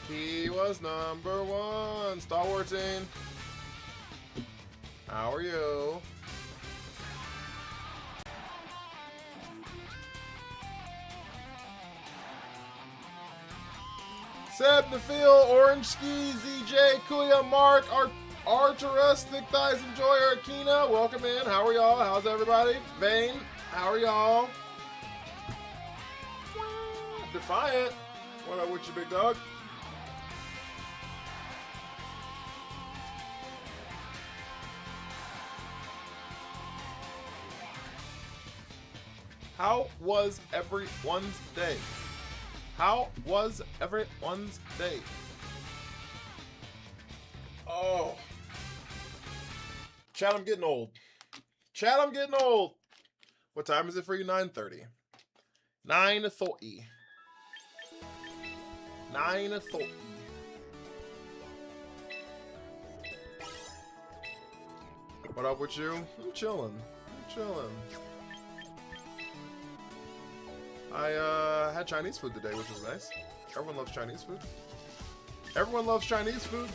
He was number one. Star Wars in. How are you? Seb Nafil, Orange Ski, ZJ, Kuya, Mark, Arturus, Thick Thighs Enjoyer, Akina, welcome in. How are y'all? How's everybody? Vane, how are y'all? Defiant, what up with you, big dog? How was everyone's day? How was everyone's day? Oh. Chat, I'm getting old. Chat, I'm getting old. What time is it for you? 9:30. 9:30. 9:30. What up with you? I'm chilling. I'm chilling. I had Chinese food today, which was nice. Everyone loves Chinese food. Everyone loves Chinese food.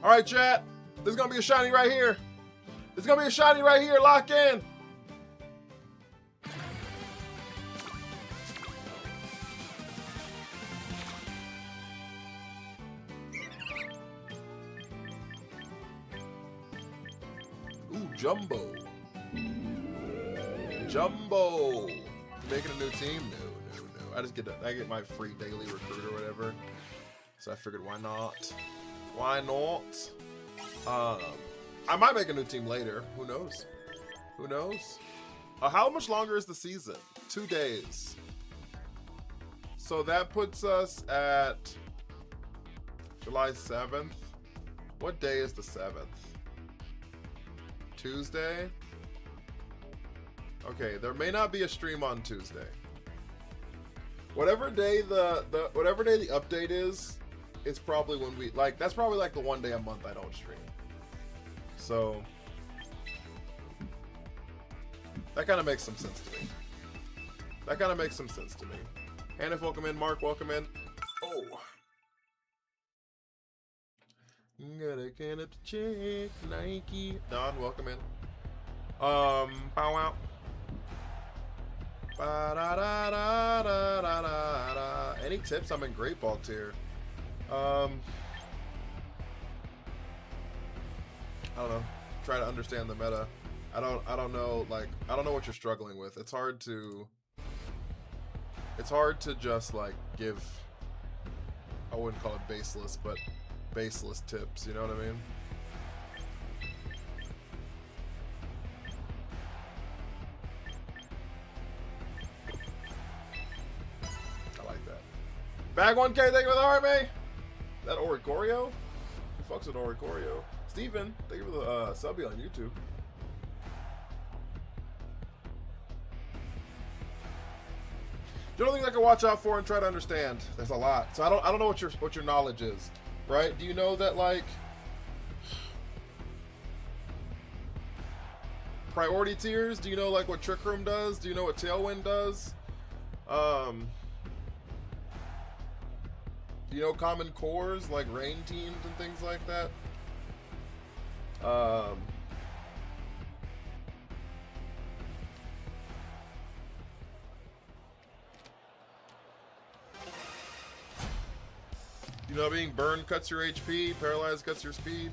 All right, chat. There's gonna be a shiny right here. There's gonna be a shiny right here. Lock in. Ooh, Jumbo. Jumbo. Making a new team? No. I get my free daily recruit or whatever. So I figured, why not? Why not? I might make a new team later. Who knows? Who knows? How much longer is the season? 2 days. So that puts us at July 7th. What day is the 7th? Tuesday? Okay, there may not be a stream on Tuesday. Whatever day the update is, it's probably when we that's probably like the 1 day a month I don't stream. So that kind of makes some sense to me. That kind of makes some sense to me. Hannah, welcome in. Mark, welcome in. Oh. Gotta get up to check Nike. Don, welcome in. Bow wow. Ba-da-da-da-da-da-da. Any tips? I'm in great ball tier. I don't know. Try to understand the meta. I don't know. Like, I don't know what you're struggling with. It's hard to just like give. I wouldn't call it baseless, but baseless tips. You know what I mean? Bag 1K, thank you for the heart, man. That Oricorio? Who fucks with Oricorio? Steven, thank you for the subby on YouTube. The only thing I can watch out for and try to understand. There's a lot. So I don't know what your knowledge is, right? Do you know that like priority tiers? Do you know like what Trick Room does? Do you know what Tailwind does? Do you know common cores like rain teams and things like that? You know, being burned cuts your HP, paralyzed cuts your speed.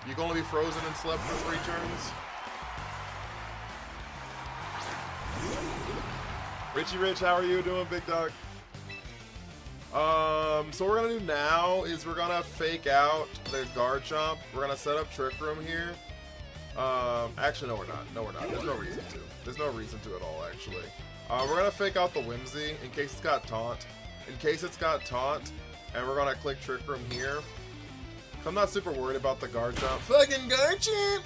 You can only be frozen and slept for 3 turns. Richie Rich, how are you doing, big dog? So what we're gonna do now is we're gonna fake out the guard chomp. We're gonna set up Trick Room here. Actually, no, we're not. No, we're not. There's no reason to. There's no reason to at all, actually. We're gonna fake out the Whimsy in case it's got taunt. And we're gonna click Trick Room here. I'm not super worried about the Garchomp. Fucking Garchomp!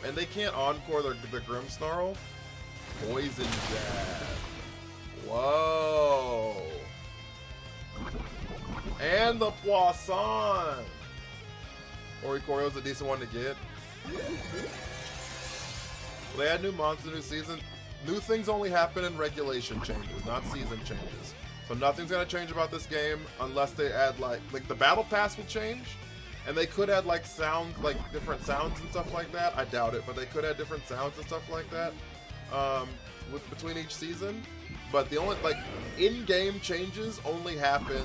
And they can't encore the Grimmsnarl. Poison Jab. Whoa. And the Poisson. Oricorio's a decent one to get. Well, they had new monsters, new season. New things only happen in regulation changes, not season changes. So nothing's gonna change about this game unless they add like the battle pass will change, and they could add like sounds, like different sounds and stuff like that. I doubt it, but they could add different sounds and stuff like that between each season. But the only in-game changes only happen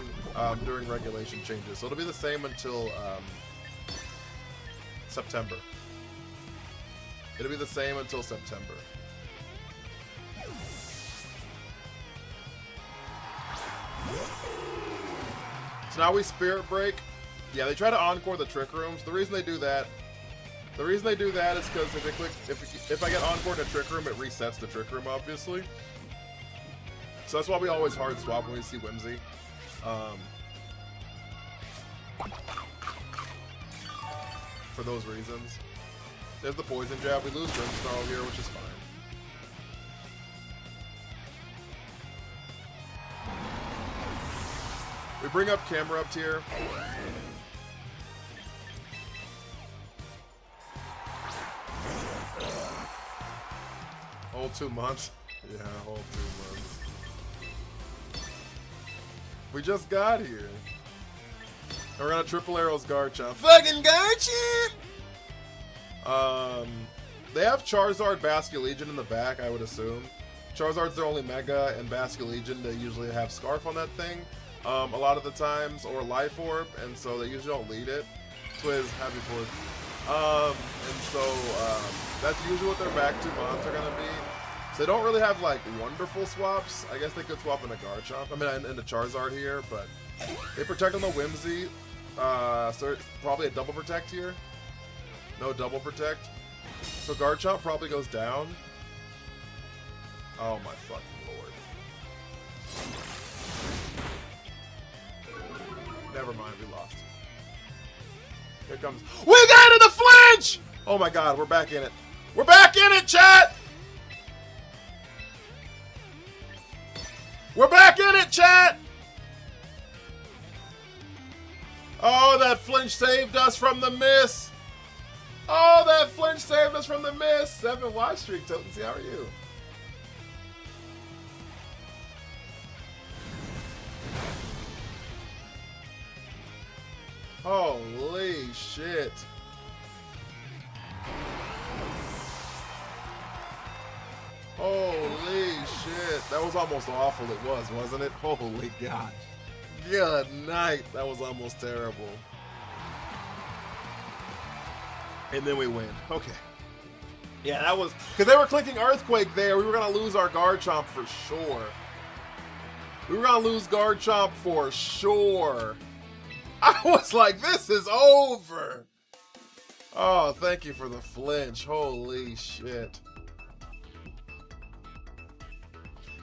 during regulation changes. So it'll be the same until September. It'll be the same until September. So now we Spirit Break. Yeah, they try to encore the Trick Rooms. The reason they do that is because if I get encore in a Trick Room, it resets the Trick Room, obviously. So that's why we always hard swap when we see Whimsy. For those reasons. There's the Poison Jab. We lose Grimmsnarl here, which is fine. We bring up Camera up tier. Whole 2 months. Yeah, whole 2 months. We just got here. And we're gonna triple arrows Garchomp. Fucking Garchomp! They have Charizard, Basculegion in the back, I would assume. Charizard's their only Mega, and Basculegion, they usually have Scarf on that thing a lot of the times, or Life Orb, and so they usually don't lead it. Twizz, happy fourth. And so that's usually what their back 2 mons are gonna be. So they don't really have like wonderful swaps. I guess they could swap in a Garchomp. I mean, in the Charizard here, but they protect on the Whimsy. So probably a double protect here. No double protect. So Garchomp probably goes down. Oh my fucking lord. Never mind, we lost. Here comes. We got in the flinch! Oh my god, we're back in it. We're back in it, chat! We're back in it, chat! Oh, that flinch saved us from the miss. Oh, that flinch saved us from the miss. 7 watch streak, Totency, how are you? Holy shit. Holy shit. That was almost awful, it was, wasn't it? Holy god. Good night. That was almost terrible. And then we win. Okay. Yeah, that was... Because they were clicking Earthquake there. We were going to lose our Garchomp for sure. We were going to lose Garchomp for sure. I was like, this is over. Oh, thank you for the flinch. Holy shit.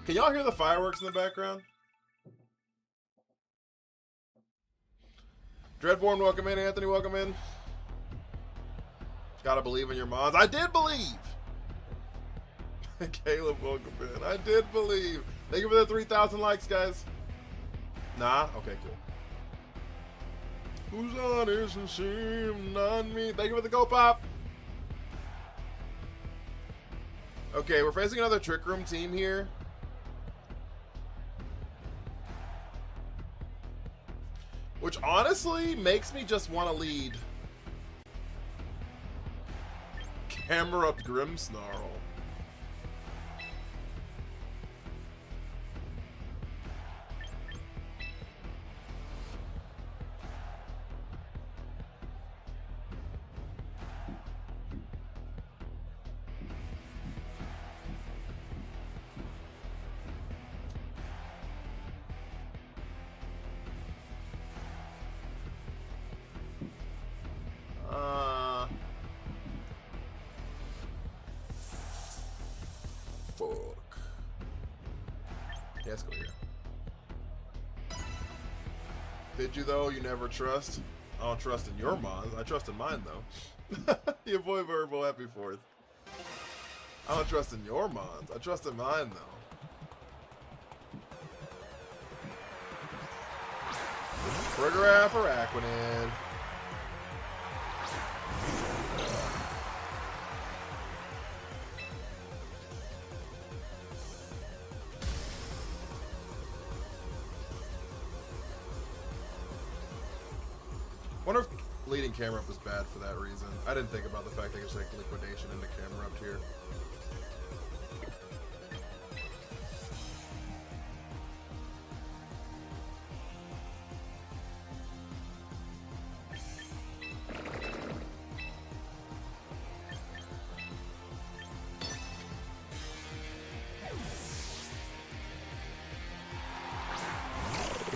Can y'all hear the fireworks in the background? Dreadborn, welcome in. Anthony, welcome in. Gotta believe in your mods. I did believe. Caleb, welcome in. I did believe. Thank you for the 3,000 likes, guys. Nah? Okay, cool. Who's honest and seem on me? Thank you for the go pop. Okay, we're facing another Trick Room team here. Which honestly makes me just want to lead Camera up Grimmsnarl. Fuck. Yeah, let's go here. Did you though? You never trust? I don't trust in your mons. I trust in mine, though. Your boy Verbal, happy 4th. I don't trust in your mons. I trust in mine, though. Triggeraph or Aquanid. Wonder if leading camera up was bad for that reason. I didn't think about the fact they could take liquidation into camera up here.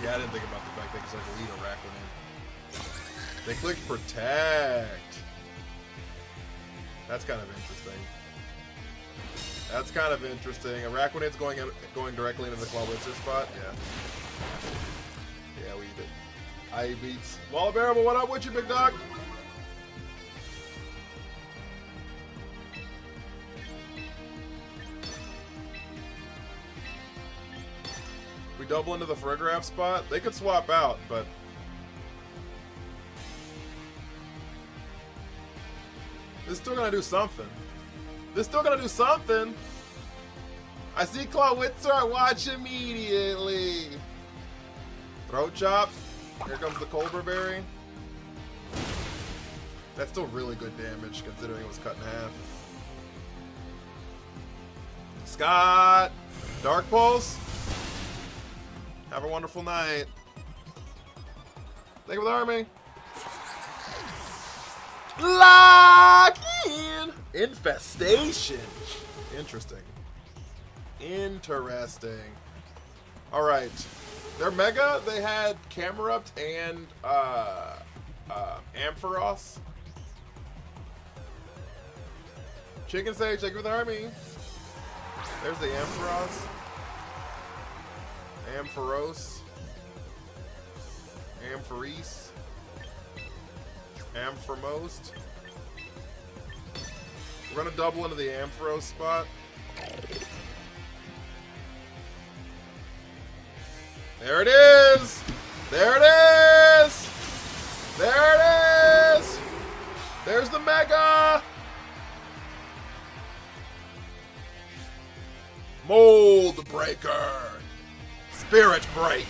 Yeah, I didn't think about the fact they could like lead a Rakwanin. They clicked protect. That's kind of interesting. That's kind of interesting. A Rakwanin's going directly into the Clawitzer spot. Yeah. Yeah, we did. I beats. Wall Bearable, what up with you, big dog? We double into the Frigoraph spot. They could swap out, but this is still gonna do something. This is still gonna do something. I see Clawitzer, I watch immediately. Throat chop. Here comes the Colbur Berry. That's still really good damage considering it was cut in half. Scott! Dark Pulse. Have a wonderful night. Thank you for the army. Lock in! Infestation. Interesting. Interesting. Alright. Their Mega, they had Camerupt and Ampharos. Chicken Sage, thank you for the army. There's the Ampharos. Ampharos. Ampharis. Amphamost. We're gonna double into the Ampharos spot. There it is! There it is! There it is! There's the Mega! Mold Breaker! Spirit Break!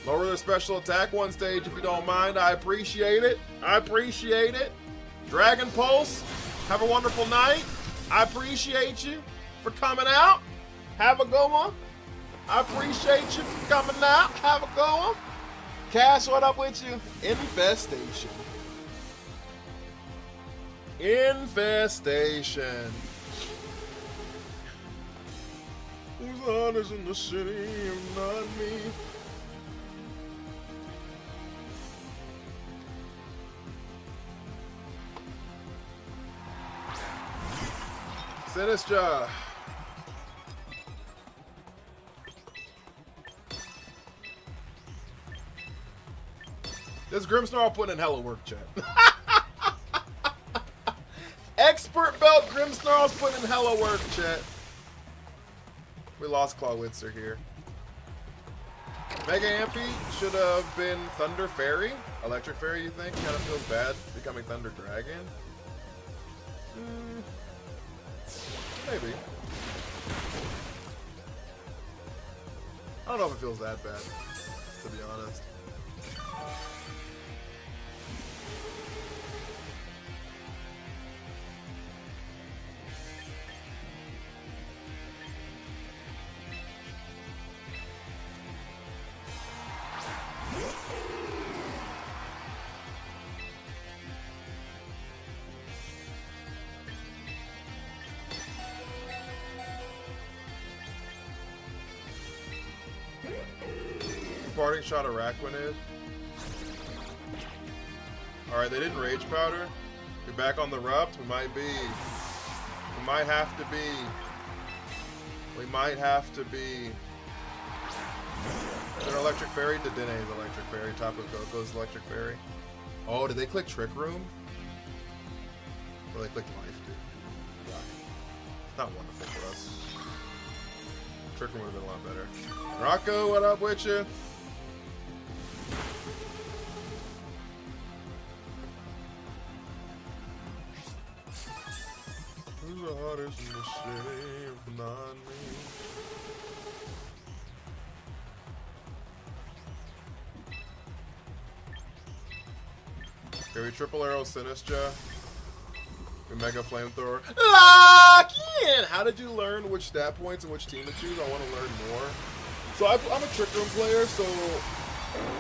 Lower their special attack one stage if you don't mind. I appreciate it. I appreciate it. Dragon Pulse, have a wonderful night. I appreciate you for coming out. Have a good one. I appreciate you for coming out. Have a good one. Cash, what up with you? Infestation. Infestation. Who's the hottest in the city if not me? Sinistra. This Grimmsnarl putting in hella work, chat. Expert Belt Grimmsnarl's putting in hella work, chat. We lost Clawitzer here. Mega Ampy should have been Thunder Fairy. Electric Fairy, you think? Kind of feels bad becoming Thunder Dragon. Maybe. I don't know if it feels that bad, to be honest. Parting shot of Rakwanin. Alright, they didn't Rage Powder. We're back on the Rupt. We might be. We might have to be. We might have to be. Is there an electric fairy? Dedene's electric fairy. Tapu Koko's electric fairy. Oh, did they click Trick Room? Or they clicked Life, dude. Yeah. It's not wonderful for us. Trick Room would have been a lot better. Rocco, what up with you? Who's the hottest in the city if not me? Okay, we triple arrow Sinistra. We mega flamethrower. Lock in! How did you learn which stat points and which team to choose? I want to learn more. So I'm a Trick Room player, so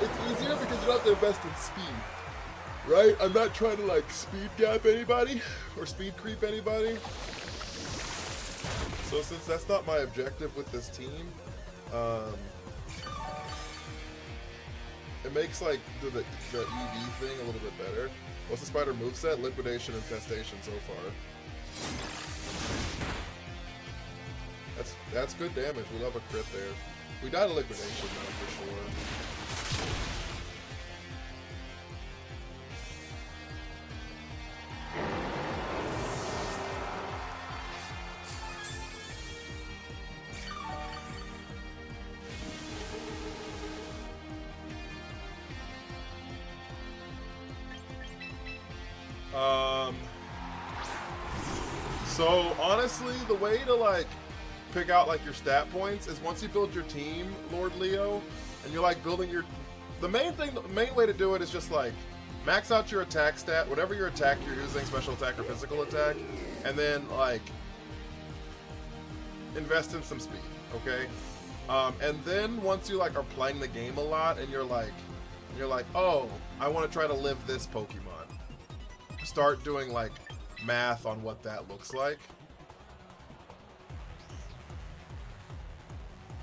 it's easier because you don't have to invest in speed. Right? I'm not trying to like speed gap anybody or speed creep anybody. So since that's not my objective with this team, it makes like the EV thing a little bit better. What's the spider moveset? Liquidation, Infestation so far. That's good damage. We love a crit there. We died of Liquidation though for sure. So honestly, the way to like pick out like your stat points is once you build your team, Lord Leo, and you're like building your, the main way to do it is just like max out your attack stat, whatever your attack you're using, special attack or physical attack, and then like invest in some speed, okay? And then once you like are playing the game a lot and you're like, oh, I want to try to live this Pokemon. Start doing like math on what that looks like.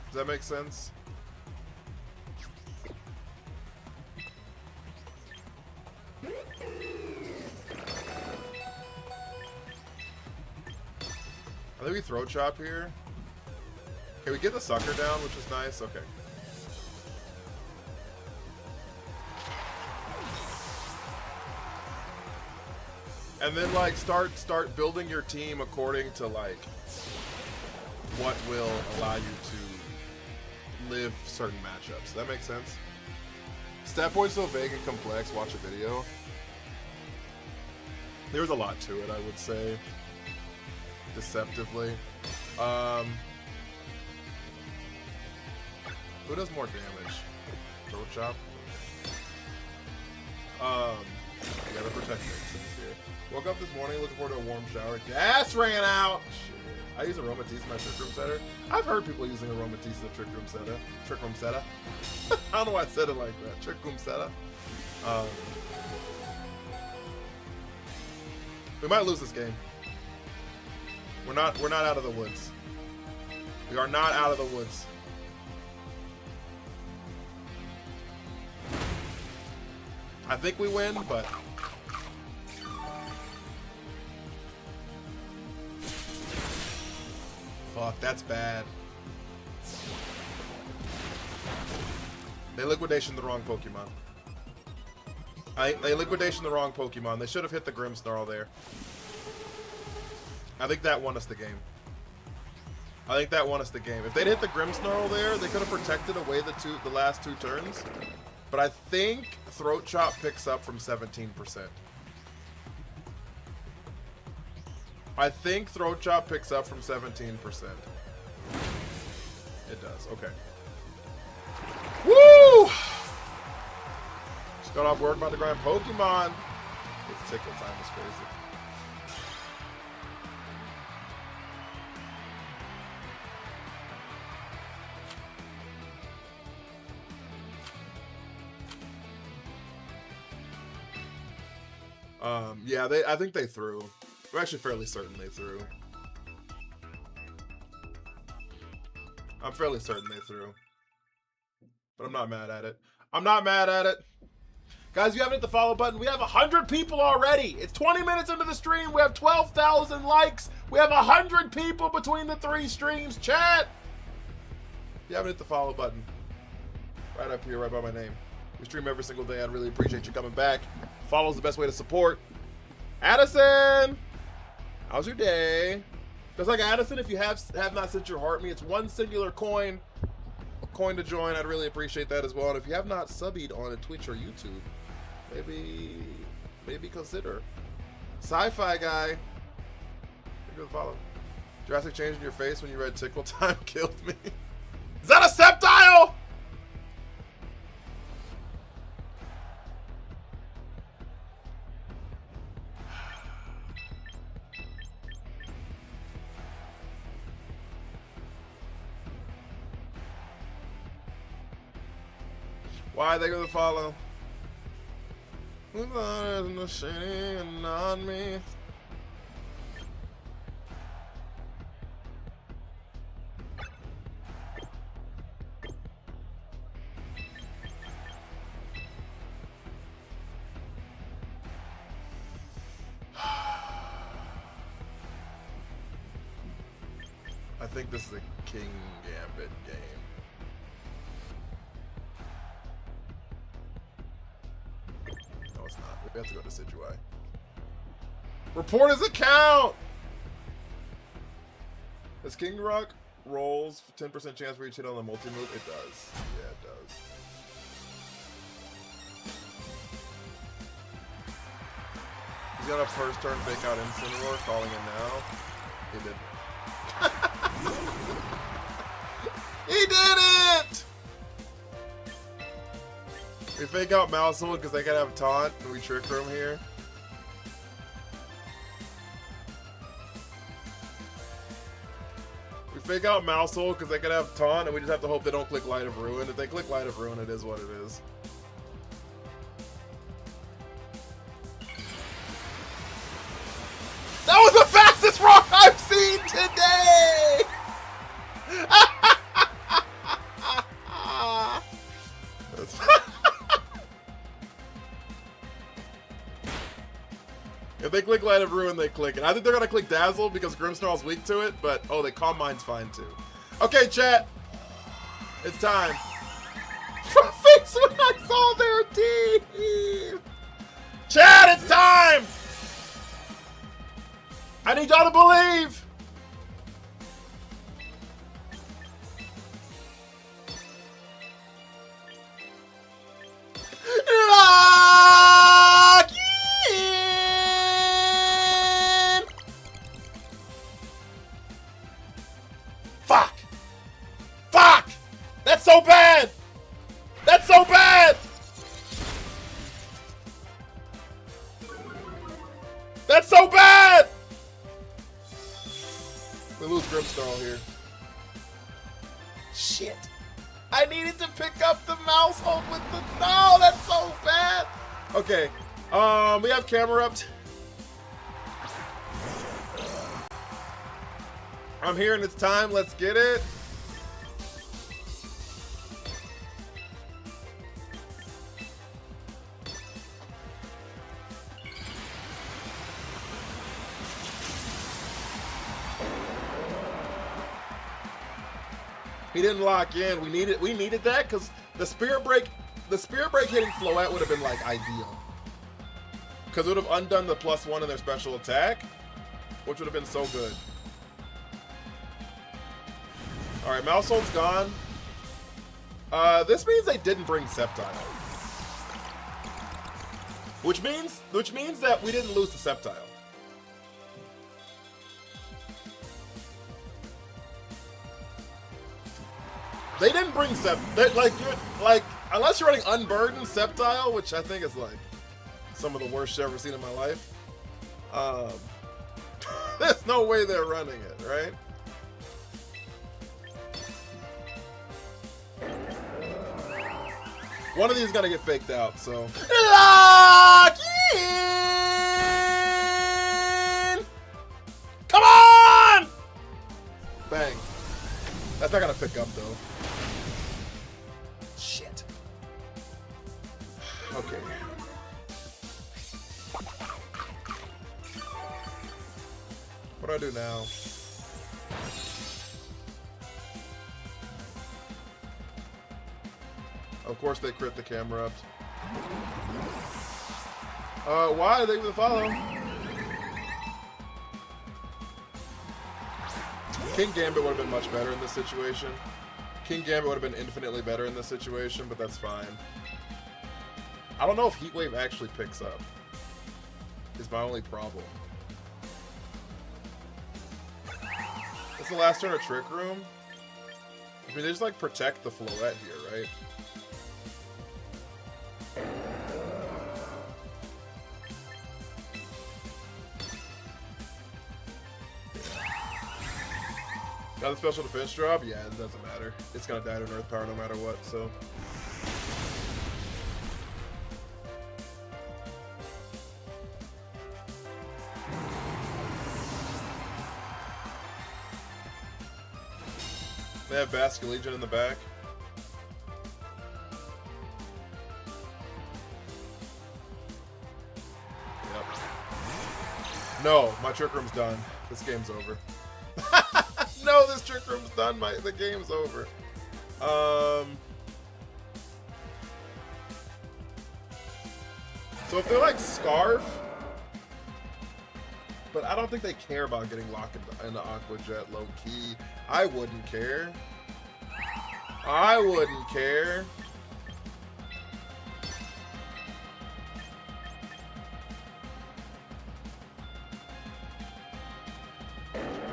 Does that make sense? I think we throw chop here. Okay, we get the sucker down, which is nice. Okay. And then like start building your team according to like what will allow you to live certain matchups. Does that make sense? Stat points so vague and complex. Watch a video. There's a lot to it, I would say. Deceptively. Who does more damage? Throw chop. Yeah, the protect is here. Woke up this morning looking forward to a warm shower. Gas ran out! Shit. I use Aromatisse in my Trick Room setter. I've heard people using Aromatisse in the Trick Room setter. Trick Room setter. I don't know why I said it like that. Trick Room setter. We might lose this game. We're not out of the woods. We are not out of the woods. I think we win, but fuck, that's bad. They liquidation the wrong Pokemon. They liquidation the wrong Pokemon. They should have hit the Grimmsnarl there. I think that won us the game. I think that won us the game. If they'd hit the Grimmsnarl there, they could have protected away the last two turns. But I think Throat Chop picks up from 17%. I think Throat Chop picks up from 17%. It does. Okay. Woo! Just got off work, about to grind Pokemon. It's tickle time is crazy. Yeah, I think they threw. We're actually fairly certain they threw. I'm fairly certain they threw. But I'm not mad at it. I'm not mad at it. Guys, if you haven't hit the follow button, we have 100 people already. It's 20 minutes into the stream. We have 12,000 likes. We have 100 people between the 3 streams. Chat! If you haven't hit the follow button, Right up here, right by my name. We stream every single day. I'd really appreciate you coming back. Follow's the best way to support. Addison! How's your day? Just like Addison, if you have not sent your heart me, it's one singular coin. A coin to join. I'd really appreciate that as well. And if you have not subbed on Twitch or YouTube, maybe consider. Sci-fi guy. Thank you for the follow. Drastic change in your face when you read Tickle Time killed me. Is that a Sceptile? Why they gonna follow? The shading on me. I think this is a King Gambit game. No, it's not. We have to go to Sidgeway. Report his account! Does King Rock rolls 10% chance for each hit on the multi-move? It does. Yeah, it does. He's got a first turn fake out Incineroar, calling him now. He did. He did it! We fake out Mousehold because they gotta have taunt and we trick room here. We fake out Mousehold because they could have taunt and we just have to hope they don't click Light of Ruin. If they click Light of Ruin, it is what it is. That was the fastest rock I've seen today! If they click Light of Ruin, they click it. I think they're gonna click Dazzle because Grimmsnarl's weak to it, but oh, they Calm Mind's fine too. Okay, chat. It's time. Fix when I saw their team. Chat, it's time! I need y'all to believe! Lock in! Fuck! Fuck! That's so bad! That's so bad! That's so bad! We lose Grimmsnarl here. Shit. I needed to pick up the Mousehold with the... No, that's so bad. Okay. We have Camerupt. I'm here and it's time. Let's get it. He didn't lock in. We needed that because the Spirit Break hitting Floette would have been like ideal. Because it would have undone the +1 in their special attack, which would have been so good. Alright, Mousehold's gone. This means they didn't bring Sceptile. Which means that we didn't lose the Sceptile. They didn't bring unless you're running Unburdened Sceptile, which I think is like some of the worst shit I've ever seen in my life. There's no way they're running it, right? One of these is gonna get faked out, so. Lock in! Come on! Bang. That's not gonna pick up though. Shit. Okay. What do I do now? Of course they crit the camera up. Why? Thank you for the follow. King Gambit would have been much better in this situation. King Gambit would have been infinitely better in this situation, but that's fine. I don't know if Heat Wave actually picks up. Is my only problem. It's the last turn of Trick Room. I mean, they just like protect the Floette here, right? Got the special defense drop? Yeah, it doesn't matter. It's gonna die to an Earth Power no matter what, so. They have Basket Legion in the back. Yep. No, my Trick Room's done. This game's over. No, this Trick Room's done. The game's over. So if they're like Scarf, but I don't think they care about getting locked into Aqua Jet low key. I wouldn't care. I wouldn't care.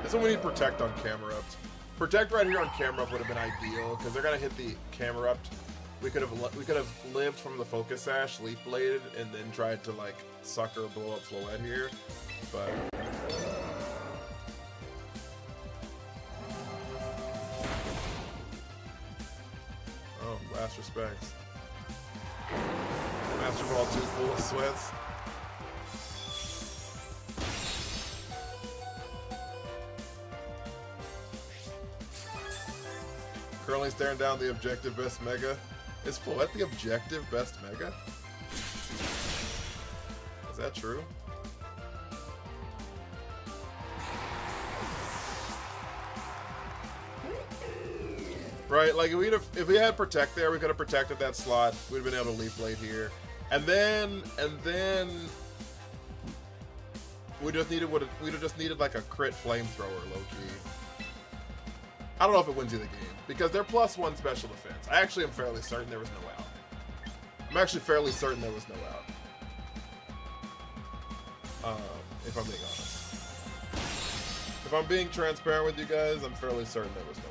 This one we need Protect on Camera Up. Protect right here on Camera Up would have been ideal because they're gonna hit the Camera Up. We could have lived from the Focus Sash, Leaf Bladed, and then tried to like sucker blow up Floette here, but. Oh, last respects. Master Ball 2 full of sweats. Currently staring down the objective best mega. Is Floette the objective best mega? Is that true? Right, like if we had Protect there, we could have protected that slot. We'd have been able to Leaf Blade here, and then we'd have just needed like a crit flamethrower low key. I don't know if it wins you the game because they're +1 special defense. I actually am fairly certain there was no out. I'm actually fairly certain there was no out. If I'm being honest, if I'm being transparent with you guys, I'm fairly certain there was no out.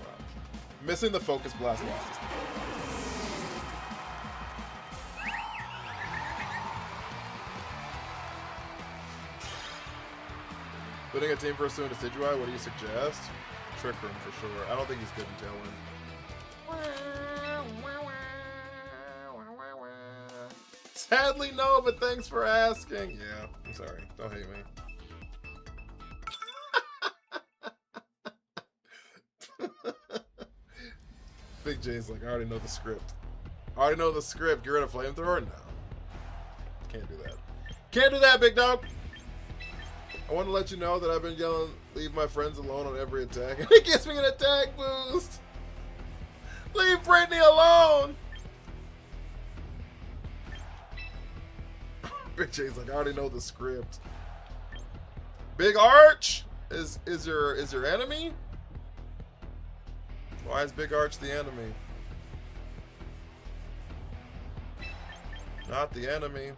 Missing the Focus Blast lost us. Putting a team for Asuna Decidueye, what do you suggest? Trick Room for sure. I don't think he's good in Tailwind. Sadly, no, but thanks for asking. Yeah, I'm sorry. Don't hate me. Big J's like, I already know the script. I already know the script. Get rid of Flamethrower? No. Can't do that. Can't do that, big dog! I want to let you know that I've been yelling, leave my friends alone on every attack. And it gives me an attack boost! Leave Brittany alone! Big J's like, I already know the script. Big Arch is your enemy? Why is Big Arch the enemy? Not the enemy.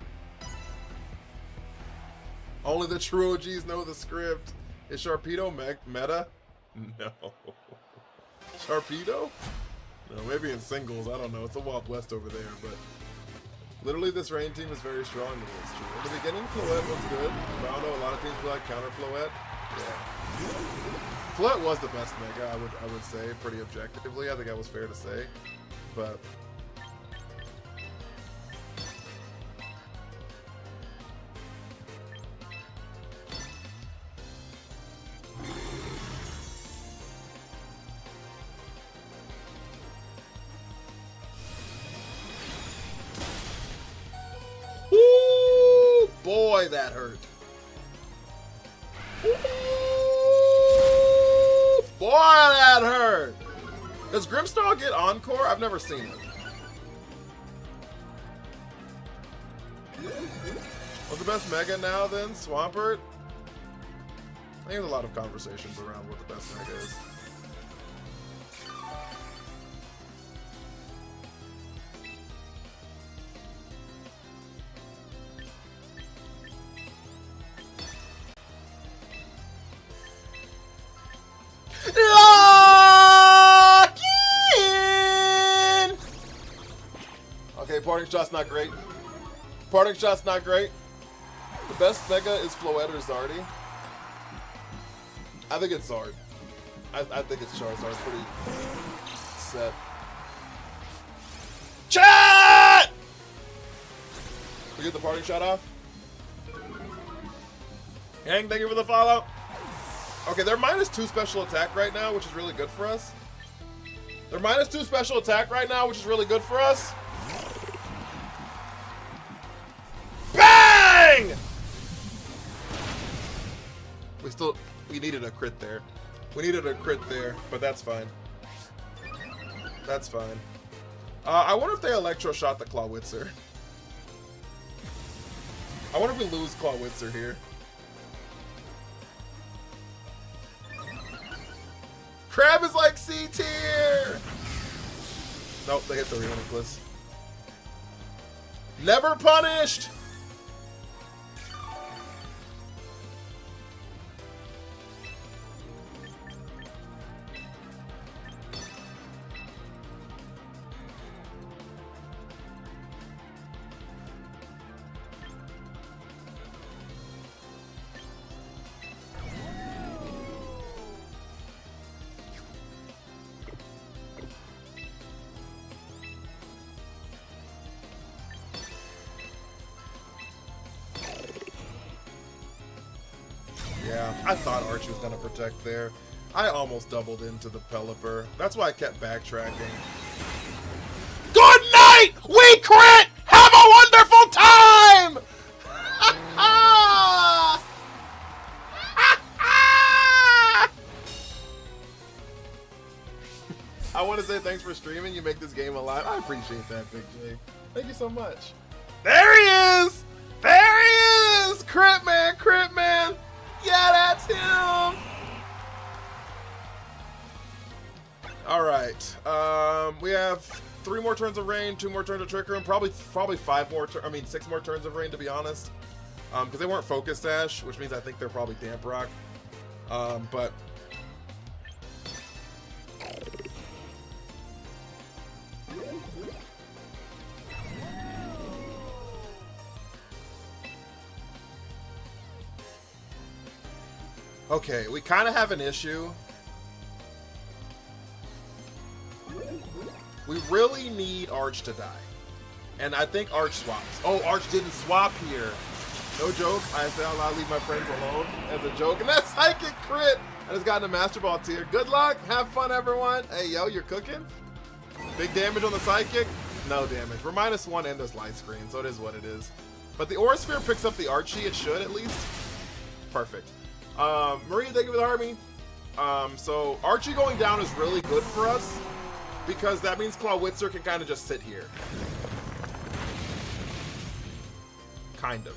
Only the true OGs know the script. Is Sharpedo meta? No. Sharpedo? No, maybe in singles. I don't know. It's a Wild West over there, but literally this rain team is very strong. It's true. In the beginning, Floette was good. But I don't know. A lot of teams feel like counter Floette. Yeah. Floette was the best mega, I would say, pretty objectively. I think that was fair to say, but ooh, boy, that hurt. Boy, that hurt! Does Grimstar get Encore? I've never seen it. What's the best Mega now then? Swampert? I think there's a lot of conversations around what the best Mega is. Okay, parting shot's not great. Parting shot's not great. The best Mega is Floette or Zardy. I think it's Zard. I think it's Charizard's pretty set. Chat! We get the parting shot off. Gang, thank you for the follow. Okay, they're -2 special attack right now, which is really good for us. They're -2 special attack right now, which is really good for us. Bang! We needed a crit there. We needed a crit there, but that's fine. That's fine. I wonder if they Electro Shot the Clawitzer. I wonder if we lose Clawitzer here. Crab is like C tier! Nope, they hit the Reuniclus. Never punished! Yeah, I thought Archie was gonna protect there. I almost doubled into the Pelipper. That's why I kept backtracking. Good night! We crit! Have a wonderful time! I want to say thanks for streaming. You make this game alive. I appreciate that, Big J. Thank you so much. There he is! There he is! Crit man, crit man! Yeah, that's him! Alright. We have 3 more turns of rain, 2 more turns of Trick Room, probably 5 more, 6 more turns of rain, to be honest. Because they weren't Focus Sash, which means I think they're probably Damp Rock. But... Okay, we kind of have an issue. We really need Arch to die. And I think Arch swaps. Oh, Arch didn't swap here. No joke. I say I'll leave my friends alone as a joke. And that's Psychic Crit. I just got in a Master Ball tier. Good luck. Have fun, everyone. Hey, yo, you're cooking? Big damage on the Psychic? No damage. We're -1 in this light screen, so it is what it is. But the Aura Sphere picks up the Archie. It should, at least. Perfect. Marie, thank you for the Army. So Archie going down is really good for us because that means Clawitzer can kind of just sit here. Kind of.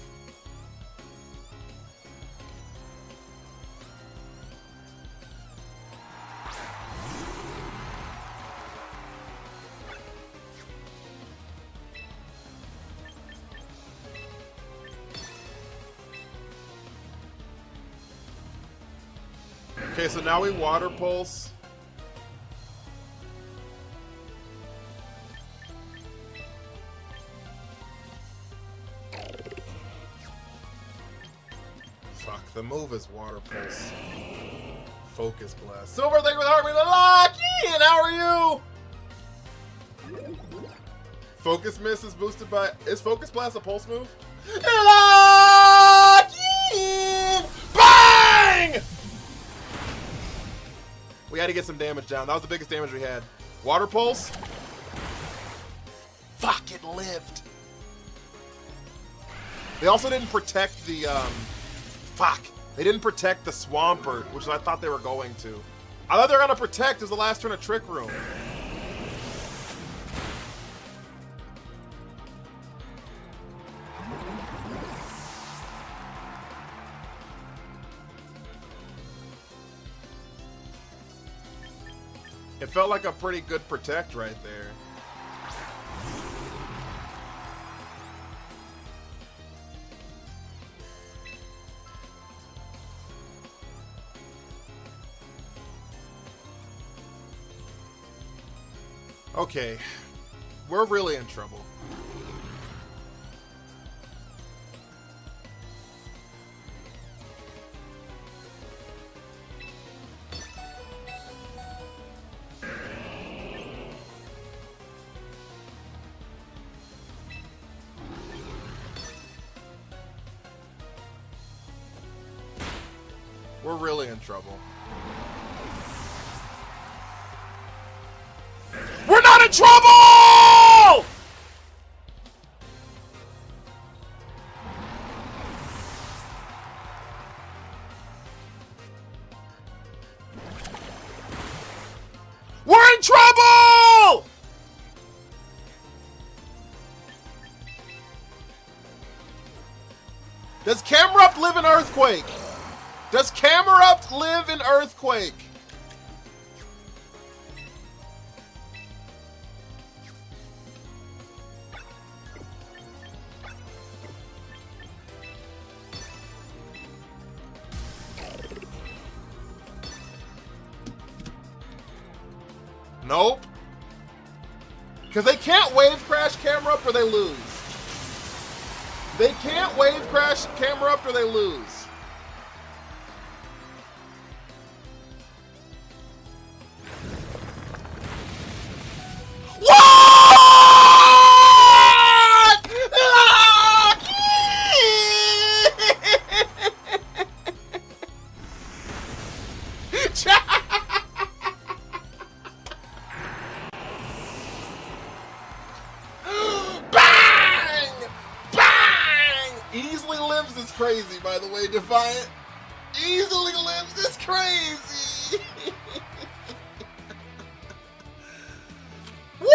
Okay, so now we Water Pulse. Fuck, the move is Water Pulse. Focus Blast. Silver, thank you for the heart, Lucky! And how are you? Focus Miss is boosted by... Is Focus Blast a pulse move? Lucky! Bang! We had to get some damage down. That was the biggest damage we had. Water Pulse. Fuck, it lived. They also didn't protect the, fuck. They didn't protect the Swampert, which I thought they were going to. I thought they were going to protect as the last turn of Trick Room. It felt like a pretty good protect right there. Okay, we're really in trouble. We're really in trouble. We're not in trouble! We're in trouble! Does Camerupt live in Earthquake? Does Camerupt live in Earthquake? Nope. Because they can't wave crash Camerupt or they lose. They can't wave crash Camerupt or they lose. What? Bang! Bang! Easily lives is crazy, by the way, Defiant. Easily lives is crazy. Woo!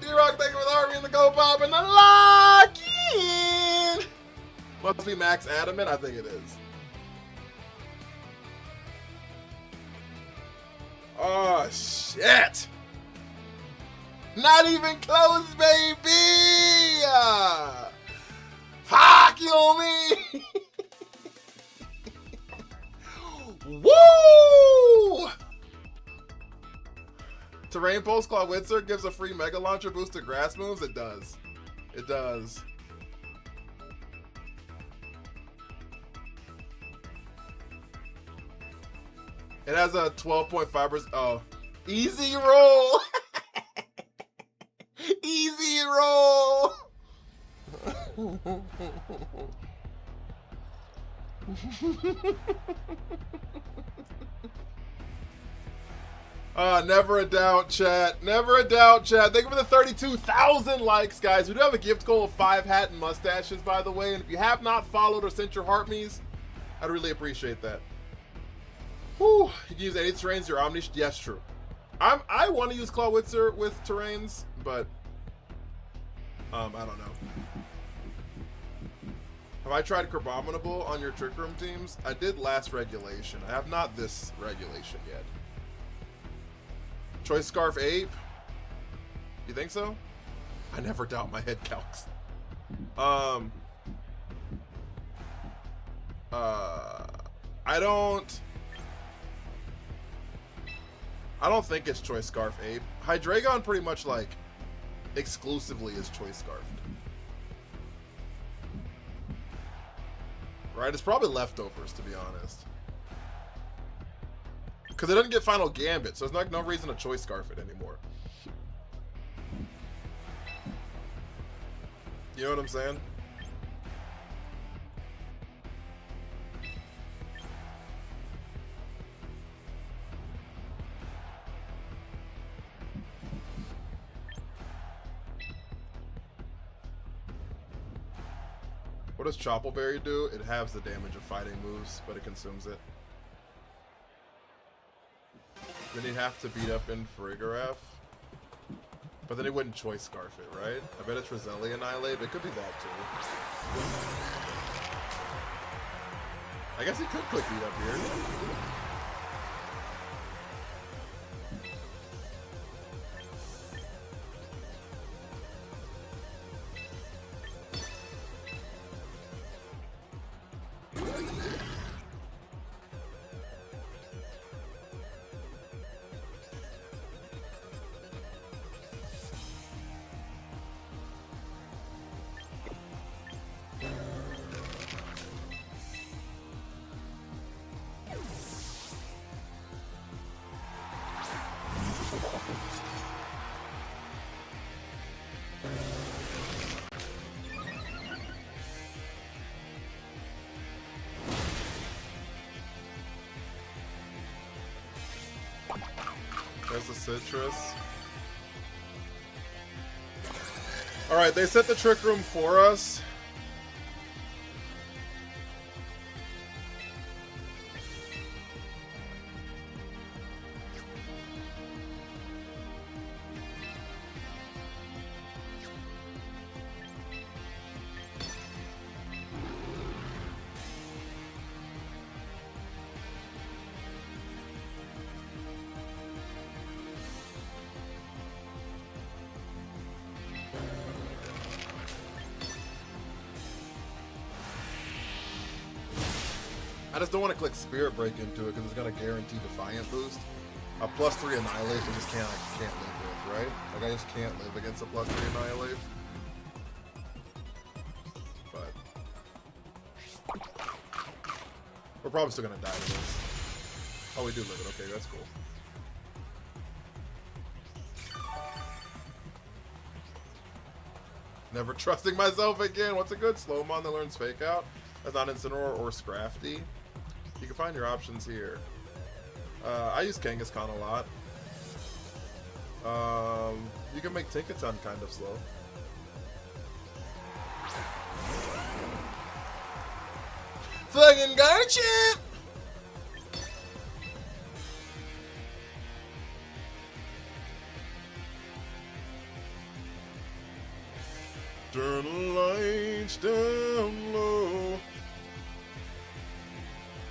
D-Rock, thank you for the Harvey and the Go Pop and the lock-in. Must be Max Adamant? I think it is. Oh, shit. Not even close, baby. Fuck you, me. Woo! Terrain Pulse Claw Witzer gives a free Mega Launcher boost to grass moves? It does. It does. It has a 12.5%. Oh. Easy roll! Easy roll! Never a doubt, chat. Never a doubt, chat. Thank you for the 32,000 likes, guys. We do have a gift goal of 5 hat and mustaches, by the way. And if you have not followed or sent your heart me's, I'd really appreciate that. Whew. You can use any terrains, your Omni. Yes, true. I want to use Clawitzer with terrains, but I don't know. Have I tried Crabominable on your Trick Room teams? I did last regulation. I have not this regulation yet. Choice Scarf Ape? You think so? I never doubt my head calcs. I don't think it's Choice Scarf Ape. Hydreigon pretty much like exclusively is Choice Scarf. Right? It's probably leftovers, to be honest. Because it doesn't get Final Gambit, so there's like no reason to Choice Scarf it anymore. You know what I'm saying? What does Choppleberry do? It halves the damage of fighting moves, but it consumes it. Then he'd have to beat up in Farigiraf. But then he wouldn't Choice Scarf it, right? I bet it's Roselia Annihilate. It could be that too. I guess he could click beat up here. There's the citrus. Alright, they set the trick room for us. I just don't want to click Spirit Break into it because it's going to guarantee Defiant boost. A +3 Annihilate I just can't live with, right? Like I just can't live against a +3 Annihilate. But we're probably still going to die to this. Oh, we do live it. Okay, that's cool. Never trusting myself again. What's a good Slowmon that learns Fake Out? That's not Incineroar or Scrafty. You can find your options here. I use Kangaskhan a lot. You can make Tinkaton kind of slow. Fucking Garchomp! Turn the lights down low.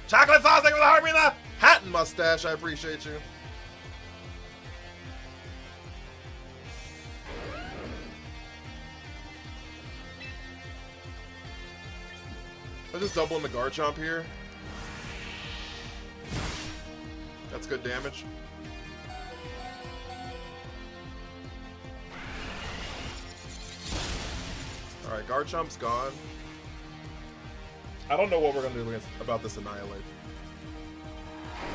Chocolate sauce, thank you for the heart, me the hat and mustache. I appreciate you. I'm just doubling the Garchomp here. That's good damage. Alright, Garchomp's gone. I don't know what we're gonna do about this Annihilate.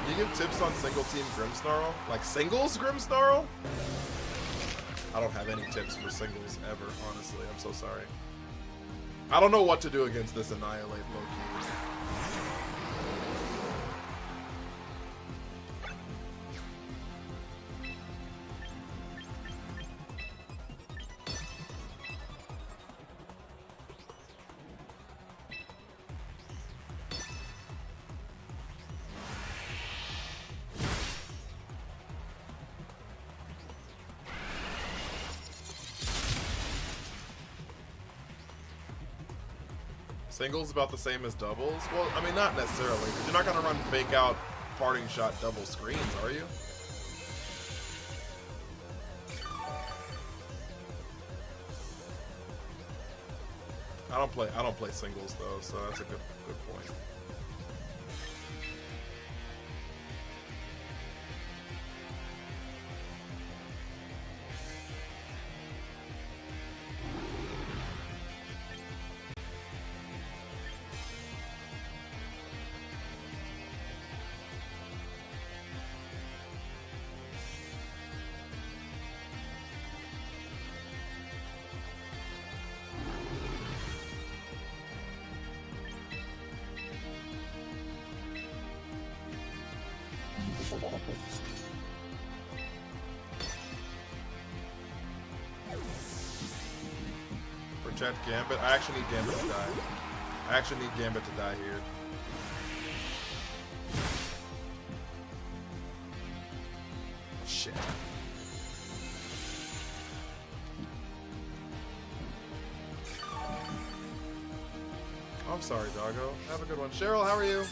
Can you give tips on single team Grimmsnarl? Like singles Grimmsnarl? I don't have any tips for singles ever, honestly. I'm so sorry. I don't know what to do against this Annihilate low-key. Singles about the same as doubles? Well, I mean, not necessarily, because you're not going to run Fake Out, Parting Shot, double screens, are you? I don't play singles though, so that's a good point. Protect Gambit. I actually need Gambit to die. I actually need Gambit to die here. Shit. I'm sorry, doggo. Have a good one. Cheryl, how are you?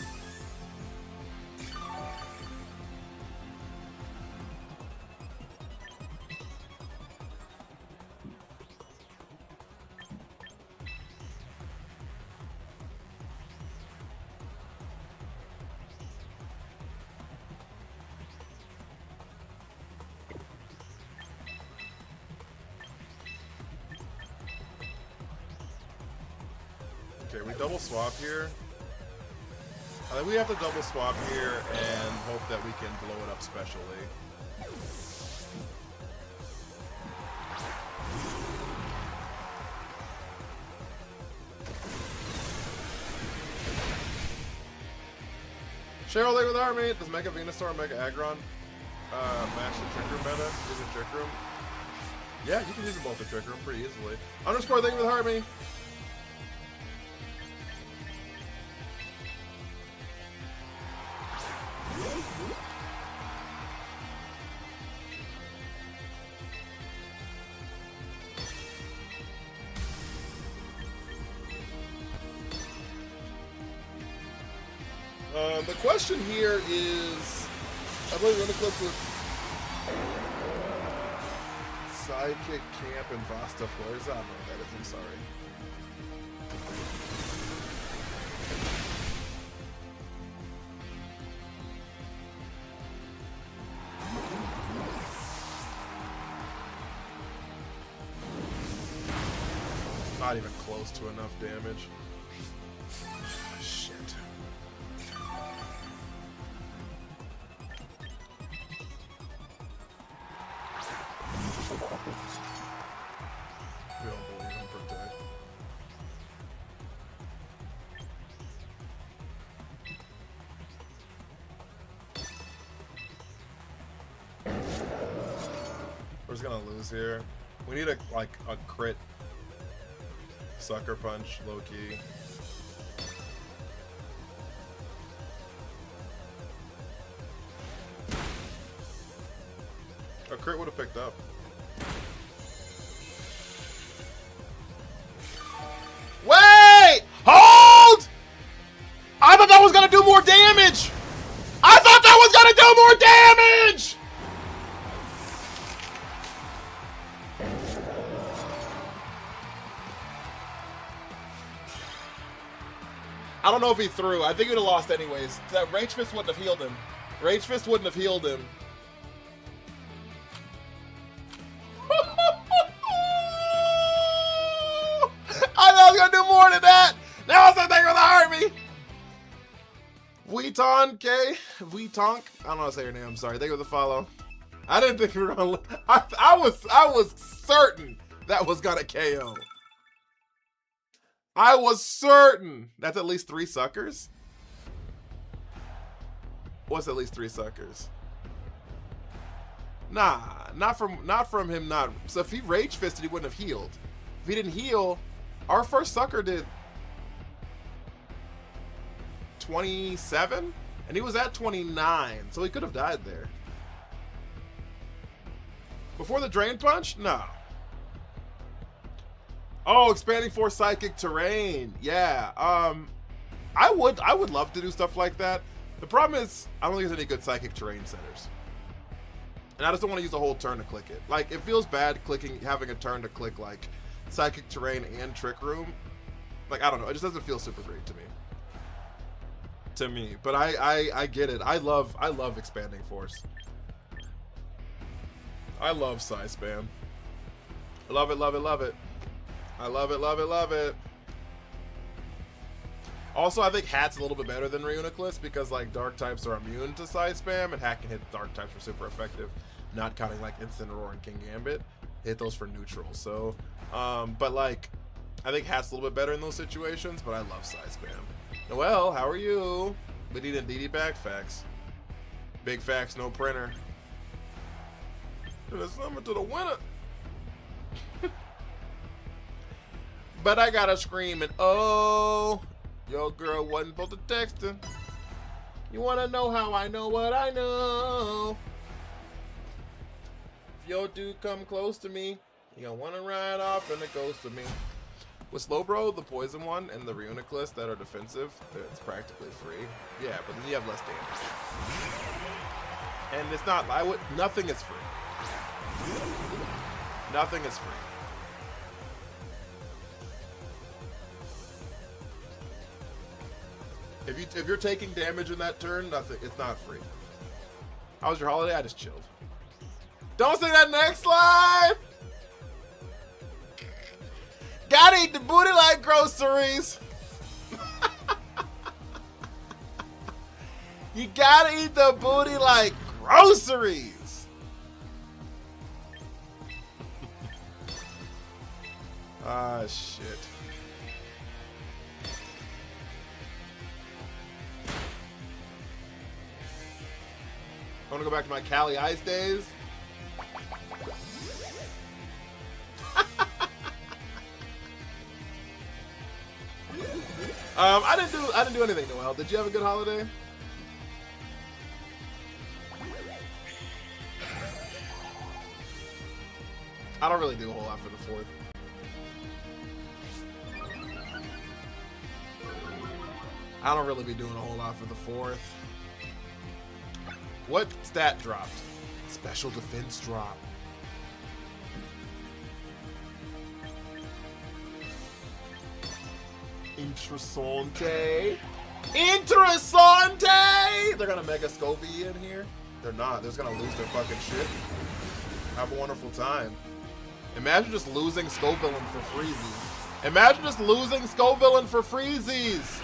Okay, we double swap here. I think we have to double swap here and hope that we can blow it up specially. Cheryl Lake with Army. Does Mega Venusaur and Mega Aggron match the Trick Room meta? Use a Trick Room? Yeah, you can use them both the Trick Room pretty easily. Underscore Lake with Army. The question here is, I believe we're going to clip with Sidekick Camp and Vasta Flares. I don't know what that is, I'm sorry. Not even close to enough damage. Shit. We don't believe in Protect. We're just gonna lose here. We need a crit Sucker Punch, low key. A crit would have picked up. Wait! Hold! I thought that was gonna do more damage! I thought that was gonna do more damage! I don't know if he threw. I think he would have lost anyways. That Rage Fist wouldn't have healed him. Rage Fist wouldn't have healed him. I thought I was going to do more than that. Now it's something with the army. Weeton, Weetonk. I don't know how to say your name. I'm sorry. Thank you for the follow. I didn't think we were going to... I was certain that was going to KO. I was certain. That's at least 3 suckers? What's at least 3 suckers? Nah, not from him not. So if he Rage Fisted, he wouldn't have healed. If he didn't heal, our first sucker did 27? And he was at 29, so he could have died there. Before the Drain Punch? No. Oh, expanding force psychic terrain. Yeah. I would love to do stuff like that. The problem is I don't think there's any good psychic terrain centers. And I just don't want to use a whole turn to click it. Like, it feels bad having a turn to click like psychic terrain and trick room. Like, I don't know, it just doesn't feel super great to me. But I get it. I love expanding force. I love size spam. Love it, love it, love it. I love it, love it, love it. Also, I think Hat's a little bit better than Reuniclus because like dark types are immune to side spam, and Hat can hit dark types for super effective, not counting like Instant Roar and King Gambit. Hit those for neutral. So, but like, I think Hat's a little bit better in those situations, but I love side spam. Noel, how are you? We need a DD back. Facts. Big facts, no printer. It's number to the winner. But I gotta scream and oh, your girl wasn't supposed to text her. You wanna know how I know what I know? If your dude come close to me, you gonna wanna ride off and it goes to me. With Slowbro, the poison one, and the Reuniclus that are defensive, it's practically free. Yeah, but then you have less damage. And it's not, nothing is free. Nothing is free. If you're taking damage in that turn, nothing. It's not free. How was your holiday? I just chilled. Don't say that next slide. Gotta eat the booty like groceries. You gotta eat the booty like groceries. Ah, shit. I want to go back to my Cali Ice days. I didn't do anything, Noel. Did you have a good holiday? I don't really do a whole lot for the 4th. I don't really be doing a whole lot for the 4th. What stat dropped? Special defense drop. Interessante. Interessante! They're gonna Mega Scovy in here? They're not. They're just gonna lose their fucking shit. Have a wonderful time. Imagine just losing Scovillain for freezies. Imagine just losing Scovillain for freezies!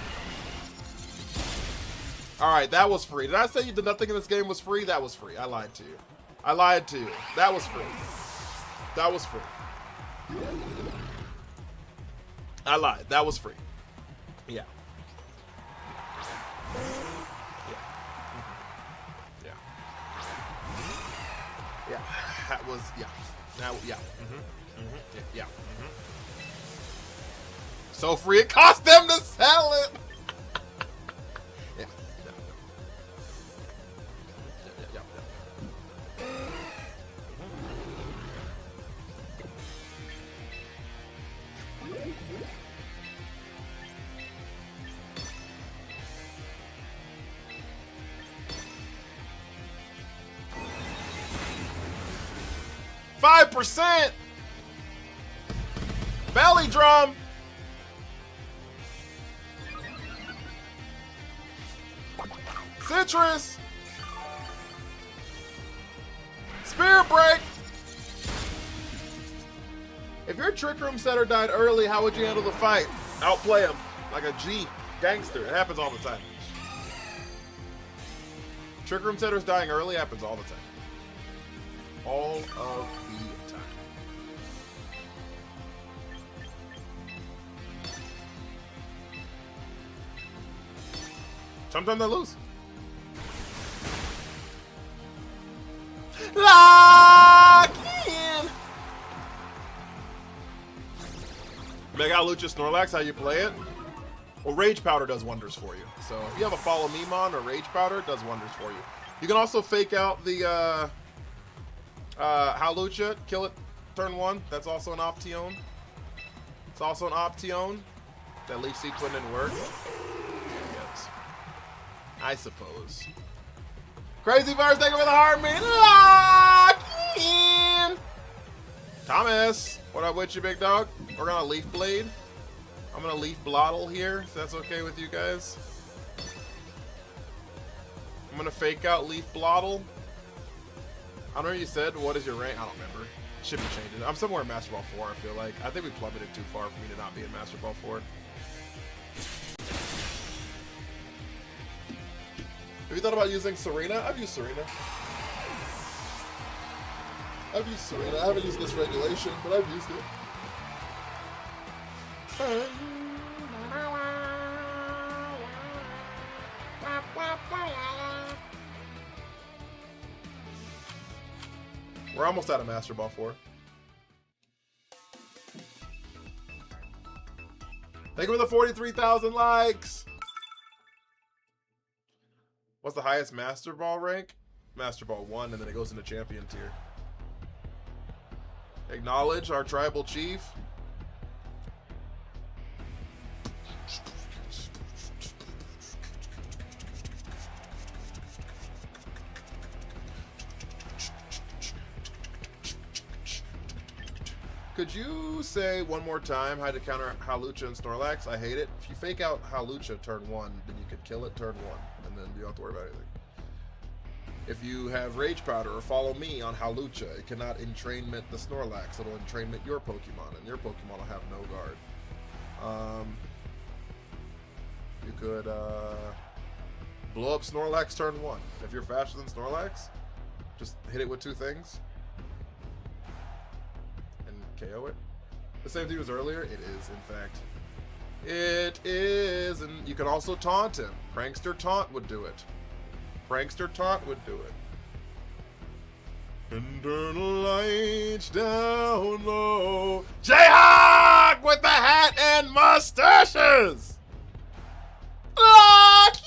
Alright, that was free. Did I say that nothing in this game was free? That was free. I lied to you. I lied to you. That was free. That was free. I lied. That was free. Yeah. Yeah. Yeah. That was, yeah. Now, yeah. Yeah. So free it cost them to sell it! Yeah. %! Belly drum! Citrus! Spirit break! If your Trick Room setter died early, how would you handle the fight? Outplay him. Like a G. Gangster. It happens all the time. Trick Room setters dying early happens all the time. All of the time. Sometimes I lose. Lock in! Mega Lucha Snorlax, how you play it? Well, Rage Powder does wonders for you. So if you have a Follow Me Mon or Rage Powder, it does wonders for you. You can also fake out the Hawlucha, kill it turn 1. That's also an Option. It's also an Option. That Leech Seed putting in work. Yes. I suppose. Crazy Virus, thank you for the heart, man. Lock in! Thomas, what up with you, big dog? We're gonna Leaf Blade. I'm gonna Leaf Blottle here, if that's okay with you guys. I'm gonna fake out Leaf Blottle. I don't know what you said. What is your rank? I don't remember. Should be changing. I'm somewhere in Master Ball 4, I feel like. I think we plummeted too far for me to not be in Master Ball 4. Have you thought about using Serena? I've used Serena. I haven't used this regulation, but I've used it. We're almost out of Master Ball 4. Thank you for the 43,000 likes! What's the highest Master Ball rank? Master Ball 1, and then it goes into Champion tier. Acknowledge our tribal chief. Could you say one more time how to counter Hawlucha and Snorlax? I hate it. If you fake out Hawlucha turn 1, then you could kill it turn 1, and then you don't have to worry about anything. If you have Rage Powder or Follow Me on Hawlucha, it cannot entrainment the Snorlax. It'll entrainment your Pokemon, and your Pokemon will have no guard. You could blow up Snorlax turn 1. If you're faster than Snorlax, just hit it with 2 things. KO it. The same thing as earlier? It is, in fact. It is, and you can also taunt him. Prankster Taunt would do it. Prankster Taunt would do it. And turn the lights down low. Jayhawk with the hat and mustaches. Lucky.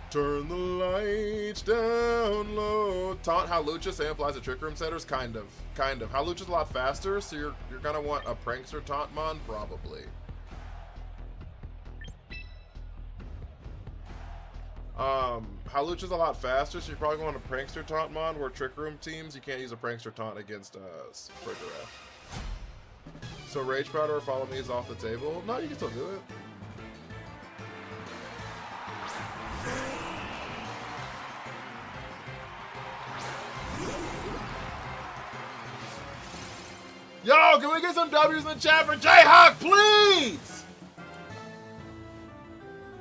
Turn the lights down low. Taunt how Lucha applies to Trick Room setters? Kind of. How Lucha's a lot faster, so you're gonna want a prankster taunt mon? Probably. How Lucha's a lot faster, so you probably want a prankster taunt mon, where Trick Room teams, you can't use a prankster taunt against Frigoreth. So Rage Powder or Follow Me is off the table? No, you can still do it. Yo, can we get some W's in the chat for Jayhawk, please?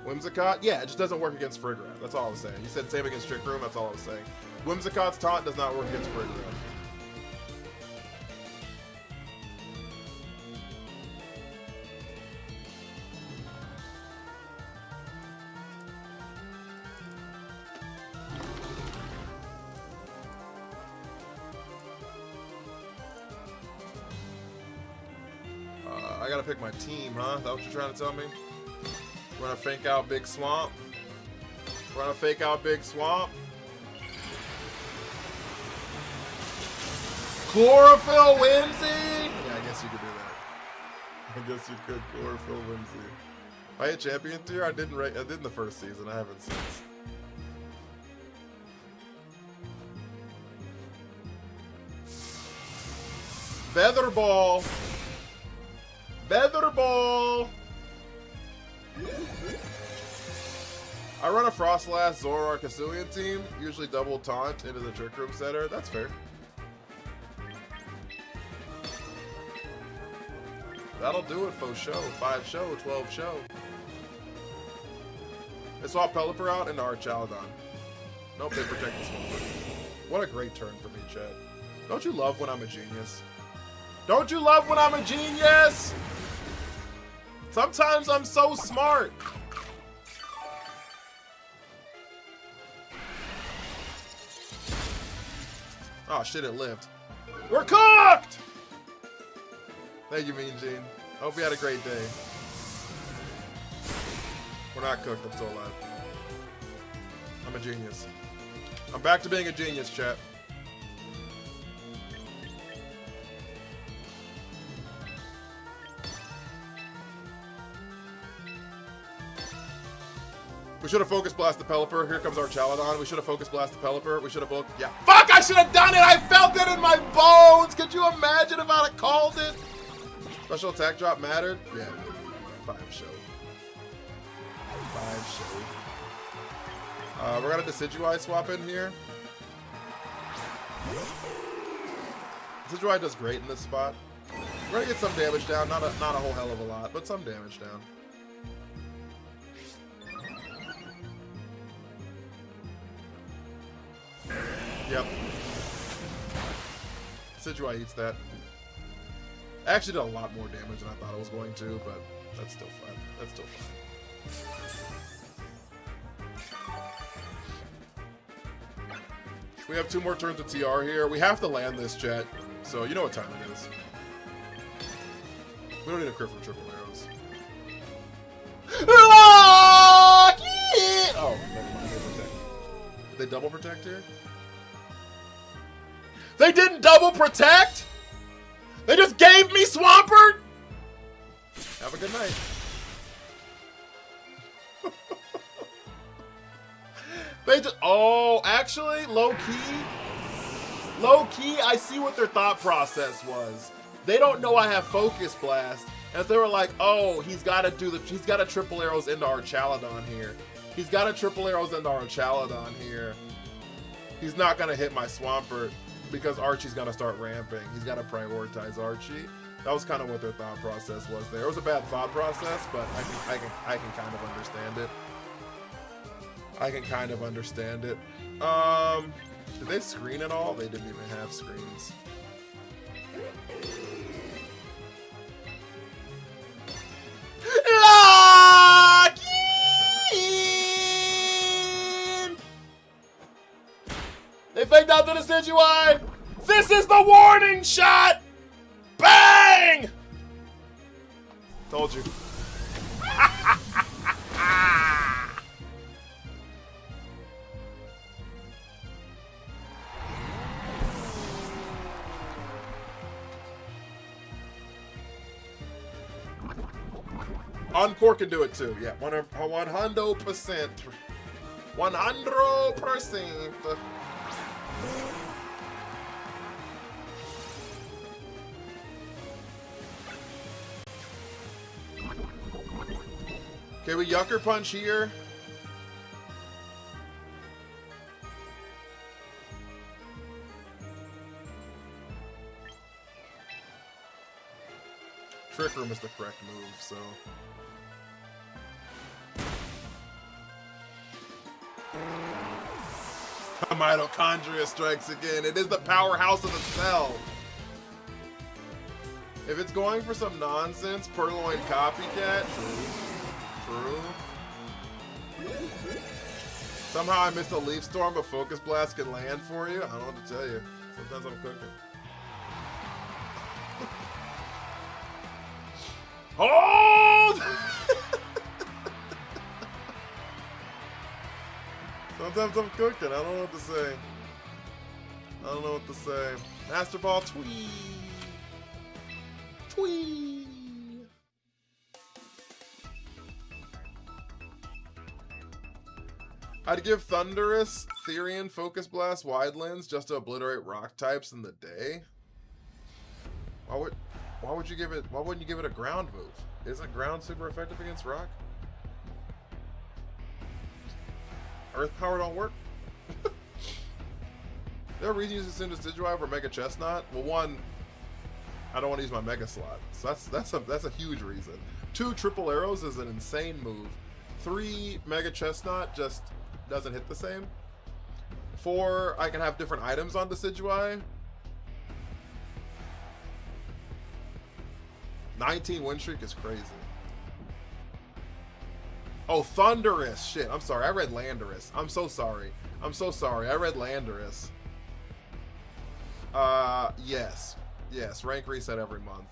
Whimsicott? Yeah, it just doesn't work against Frigoreth. That's all I was saying. You said same against Trick Room, that's all I was saying. Whimsicott's taunt does not work against Frigoreth. I gotta pick my team, huh? Is that what you're trying to tell me? We're gonna fake out Big Swamp. We're gonna fake out Big Swamp. Chlorophyll Whimsy? Yeah, I guess you could do that. I guess you could Chlorophyll Whimsy. I hit champion tier? I did in the first season. I haven't since. Featherball. Featherball! I run a Frostlass Zoroark Hisuian team, usually double taunt into the Trick Room setter. That's fair. That'll do it for show. 5 show, 12 show. They swap Pelipper out into Archaladon. Nope, they protect this one. What a great turn for me, Chad. Don't you love when I'm a genius? Don't you love when I'm a genius? Sometimes I'm so smart. Oh shit, it lived. We're cooked! Thank you, Mean Gene. Hope you had a great day. We're not cooked, I'm still alive. I'm a genius. I'm back to being a genius, chat. We should have focus blast the Pelipper. Here comes our Chaladon. We should have focus blast the Pelipper. We should have both. Yeah. Fuck! I should have done it! I felt it in my bones! Could you imagine if I'd have called it? Special attack drop mattered? Yeah. 5 show. 5 show. We're gonna Decidueye swap in here. Decidueye does great in this spot. We're gonna get some damage down. Not a whole hell of a lot, but some damage down. Yep. Decidueye eats that. Actually did a lot more damage than I thought it was going to, but that's still fun. That's still fun. We have 2 more turns of TR here. We have to land this, chat. So you know what time it is. We don't need a crit from triple arrows. Oh, never mind. They protect. Did they double protect here? They didn't double protect? They just gave me Swampert? Have a good night. They just, oh, actually, low-key, I see what their thought process was. They don't know I have Focus Blast. And if they were like, oh, he's got to triple arrows into our Chaladon here. He's got to triple arrows into our Chaladon here. He's not going to hit my Swampert. Because Archie's gonna start ramping. He's gotta prioritize Archie. That was kind of what their thought process was there. It was a bad thought process, but I can kind of understand it. I can kind of understand it. Did they screen at all? They didn't even have screens. Lucky! It faked out to the Decidueye. This is the warning shot. Bang! Told you. Encore can do it too. Yeah, 100%. 100%. Okay, we Yucker Punch here. Trick Room is the correct move, so. Mitochondria strikes again. It is the powerhouse of the cell. If it's going for some nonsense, Purloin copycat. True. Somehow I missed a Leaf Storm, but Focus Blast can land for you. I don't know what to tell you. Sometimes I'm cooking. Hold! Sometimes I'm cooking. I don't know what to say. I don't know what to say. Master Ball, twee. Twee. I'd give Thundurus, Therian, Focus Blast, Wide Lens just to obliterate rock types in the day. Why wouldn't you give it a ground move? Isn't ground super effective against rock? Earth power don't work. There are reasons you use this into Decidueye over Mega Chestnut. Well, one, I don't want to use my Mega Slot, so that's a huge reason. 2, Triple Arrows is an insane move. 3, Mega Chestnut just doesn't hit the same. 4, I can have different items on Decidueye. 19 win streak is crazy. Oh, Thundurus. Shit, I'm sorry. I read Landorus. I'm so sorry. I'm so sorry. I read Landorus. Yes. Yes, rank reset every month.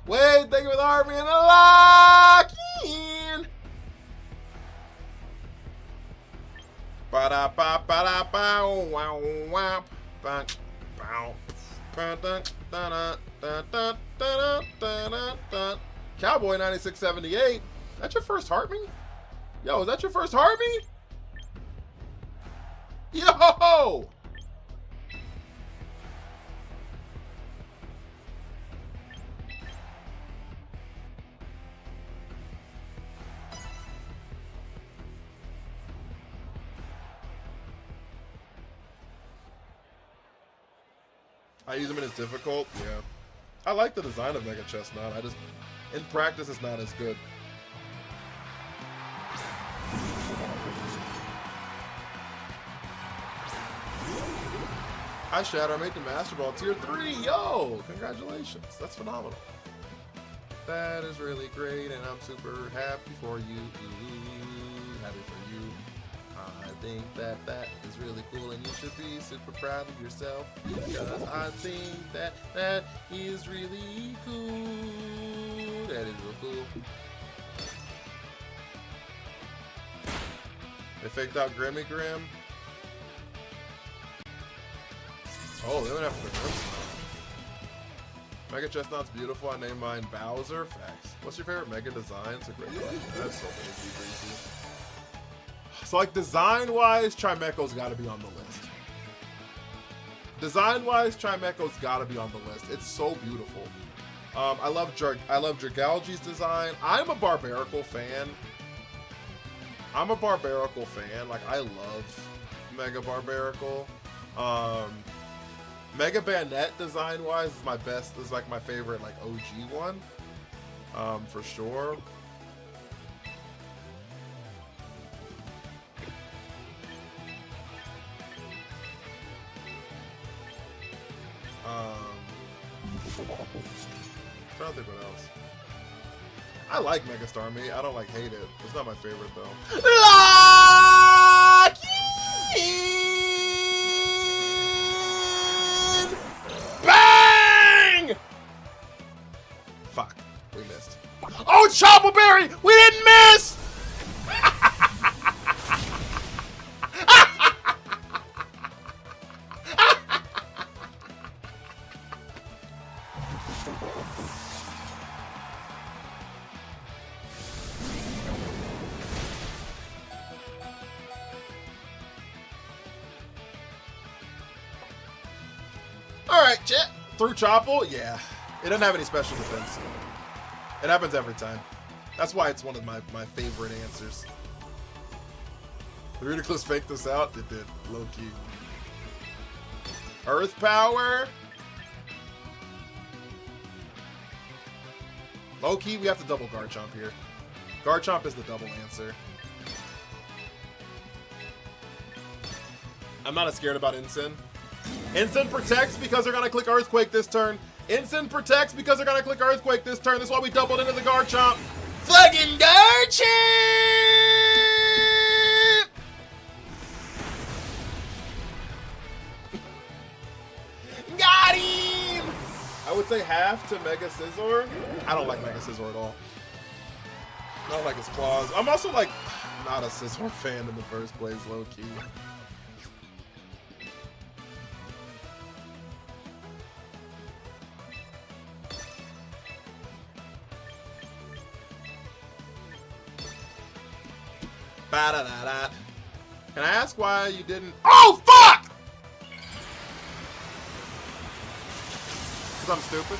Wait, thank you for the army and the lock-in. Ba-da-ba-ba-da-ba, wow, wow, ba, bow, ba-da-da-da-da-da-da-da-da-da. Cowboy 9678. That's your first Heartme? Yo, is that your first Heartme? Yo! I use them in as difficult, yeah. I like the design of Mega Chestnut. I just, in practice, it's not as good. Hi Shadow, I made the Master Ball Tier 3, yo! Congratulations, that's phenomenal. That is really great, and I'm super happy for you. Happy for you. I think that is really cool, and you should be super proud of yourself, because I think that is really cool. That is real cool. They faked out Grimmy Grim. Oh, they went after the Crimson. Mega Chestnut's beautiful. I named mine Bowser. Facts. What's your favorite Mega design? It's a great question. That's so easy. So, like, design-wise, Trimeco's got to be on the list. Design-wise, Trimeco's got to be on the list. It's so beautiful. I love Dragalge's design. I'm a Barbaracle fan. Like, I love Mega Barbaracle. Mega Bandette design-wise is my best. Is like my favorite, like OG one, for sure. Trying to think what else. I like Mega Starmie. I don't like hate it. It's not my favorite though. Lucky! it's Chopper Berry! We didn't miss! Alright, chat. Through Chopple? Yeah. It doesn't have any special defense. It happens every time. That's why it's one of my favorite answers. The Ridiculous faked this out? It did. Low key. Earth Power? Low key, we have to double Garchomp here. Garchomp is the double answer. I'm not as scared about Ensign. Ensign protects because they're going to click Earthquake this turn. Ensign protects because they're going to click Earthquake this turn. That's why we doubled into the Garchomp. Fucking Garchomp! Got him! I would say half to Mega Scizor. I don't like Mega Scizor at all. I don't like his claws. I'm also like not a Scizor fan in the first place, low key. Ba-da-da-da. Can I ask why you didn't? Oh, fuck! Because I'm stupid?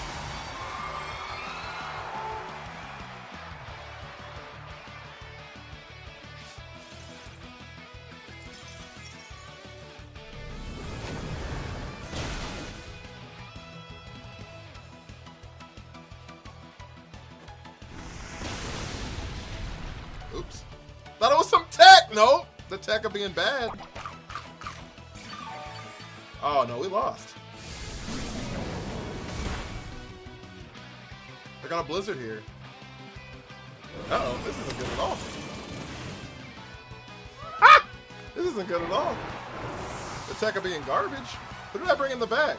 Oops. Thought it was some tech! No! The tech of being bad. Oh no, we lost. They're gonna Blizzard here. Uh-oh, this isn't good at all. Ah! This isn't good at all. The tech of being garbage. Who did I bring in the back?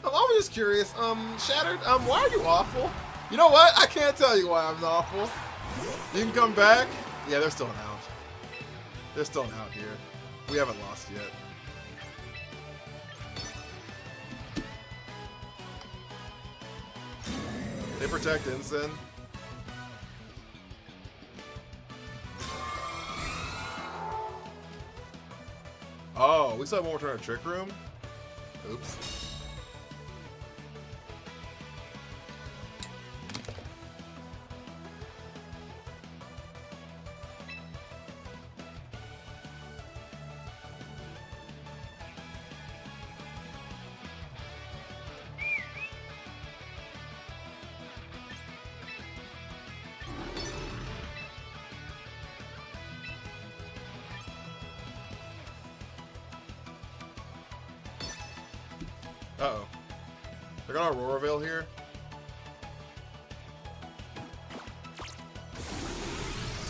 I'm just curious, Shattered, why are you awful? You know what? I can't tell you why I'm awful. You can come back. Yeah, they're still out. They're still out here. We haven't lost yet. They protect Ensign. Oh, we still have one more turn of Trick Room? Oops. Uh-oh. They're gonna Aurora Veil here.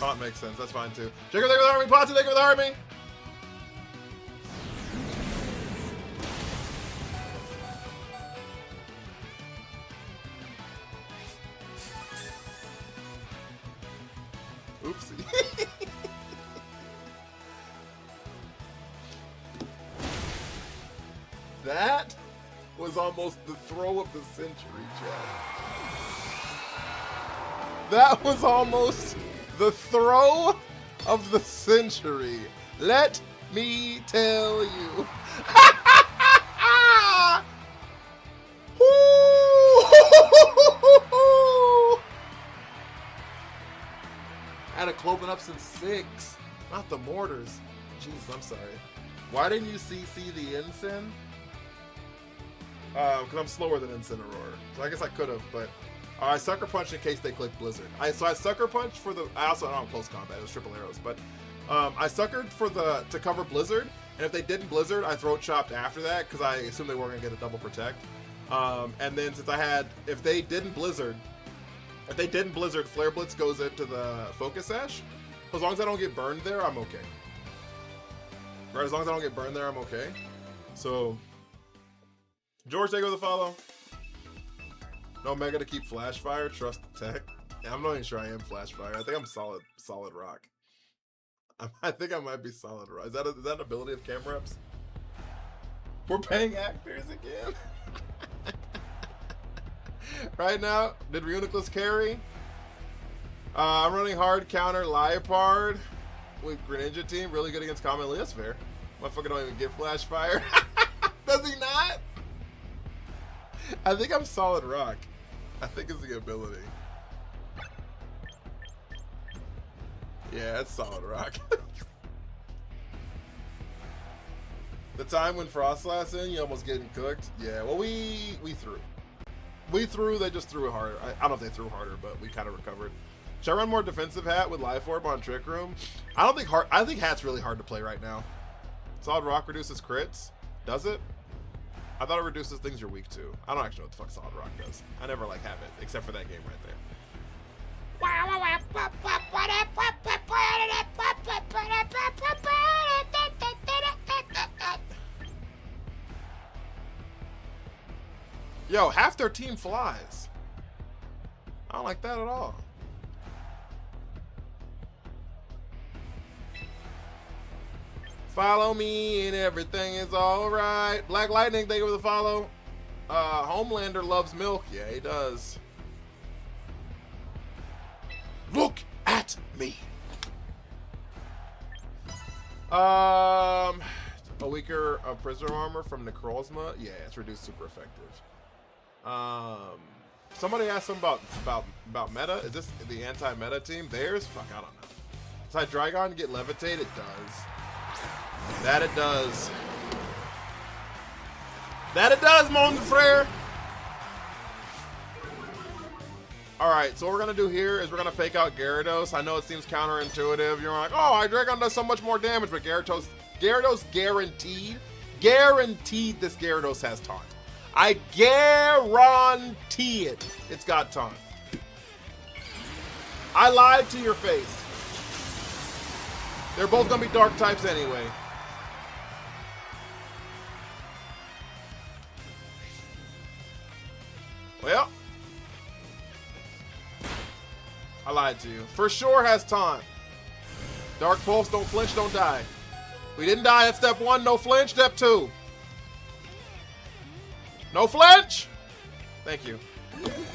Taunt makes sense. That's fine too. Jacob, there with the army. Potty, there with the army. Oopsie. That was almost the throw of the century, Chad. That was almost the throw of the century. Let me tell you. Had a Cloven up since 6. Not the mortars. Jeez, I'm sorry. Why didn't you CC the Ensign? Because I'm slower than Ensign Aurora. So I guess I could have, but I Sucker Punch in case they click Blizzard. So I Sucker Punch for the. I also don't have close combat. It was triple arrows, but I suckered for to cover Blizzard, and if they didn't Blizzard, I Throat Chopped after that because I assumed they weren't gonna get a double protect. And then since I had, if they didn't Blizzard, Flare Blitz goes into the Focus Sash. As long as I don't get burned there, I'm okay. Right, as long as I don't get burned there, I'm okay. So. George, take over the follow. No Mega to keep Flash Fire. Trust the tech. Yeah, I'm not even sure I am Flash Fire. I think I'm solid rock. I think I might be solid rock. Is that an ability of cam reps? We're paying actors again. Right now, did Reuniclus carry? I'm running hard counter Liepard with Greninja team. Really good against Common Lee. That's fair. Motherfucker don't even get Flash Fire. Does he not? I think I'm solid rock. I think it's the ability. Yeah, it's solid rock. The time when Frost last in, you almost getting cooked. Yeah, well we threw. We threw, they just threw it harder. I don't know if they threw harder, but we kind of recovered. Should I run more defensive hat with Life Orb on Trick Room? I think hat's really hard to play right now. Solid Rock reduces crits. Does it? I thought it reduces things you're weak to. I don't actually know what the fuck Solid Rock does. I never like have it, except for that game right there. Yo, half their team flies. I don't like that at all. Follow me and everything is alright. Black Lightning, thank you for the follow. Homelander loves milk. Yeah, he does. Look at me. A weaker prisoner armor from Necrozma. Yeah, it's reduced super effective. Somebody asked them about meta. Is this the anti-meta team? Theirs? Fuck, I don't know. Does Hydreigon get levitate? It does. That it does. That it does, mon frere. Alright, so what we're going to do here is we're going to fake out Gyarados. I know it seems counterintuitive. You're like, oh, Hydreigon does so much more damage, but Gyarados guaranteed this Gyarados has taunt. I guarantee it. It's got taunt. I lied to your face. They're both going to be dark types anyway. Well, I lied to you. For sure has taunt. Dark Pulse, don't flinch, don't die. We didn't die at step 1, no flinch. Step 2. No flinch! Thank you.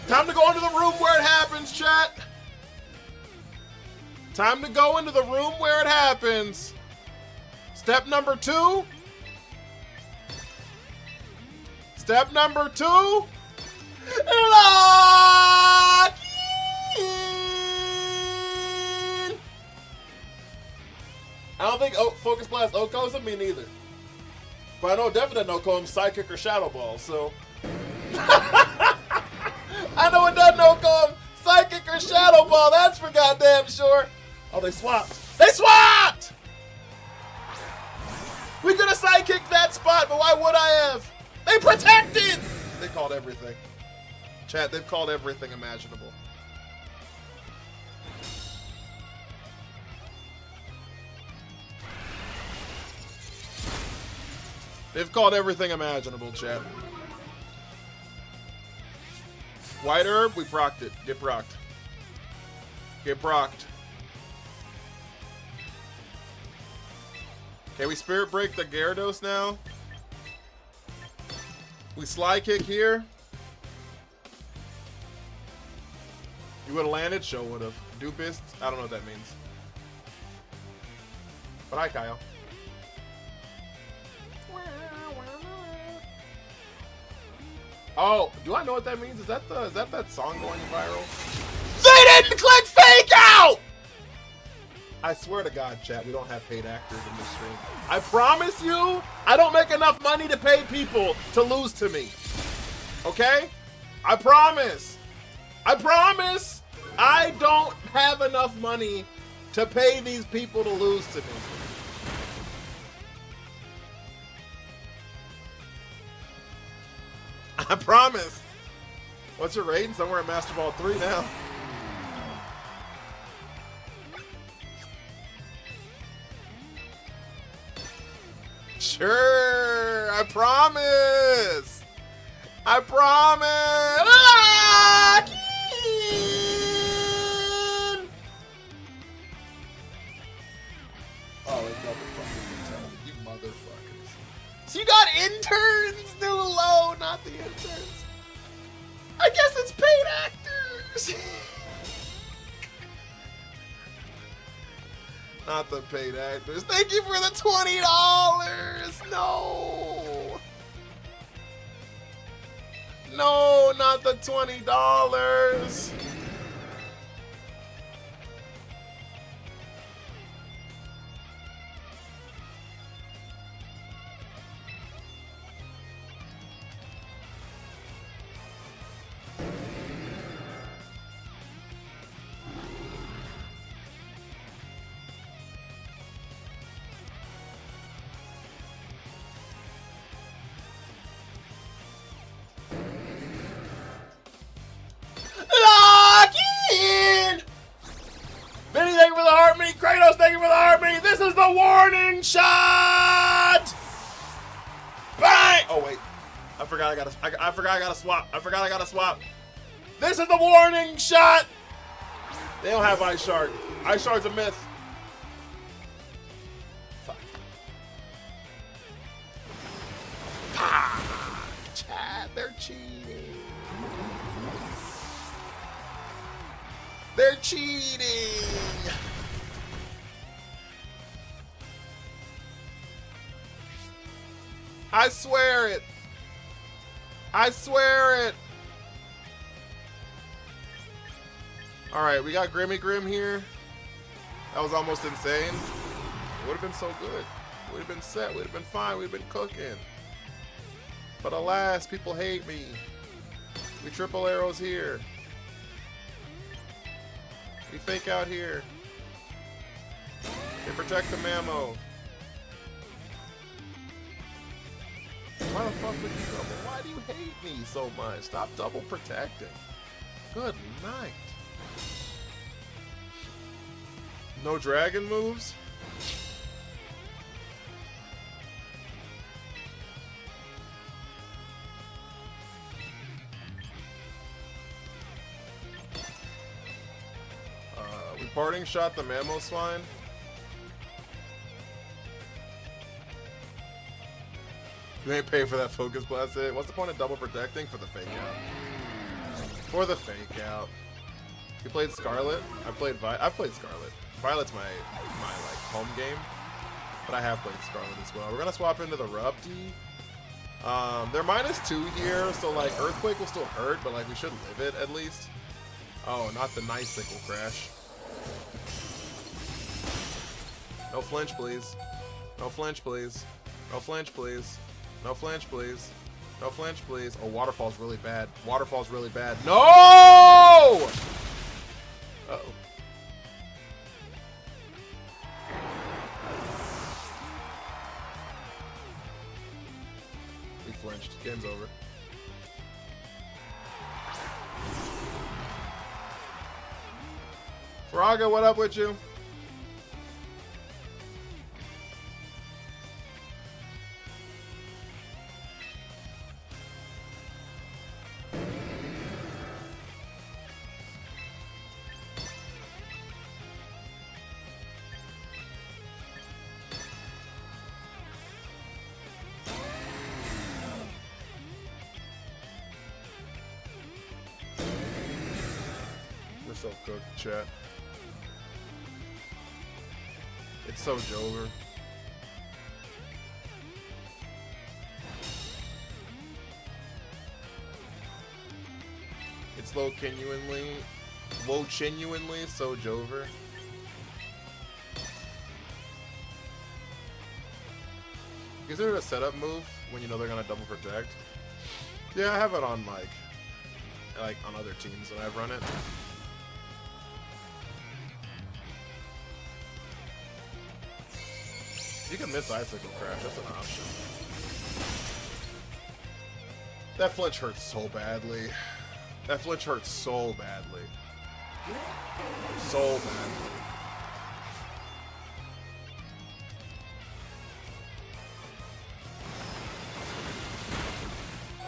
Time to go into the room where it happens, chat. Time to go into the room where it happens. Step number 2. Step number 2. Lock in. I don't think Focus Blast Oko's me neither. But I know definitely no Oko Sidekick or Shadow Ball, so. I know it doesn't Oko Sidekick or Shadow Ball, that's for goddamn sure. Oh, they swapped. They swapped! We could have sidekicked that spot, but why would I have? They protected! They called everything. Chat, they've called everything imaginable. They've called everything imaginable, chat. White Herb, we procced it. Get procced. Get procced. Okay, we Spirit Break the Gyarados now. We Sly Kick here. You would have landed? Show would have. Dupist? I don't know what that means. But hi, Kyle. Oh, do I know what that means? Is that that song going viral? They didn't click fake out! I swear to God, chat, we don't have paid actors in this stream. I promise you, I don't make enough money to pay people to lose to me. Okay? I promise. I promise I don't have enough money to pay these people to lose to me. I promise. What's your rating? Somewhere at Master Ball 3 now. Sure, I promise. I promise. Oh, it's double fucking mentality, you motherfuckers. So you got interns, new low, not the interns. I guess it's paid actors. Not the paid actors. Thank you for the $20. No. No, not the $20. Vinny, thank you for the heart mini. Kratos, thank you for the heart mini. This is the warning shot. Bang! Oh wait, I forgot I gotta swap. This is the warning shot. They don't have Ice Shard. Ice Shard's a myth. Fuck. Chat, they're cheating. They're cheating! I swear it! I swear it! Alright, we got Grimmy Grim here. That was almost insane. It would have been so good. We would have been set. We would have been fine. We would have been cooking. But alas, people hate me. We triple arrows here. We fake out here. They protect the Mammo. Why the fuck would you double? Why do you hate me so much? Stop double protecting. Good night. No dragon moves? We parting shot the Mammo Swine. You ain't paying for that focus blast. What's the point of double protecting? For the fake out. For the fake out. You played Scarlet? I played Scarlet. Violet's my like home game, but I have played Scarlet as well. We're gonna swap into the Rupti. They're -2 here, so like Earthquake will still hurt, but like we should live it at least. Oh, not the nice sickle crash. No flinch, please. No flinch, please. No flinch, please. No flinch, please. No flinch, please. Oh, Waterfall's really bad. Waterfall's really bad. No! Uh-oh. We flinched. Game's over. Fraga, what up with you? We're so cooked, chat. It's so Jover. It's low genuinely so Jover. Is there a setup move when you know they're gonna double protect? Yeah, I have it on like on other teams when I've run it. You can miss Icicle Crash, that's an option. That flinch hurts so badly. That flinch hurts so badly. So badly.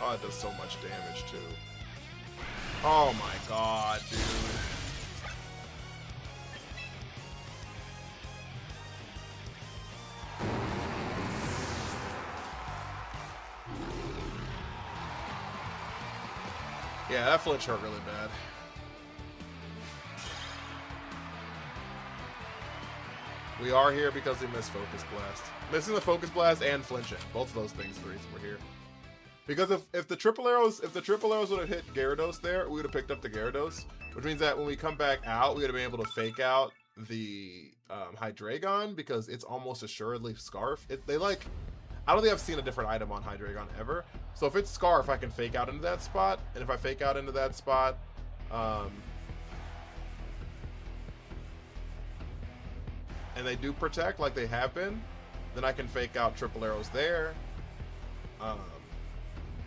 Oh, Oh, it does so much damage too. Oh my god, dude. Yeah, that flinch hurt really bad. We are here because we missed Focus Blast. Missing the Focus Blast and flinching. Both of those things, the reason we're here. Because if the triple arrows would have hit Gyarados there, we would have picked up the Gyarados. Which means that when we come back out, we would have been able to fake out the Hydreigon, because it's almost assuredly Scarf. I don't think I've seen a different item on Hydreigon ever. So if it's Scarf, I can fake out into that spot. And if I fake out into that spot, and they do protect like they have been, then I can fake out triple arrows there.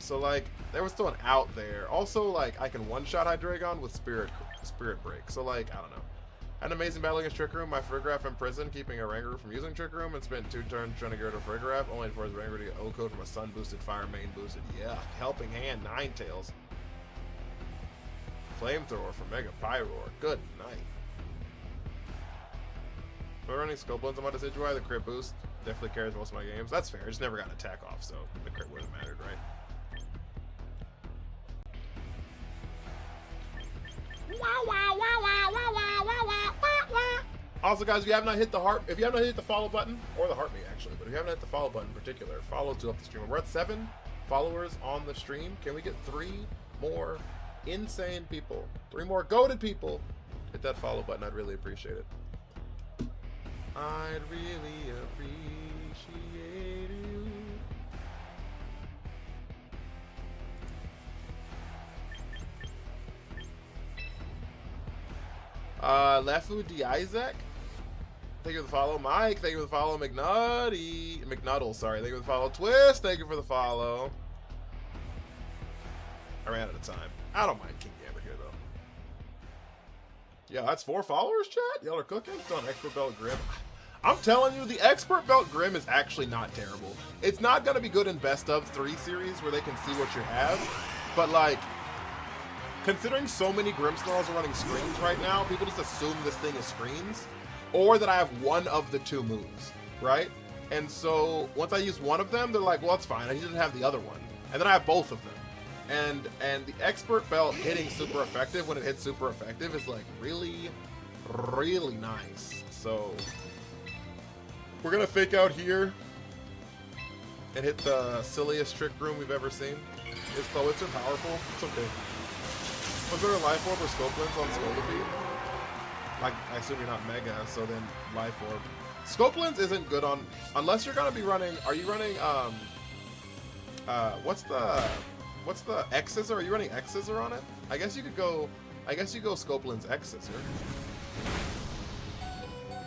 So like there was still an out there. Also, like I can one-shot Hydreigon with Spirit Break. So like I don't know. Had an amazing battle against Trick Room. My Farigiraf in prison, keeping a Rangaroo from using Trick Room, and spent 2 turns trying to get rid of Farigiraf, only for his Rangaroo to get O-Code from a Sun boosted, Fire main boosted. Yeah, Helping Hand, Ninetales. Flamethrower from Mega Pyroar. Good night. We're running Scopelands on my Decidueye. The crit boost definitely carries most of my games. That's fair. I just never got an attack off, so the crit wouldn't have mattered, right? Also, guys, if you have not hit the follow button, or the heart me actually, but if you haven't hit the follow button in particular, follow to up the stream. We're at 7 followers on the stream. Can we get 3 more insane people, 3 more goated people? Hit that follow button. I'd really appreciate it. I'd really appreciate you. Lefu D. Isaac, thank you for the follow. Mike, thank you for the follow. McNuddle, sorry, thank you for the follow. Twist, thank you for the follow. I ran out of time. I don't mind King Gambit here though. Yeah, that's 4 followers, chat. Y'all are cooking. It's on Expert Belt Grim. I'm telling you, the Expert Belt Grim is actually not terrible. It's not gonna be good in best of 3 series where they can see what you have, but like, considering so many Grimmsnarls are running screens right now, people just assume this thing is screens, or that I have one of the 2 moves, right? And so once I use one of them, they're like, well, it's fine. I didn't have the other one, and then I have both of them. And the Expert Belt hitting super effective when it hits super effective is like really, really nice. So we're gonna fake out here and hit the silliest Trick Room we've ever seen. Is Thowitzer powerful? It's okay. Was there a Life Orb or Scopelands on Scolipede? Like, I assume you're not Mega, so then Life Orb. Scopelands isn't good on, unless you're gonna be running, are you running, what's the X Scissor? Are you running X Scissor on it? I guess you go Scopelands X Scissor.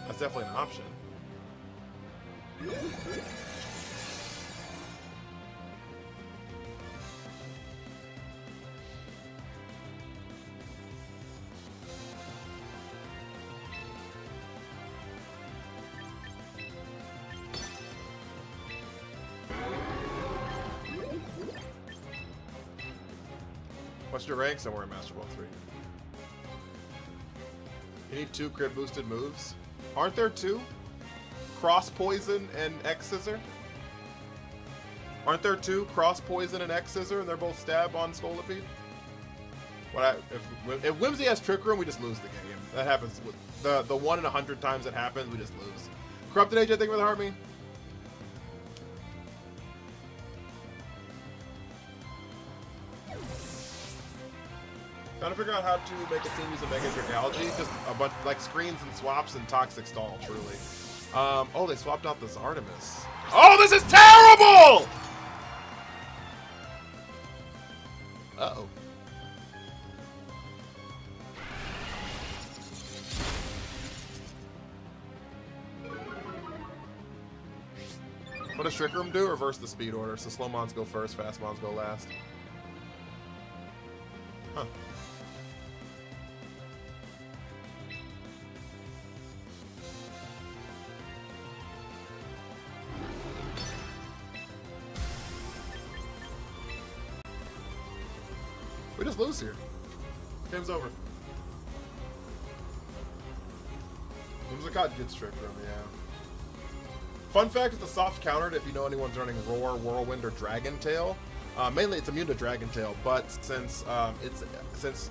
That's definitely an option. What's your rank? Somewhere in Master Ball 3. You need 2 crit boosted moves. Aren't there 2? Cross Poison and X Scissor? Aren't there 2? Cross Poison and X Scissor, and they're both stab on Scolipede? If Whimsy has Trick Room, we just lose the game. That happens with the 1 in 100 times it happens, we just lose. Corrupted AJ, thank you for the heart me. Trying to figure out how to make a team use a Mega Dragalgy. Just a bunch like screens and swaps and Toxic Stall, truly. Oh, they swapped out this Artemis. Oh, this is terrible! Uh-oh. What does Trick Room do? Reverse the speed order. So slow mons go first, fast mons go last. Huh. just lose here. Game's over. Whimsicott gets Trick Room, yeah. Fun fact, it's a soft counter if you know anyone's running Roar, Whirlwind, or Dragon Tail. Mainly it's immune to Dragon Tail, but since it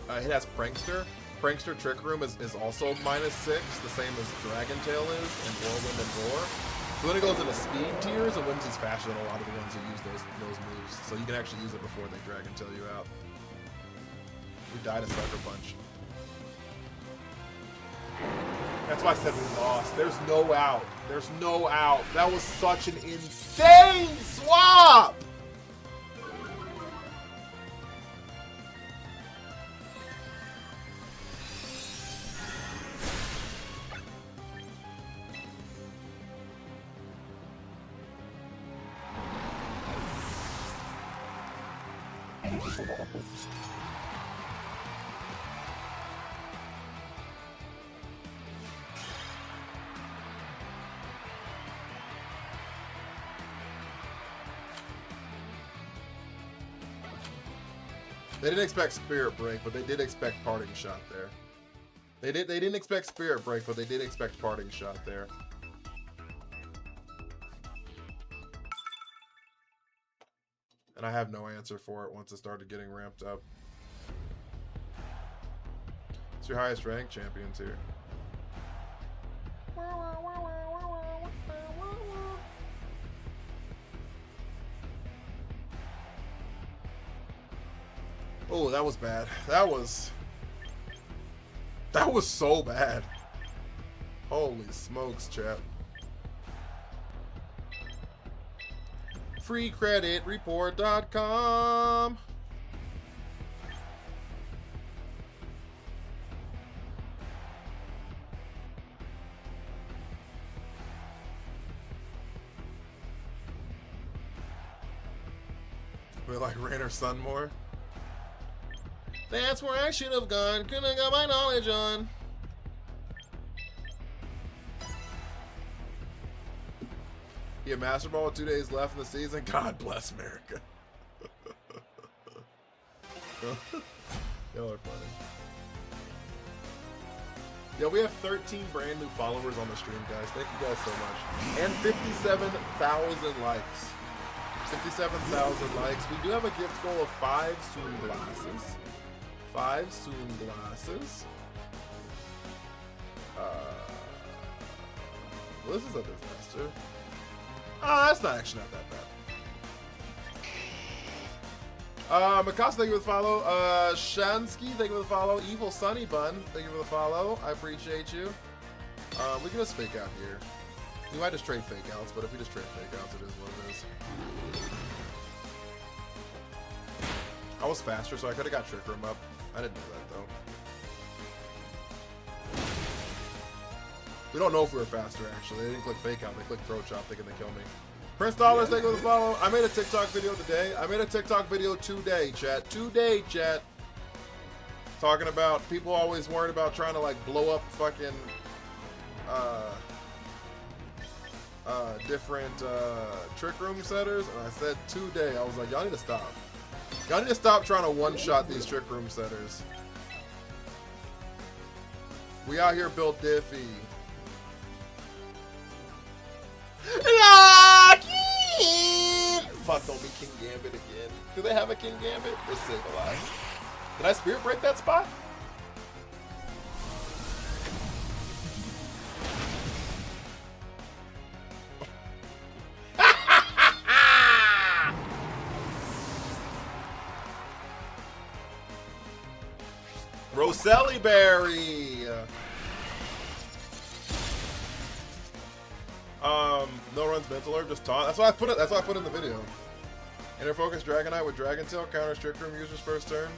has Prankster, Prankster Trick Room is also -6, the same as Dragon Tail is, and Whirlwind and Roar. So then it goes into speed tiers, and Whimsy's faster than a lot of the ones who use those moves. So you can actually use it before they Dragon Tail you out. We died a Sucker Punch. That's why I said we lost. There's no out. There's no out. That was such an insane swap! They didn't expect Spirit Break, but they did expect Parting Shot there. They didn't expect Spirit Break, but they did expect Parting Shot there. And I have no answer for it once it started getting ramped up. It's your highest ranked champions here. Oh, that was bad. That was so bad. Holy smokes, chat. freecreditreport.com. We like Rain or Sun more. That's where I should have gone. Couldn't have got my knowledge on. Yeah, Master Ball with 2 days left in the season. God bless America. Y'all are funny. Yeah, we have 13 brand new followers on the stream, guys. Thank you guys so much. And 57,000 likes. 57,000 likes. We do have a gift goal of 5 Soon glasses. 5 Soon glasses. Well, this is a disaster. That's not actually not that bad. Mikasa, thank you for the follow. Shansky, thank you for the follow. Evil Sunny Bun, thank you for the follow. I appreciate you. We can just fake out here. We might just trade fake outs, but if we just trade fake outs, it is what it is. I was faster, so I could have got Trick Room up. I didn't know that, though. We don't know if we were faster, actually. They didn't click fake out. They clicked throw chop thinking they kill me. Prince Dollars, thank you for the follow. I made a TikTok video today. I made a TikTok video today, chat. Today, chat. Talking about people always worried about trying to, like, blow up fucking different Trick Room setters. And I said today, I was like, y'all need to stop. Y'all need to stop trying to one-shot these Trick Room setters. We out here built Diffie. Fuck, don't be King Gambit again. Do they have a King Gambit? We're sick alive. Did I Spirit Break that spot? Roselli Berry. No runs mental orb, just taunt. That's why I put it. That's why I put it in the video. Inner focus Dragonite with Dragon Tail counters Trick Room users first turn.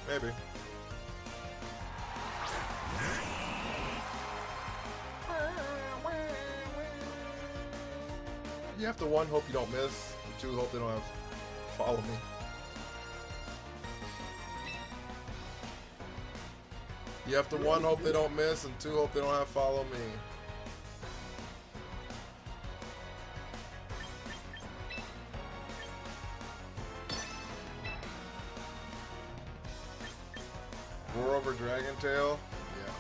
Maybe. You have to 1, hope you don't miss. 2, hope they don't have follow me. You have to 1, hope they don't miss, and 2, hope they don't have follow me. 4 over Dragon Tail. Yeah.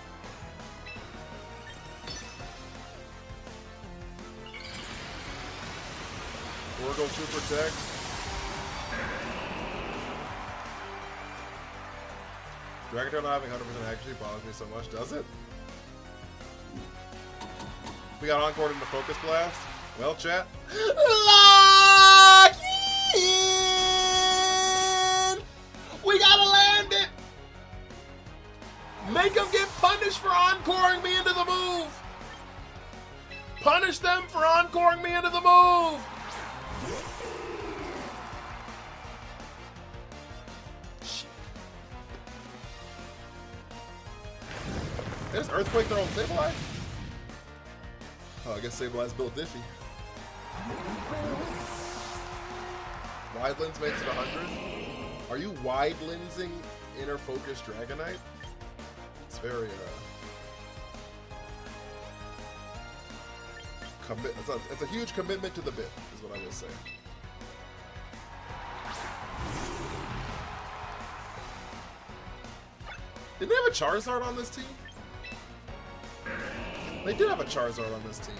Orgo to protect. Dragon Tail not having 100% accuracy bothers me so much, does it? We got encored into Focus Blast. Well, chat. Lock in! We gotta land it! Make them get punished for encoring me into the move! Punish them for encoring me into the move! There's Earthquake their own Sableye? Oh, I guess Sableye built Diffie. Wide Lens makes it 100. Are you wide lensing Inner Focus Dragonite? It's very commit. It's a huge commitment to the bit, is what I will say. Didn't they have a Charizard on this team? They did have a Charizard on this team.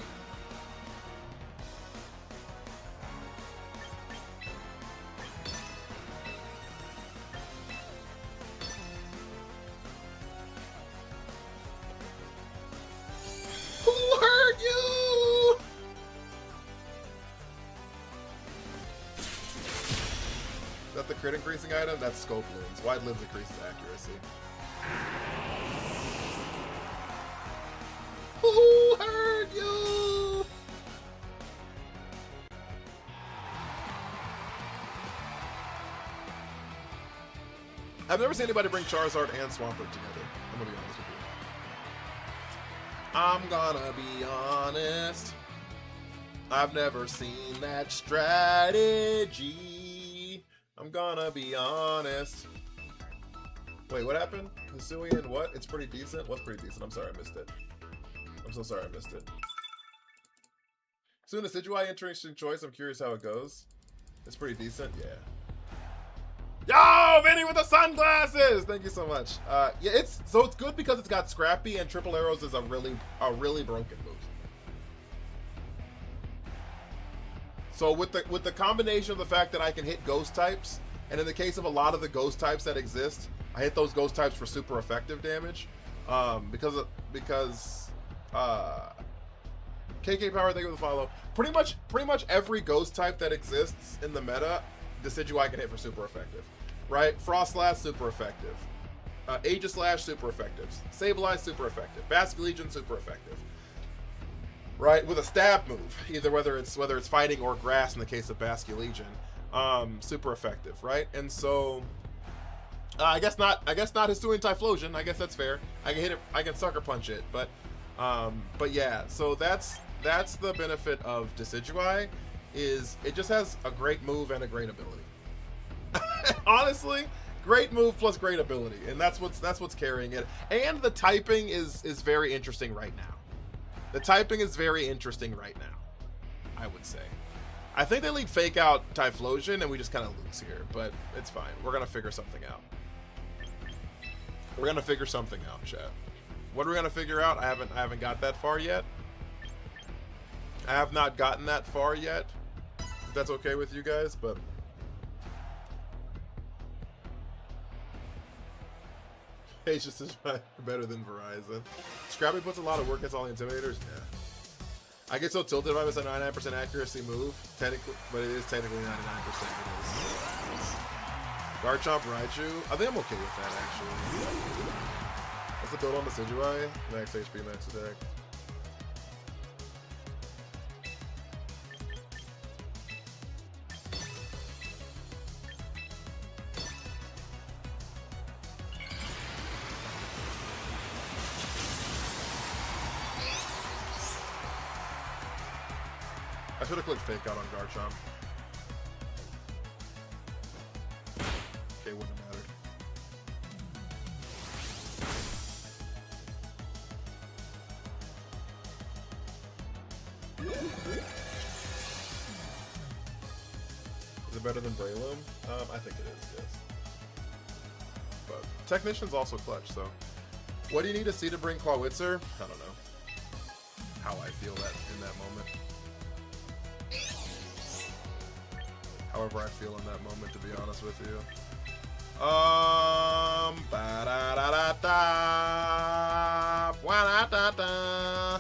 Who hurt you? Is that the crit increasing item? That's Scope Lens. Wide Lens increases accuracy. Who hurt you? I've never seen anybody bring Charizard and Swampert together. I'm gonna be honest with you. I'm gonna be honest. I've never seen that strategy. I'm gonna be honest. Wait, what happened? Hisuian, what? It's pretty decent? What's pretty decent? I'm sorry, I missed it. I'm so sorry I missed it. Soon a Decidueye, interesting choice. I'm curious how it goes. It's pretty decent, yeah. Yo, Vinny with the sunglasses! Thank you so much. Yeah, it's good because it's got Scrappy and Triple Arrows is a really broken move. So with the combination of the fact that I can hit ghost types, and in the case of a lot of the ghost types that exist, I hit those ghost types for super effective damage. Because KK Power, thank you for the follow. Pretty much every ghost type that exists in the meta, Decidueye can hit for super effective, right? Frost Slash, super effective. Aegislash, super effective. Sableye, super effective. Basculegion, super effective. Right, with a stab move, either whether it's fighting or grass in the case of Basculegion, super effective, right? And so, I guess not Hisuian Typhlosion. I guess that's fair. I can hit it. I can sucker punch it, but yeah. So that's the benefit of Decidueye, is it just has a great move and a great ability. Honestly, great move plus great ability, and that's what's carrying it. And the typing is very interesting right now. The typing is very interesting right now, I would say. I think they lead Fake Out Typhlosion, and we just kind of lose here, but it's fine. We're gonna figure something out. We're gonna figure something out, chat. What are we gonna figure out? I haven't got that far yet. I have not gotten that far yet. If that's okay with you guys, but it's just better than Verizon. Scrappy puts a lot of work against all the Intimidators. Yeah. I get so tilted by this a 99% accuracy move, technically, but it is technically 99%. It is. Garchomp Raichu. I think I'm okay with that, actually. What's the build on the Decidueye? Max HP, max attack. I should have clicked Fake Out on Garchomp. Okay, wouldn't have mattered. Is it better than Breloom? I think it is, yes. but Technician's also clutch, so. What do you need to see to bring Quawitzer? I don't know how I feel that in that moment. However I feel in that moment, to be honest with you. Ba-da-da-da-da. Wa-da-da-da.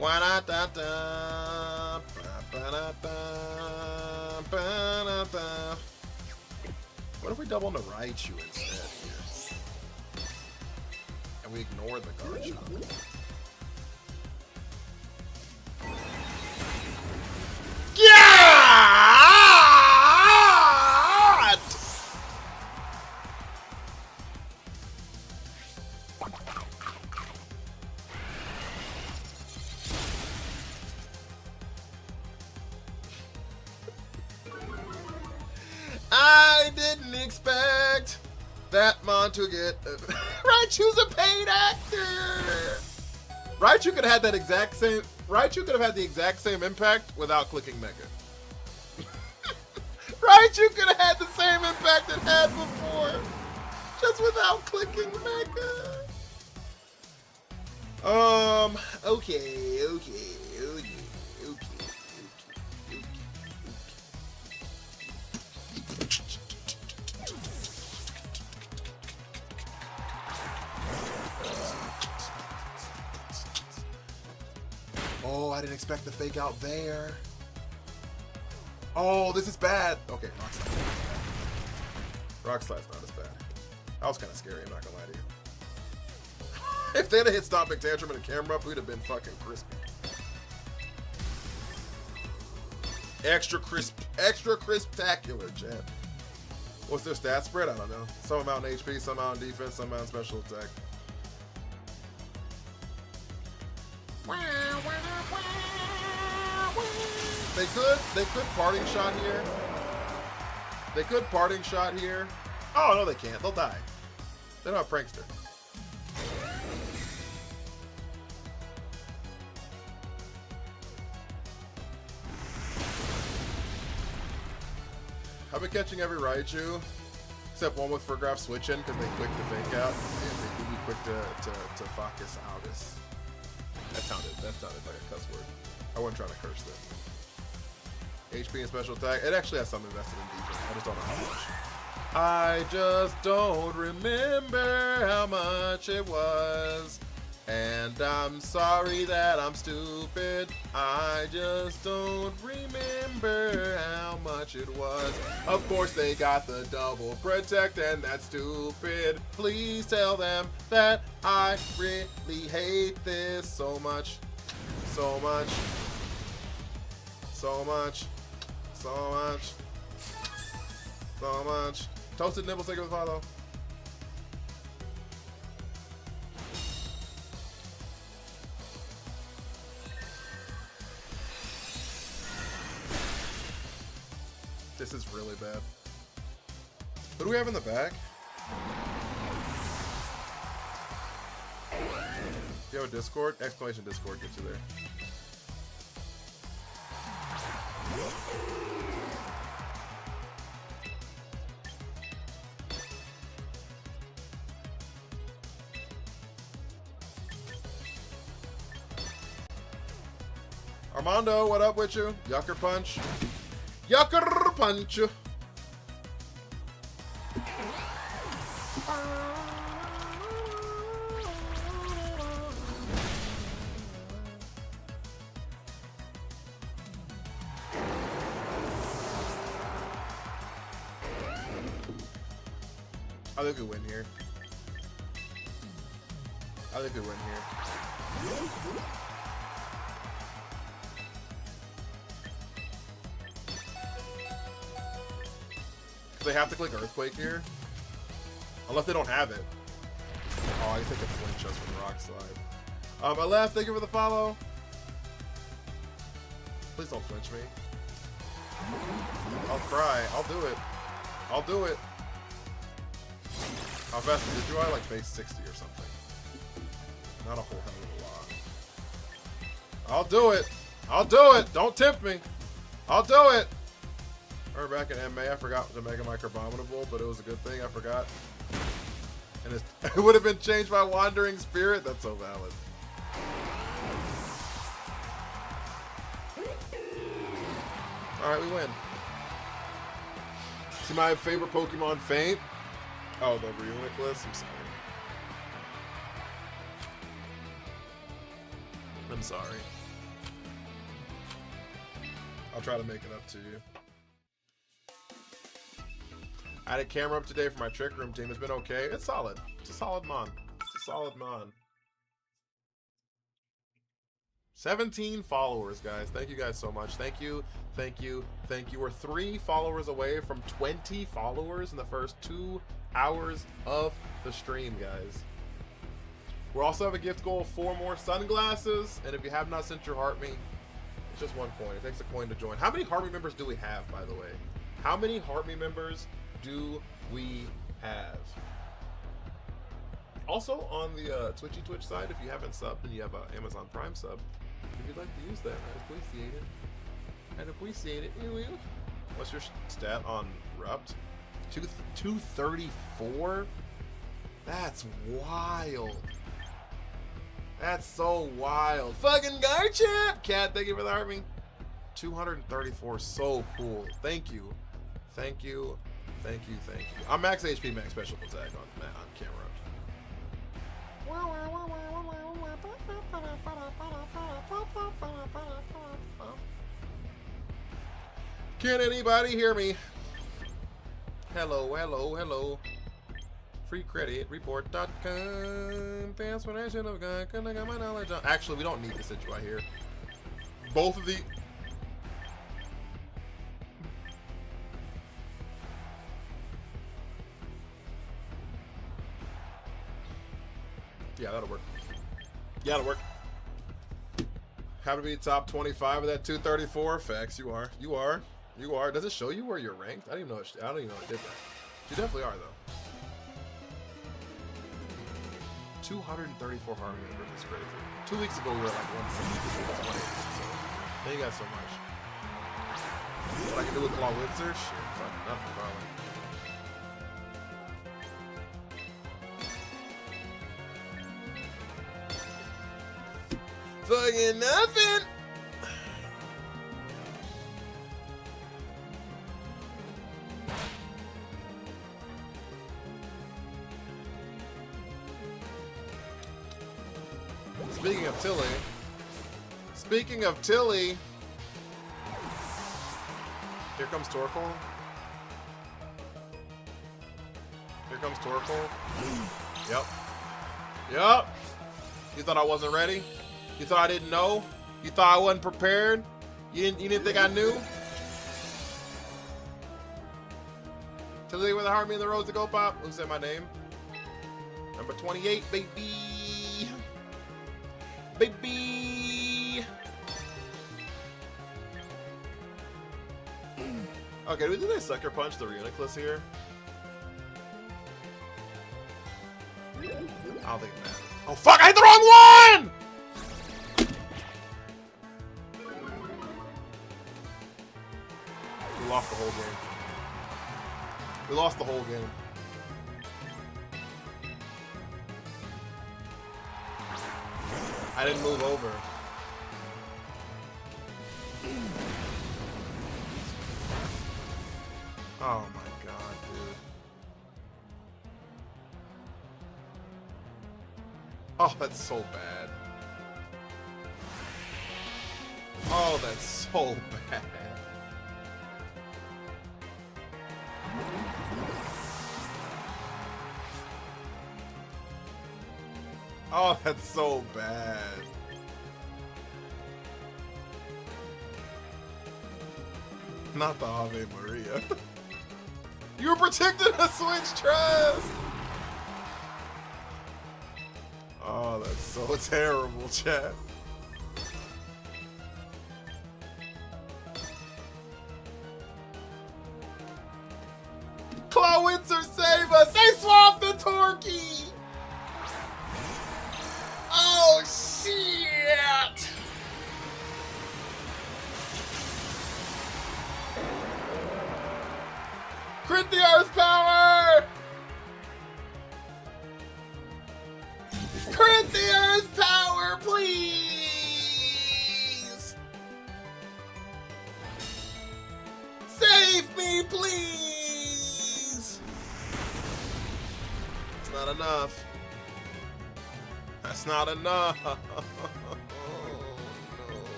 Wa-da-da-da. Ba-ba-da-da. Ba-da-da. What if we double into Raichu instead here? And we ignore the guard shot. Yeah! I didn't expect that Mon to get. Raichu's a paid actor. Raichu could have had that exact same. Raichu could have had the exact same impact without clicking Mega. Raichu could have had the same impact it had before, just without clicking Mega. Okay. Oh, I didn't expect the fake out there. Oh, this is bad. Okay, Rock Slide's not as bad. Rock Slide's not as bad. That was kind of scary, I'm not gonna lie to you. If they'd have hit Stomping Tantrum and a camera up, we'd have been fucking crispy. Extra crisp-tacular, chat. What's their stat spread? I don't know. Some amount in HP, some amount in defense, some amount in special attack. They could parting shot here. They could parting shot here. Oh, no, they can't. They'll die. They don't have Prankster. I've been catching every Raichu, except one with Furgraph switching because they quick to fake out, and they do be quick to focus August. That sounded like a cuss word. I wasn't trying to curse them. HP and special attack. It actually has some invested in defense. I just don't know how much. I just don't remember how much it was. And I'm sorry that I'm stupid. I just don't remember how much it was. Of course they got the double protect and that's stupid. Please tell them that I really hate this so much. So much. So much. So much. So much. Toasted Nibbles, thank you for the follow. This is really bad. What do we have in the back? You have a Discord? Exclamation Discord gets you there. Armando, what up with you? Yucker Punch. Yucker Punch. I think we win here. I think we win here. They have to click Earthquake here. Unless they don't have it. Oh, I guess they could flinch us from Rock Slide. I left. Thank you for the follow. Please don't flinch me. I'll cry. I'll do it. I'll do it. How fast did you? I like base 60 or something. Not a whole hell of a lot. I'll do it. I'll do it. Don't tempt me. I'll do it. We're back in MA. I forgot to make a Microbominable, but it was a good thing. I forgot. And it would have been changed by Wandering Spirit. That's so valid. All right, we win. See my favorite Pokemon, Faint? Oh, the Reuniclus? I'm sorry. I'm sorry. I'll try to make it up to you. I had a camera up today for my Trick Room team. It's been okay. It's solid. It's a solid mon. It's a solid mon. 17 followers, guys. Thank you guys so much. Thank you. Thank you. Thank you. We're 3 followers away from 20 followers in the first 2 hours of the stream, guys. We also have a gift goal of 4 more sunglasses. And if you have not sent your heart me, it's just 1 coin. It takes a coin to join. How many heart me members do we have, by the way? How many heart me members do we have? Also on the Twitchy Twitch side, if you haven't subbed and you have an Amazon Prime sub, if you'd like to use that, I'd appreciate it. I'd appreciate it. What's your stat on Rupt? 234? That's wild. That's so wild. Fucking Garchip! Cat, thank you for the army. 234, so cool. Thank you. Thank you. Thank you, thank you. I'm max HP, max special attack on camera. Can anybody hear me? Hello, hello, hello. Free credit report.com. That's what I should have got. Couldn't I got my knowledge on. Actually, we don't need this intro right here. Both of the. Yeah, that'll work. Yeah, that'll work. How to be top 25 of that 234? Facts, you are. You are. You are. Does it show you where you're ranked? I don't even know. I don't even know it did that. You definitely are, though. 234 Harmony members is crazy. 2 weeks ago, we were like 170. So, thank you guys so much. What I can do with Claw Witzer? Shit, fucking nothing, probably. Fucking nothing. Speaking of Tilly, here comes Torkoal. Here comes Torkoal. Yep. Yep. You thought I wasn't ready? You thought I didn't know? You thought I wasn't prepared? You didn't think I knew? Tilly with a heart me in the road to go pop. Who said my name? Number 28, baby. Baby. Okay, do we do they sucker punch the Reuniclus here? I don't think it matters. Oh fuck, I hit the wrong one! We lost the whole game. We lost the whole game. I didn't move over. Oh my god, dude. Oh, that's so bad. Oh, that's so bad. Oh, that's so bad. Not the Ave Maria. You were protecting a Switch Trust! Oh, that's so terrible, chat. Clawitzer, save us! They swapped the Torquay! Oh, shit! Crit the Earth power! please! It's not enough. That's not enough.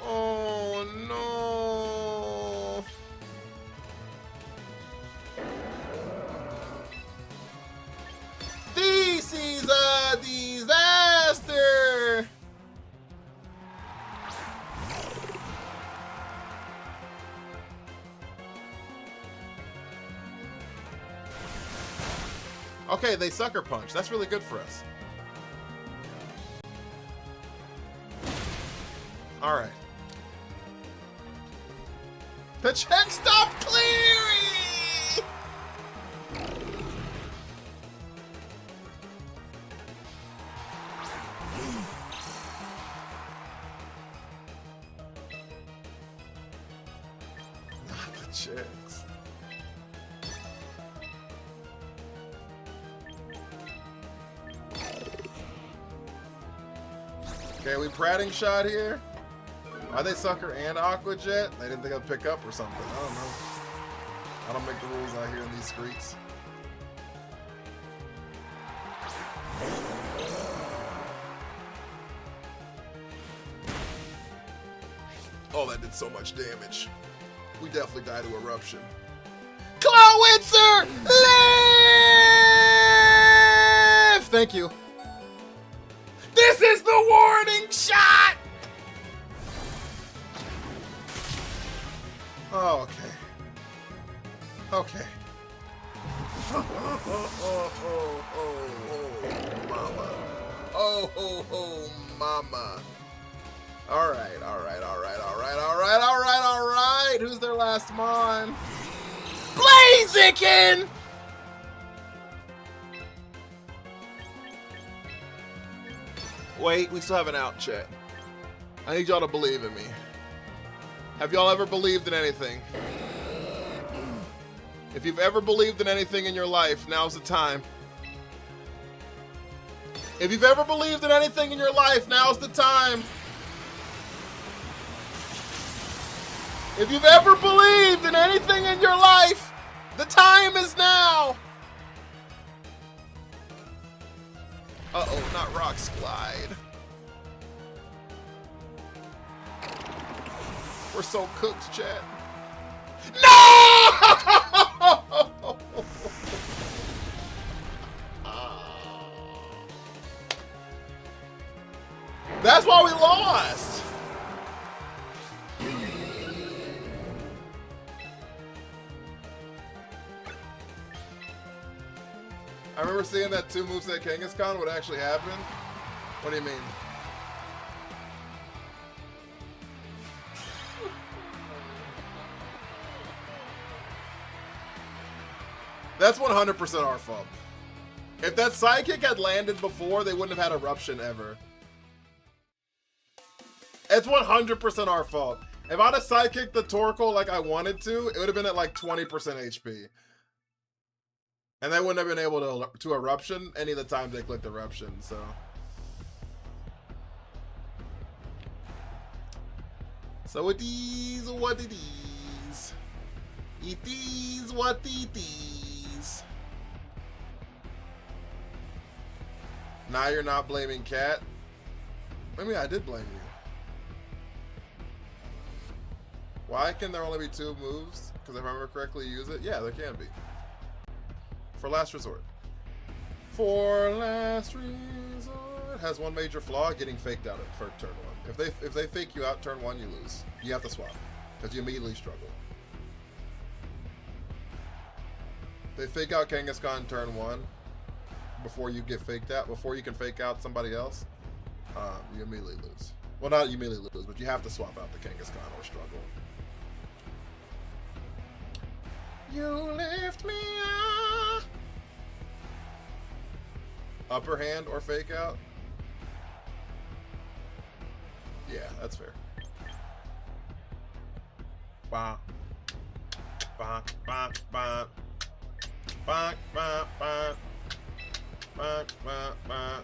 Oh no. This is a disaster. Okay, they sucker punch. That's really good for us. All right. The check stopped clearing! Not the checks. Okay, we prating shot here. Are they Sucker and Aqua Jet? They didn't think I'd pick up or something. I don't know. I don't make the rules out here in these streets. Oh, that did so much damage. We definitely died to Eruption. Clawitzer! Live! Thank you. This is the warning shot! Oh, okay. Okay. Oh, mama. Oh, mama. All right. Who's their last mon? Blaziken! Wait, we still have an out, chat. I need y'all to believe in me. Have y'all ever believed in anything? If you've ever believed in anything in your life, now's the time. If you've ever believed in anything in your life, now's the time. If you've ever believed in anything in your life, the time is now. Uh-oh, not Rock Slide. We're so cooked, chat. No! That's why we lost. I remember seeing that 2 moveset Kangaskhan would actually happen. What do you mean? That's 100% our fault. If that sidekick had landed before, they wouldn't have had Eruption ever. It's 100% our fault. If I'd have sidekicked the Torkoal like I wanted to, it would have been at like 20% HP. And they wouldn't have been able to Eruption any of the times they clicked Eruption, so. So it is what it is. It is what it is. Now you're not blaming Cat. I mean, I did blame you. Why can there only be 2 moves? Because if I remember correctly, you use it? Yeah, there can be. For last resort. For last resort. Has one major flaw, getting faked out for turn 1. If they fake you out turn 1, you lose. You have to swap. Because you immediately struggle. They fake out Kangaskhan turn 1 before you get faked out, before you can fake out somebody else, you immediately lose. Well, not you immediately lose, but you have to swap out the Kangaskhan or struggle. You lift me up. Upper hand or fake out? Yeah, that's fair. Bah. Bah, bah, bah. Bah, bah, bah. Bah, bah, bah.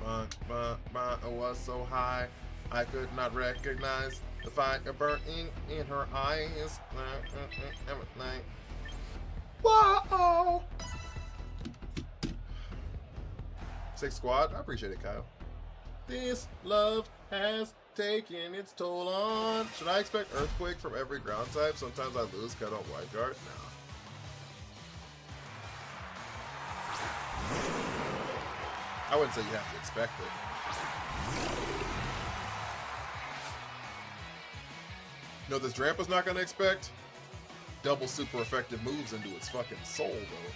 Bah, bah, bah. It was so high. I could not recognize the fire burning in her eyes. Everything. Whoa! 6 squad. I appreciate it, Kyle. This love has taken its toll on. Should I expect Earthquake from every ground type? Sometimes I lose because I don't white guard. No. I wouldn't say you have to expect it. You know, this Drampa's not going to expect double super effective moves into its fucking soul, though.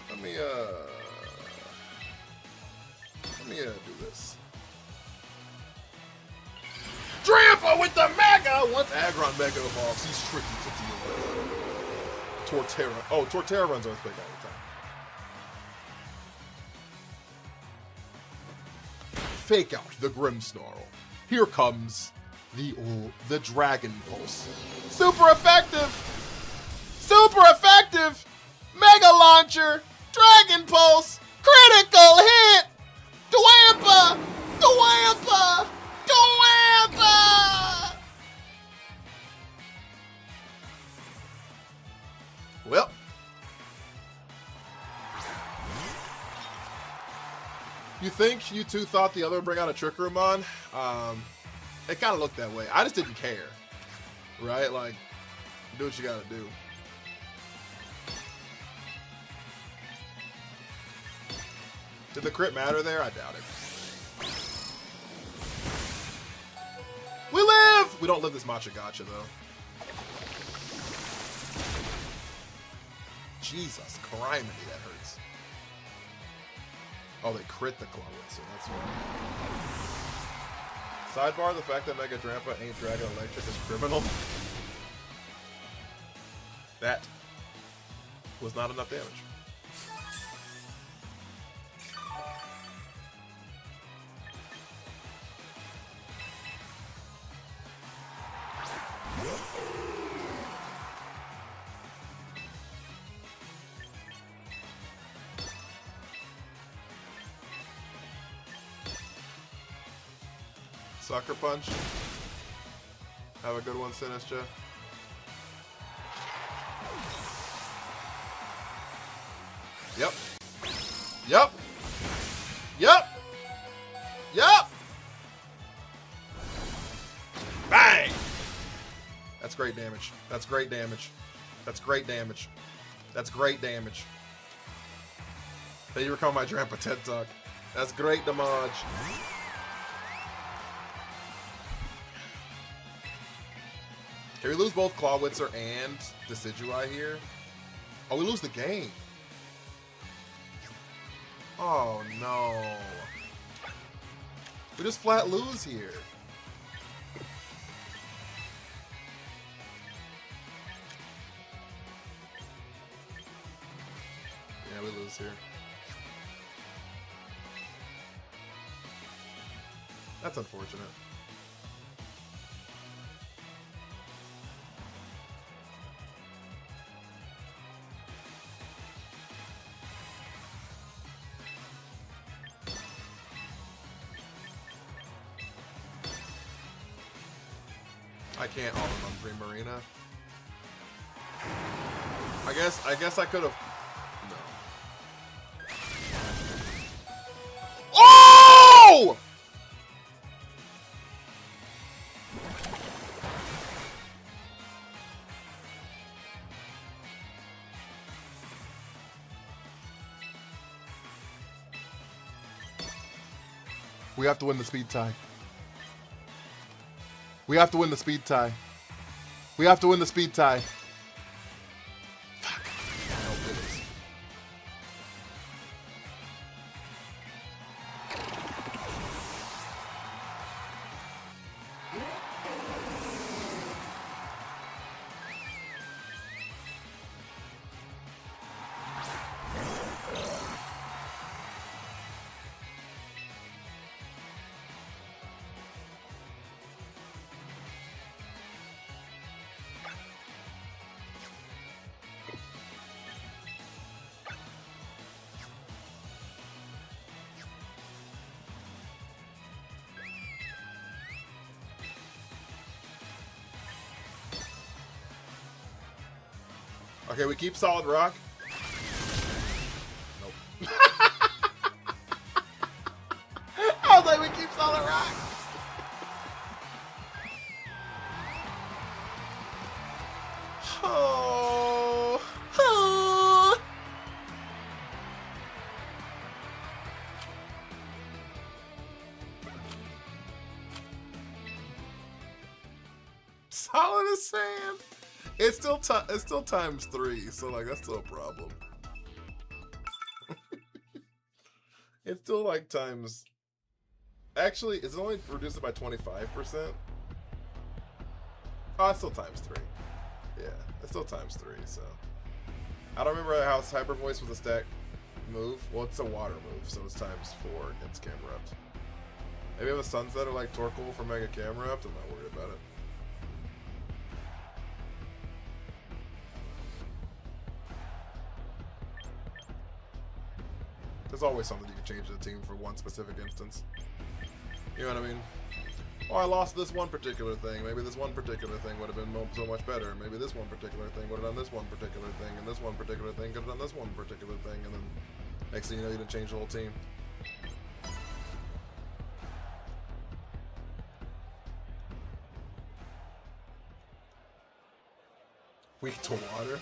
Let me do this. Drampa with the Mega! Once Aggron Mega evolves, he's tricky to deal with. Torterra. Oh, Torterra runs Earthquake all the time. Fake out the Grimmsnarl. Here comes the Dragon Pulse. Super effective! Super effective! Mega Launcher! Dragon Pulse! Critical hit! Dwampa! Dwampa! Dwampa! Well. You think you two thought the other would bring out a Trick Room on? It kind of looked that way. I just didn't care. Right? Like, do what you gotta do. Did the crit matter there? I doubt it. We live! We don't live this Matcha Gotcha, though. Jesus, criminy, that hurts. Oh, they crit the Clawwood, so that's why. Sidebar, the fact that Mega Drampa ain't Dragon Electric is criminal. That was not enough damage. Sucker Punch. Have a good one, Sinistra. Yep. Yep. Yep. Yep. Bang! That's great damage. That's great damage. That's great damage. That's great damage. Thank you for calling my Grandpa TED Talk. That's great damage. Can we lose both Clawwitzer and Decidueye here? Oh, we lose the game. Oh, no. We just flat lose here. Yeah, we lose here. That's unfortunate. I can't all in on Primarina. I guess I could have. No. Oh! We have to win the speed tie. We have to win the speed tie. We have to win the speed tie. Fuck. Oh, goodness. Okay, we keep solid rock. Nope. I was like, we keep solid rock. Oh. Oh. Solid as sand. It's still times 3, so like that's still a problem. It's still like times. Actually, it's only reduced it by 25%. Oh, it's still times 3. Yeah, it's still times 3. So I don't remember how Hyper Voice was a stack move. Well, it's a water move, so it's times 4 against Camerupt. Maybe if a Sunset or like Torkoal for Mega Camerupt, I'm not worried about it. There's always something you can change to the team for one specific instance. You know what I mean? Oh, I lost this one particular thing. Maybe this one particular thing would have been so much better. Maybe this one particular thing would have done this one particular thing, and this one particular thing could have done this one particular thing, and then next thing you know, you didn't change the whole team. Weak to water.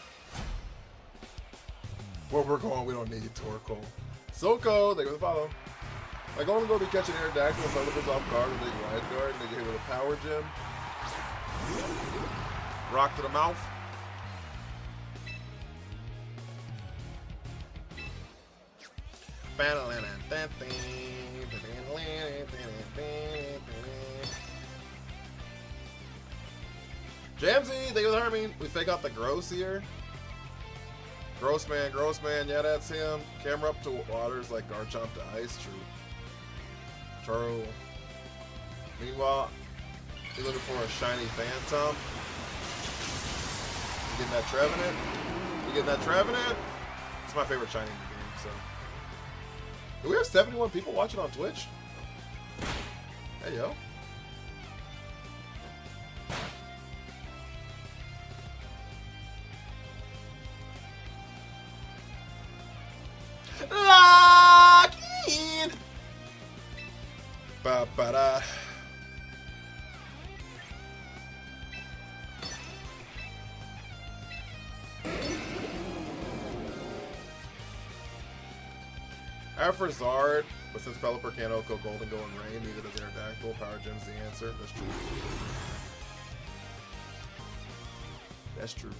Where we're going, we don't need Torkoal. Soko, thank you for the follow. Like, only go be catching Aerodactyl and Thunderbolts off guard and they wide guard and they get hit with a power gem. Rock to the mouth. Jamsy, thank you for the Hermine. We fake out the Gross here. Gross man, yeah, that's him. Camera up to waters like Garchomp to ice, true. True. Meanwhile, you're looking for a shiny Phantom. You getting that Trevenant? You getting that Trevenant? It's my favorite shiny in the game, so. Do we have 71 people watching on Twitch? Hey, yo. Lock in. Ba ba da. For Zard, but since Pelipper can't Oko Golden Go and Rain, neither does Aerodactyl. Power Gem's the answer. That's true. That's true.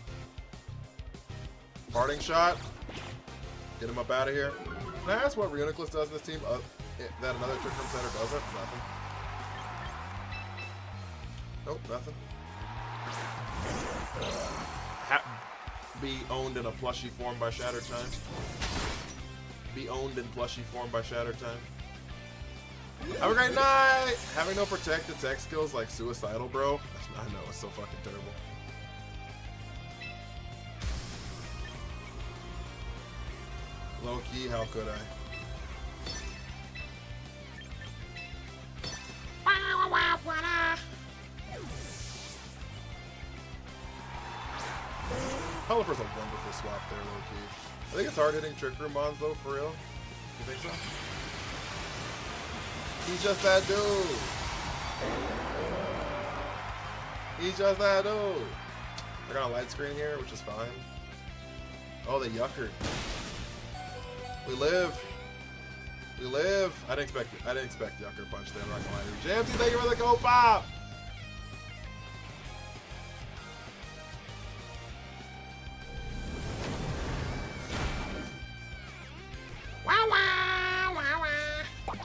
Parting shot. Get him up out of here. Can I ask what Reuniclus does in this team that another Trick Room Center doesn't? Nothing. Nope, nothing. Be owned in a plushie form by Shatter Time. Be owned in plushie form by Shatter Time. Have a great night! Having no protect attack skills like suicidal, bro. I know, it's so fucking terrible. Low key, how could I? Pelipper's a wonderful swap there, low key. I think it's hard hitting Trick Room Mons though, for real. You think so? He's just that dude. He's just that dude. They're gonna light screen here, which is fine. Oh, they yuckered. We live. We live. I didn't expect Yucker Punch there, I'm not gonna lie to you. Jamsy, thank you for the go pop! Wow, wow, wow, wow.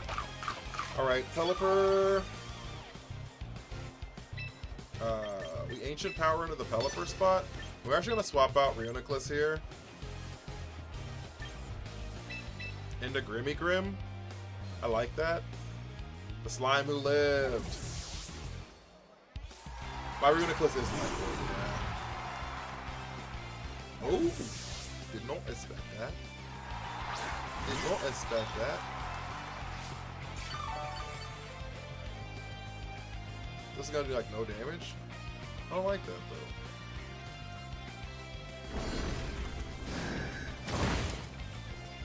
Alright, Pelipper. We Ancient Power into the Pelipper spot. We're actually gonna swap out Reuniclus here. Into Grimmy Grim. I like that. The slime who lived. My Reuniclus is my boy, yeah. Oh, did not expect that. Did not expect that. This is gonna do like no damage. I don't like that though.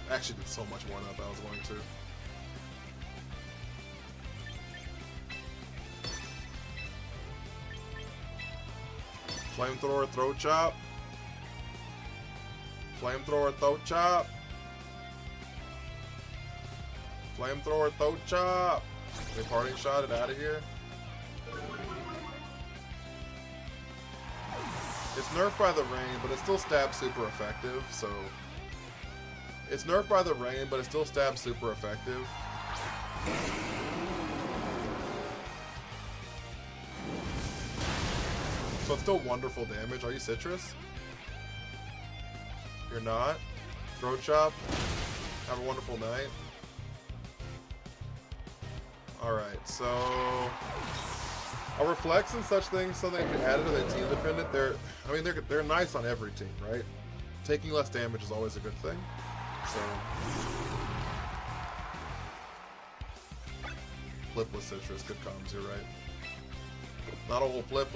Actually did so much more than I thought I was going to. Flamethrower, throat chop. Flamethrower, throat chop. Flamethrower, throat chop. They parting shot it out of here. It's nerfed by the rain, but it still stabs super effective, so... It's nerfed by the rain, but it still stabs super effective. So it's still wonderful damage. Are you Citrus? You're not? Throat chop? Have a wonderful night. Alright, so... Are reflects and such things something if you added to the team dependent? They're nice on every team, right? Taking less damage is always a good thing. So flip with Citrus, good comms, you're right. Not a whole flip.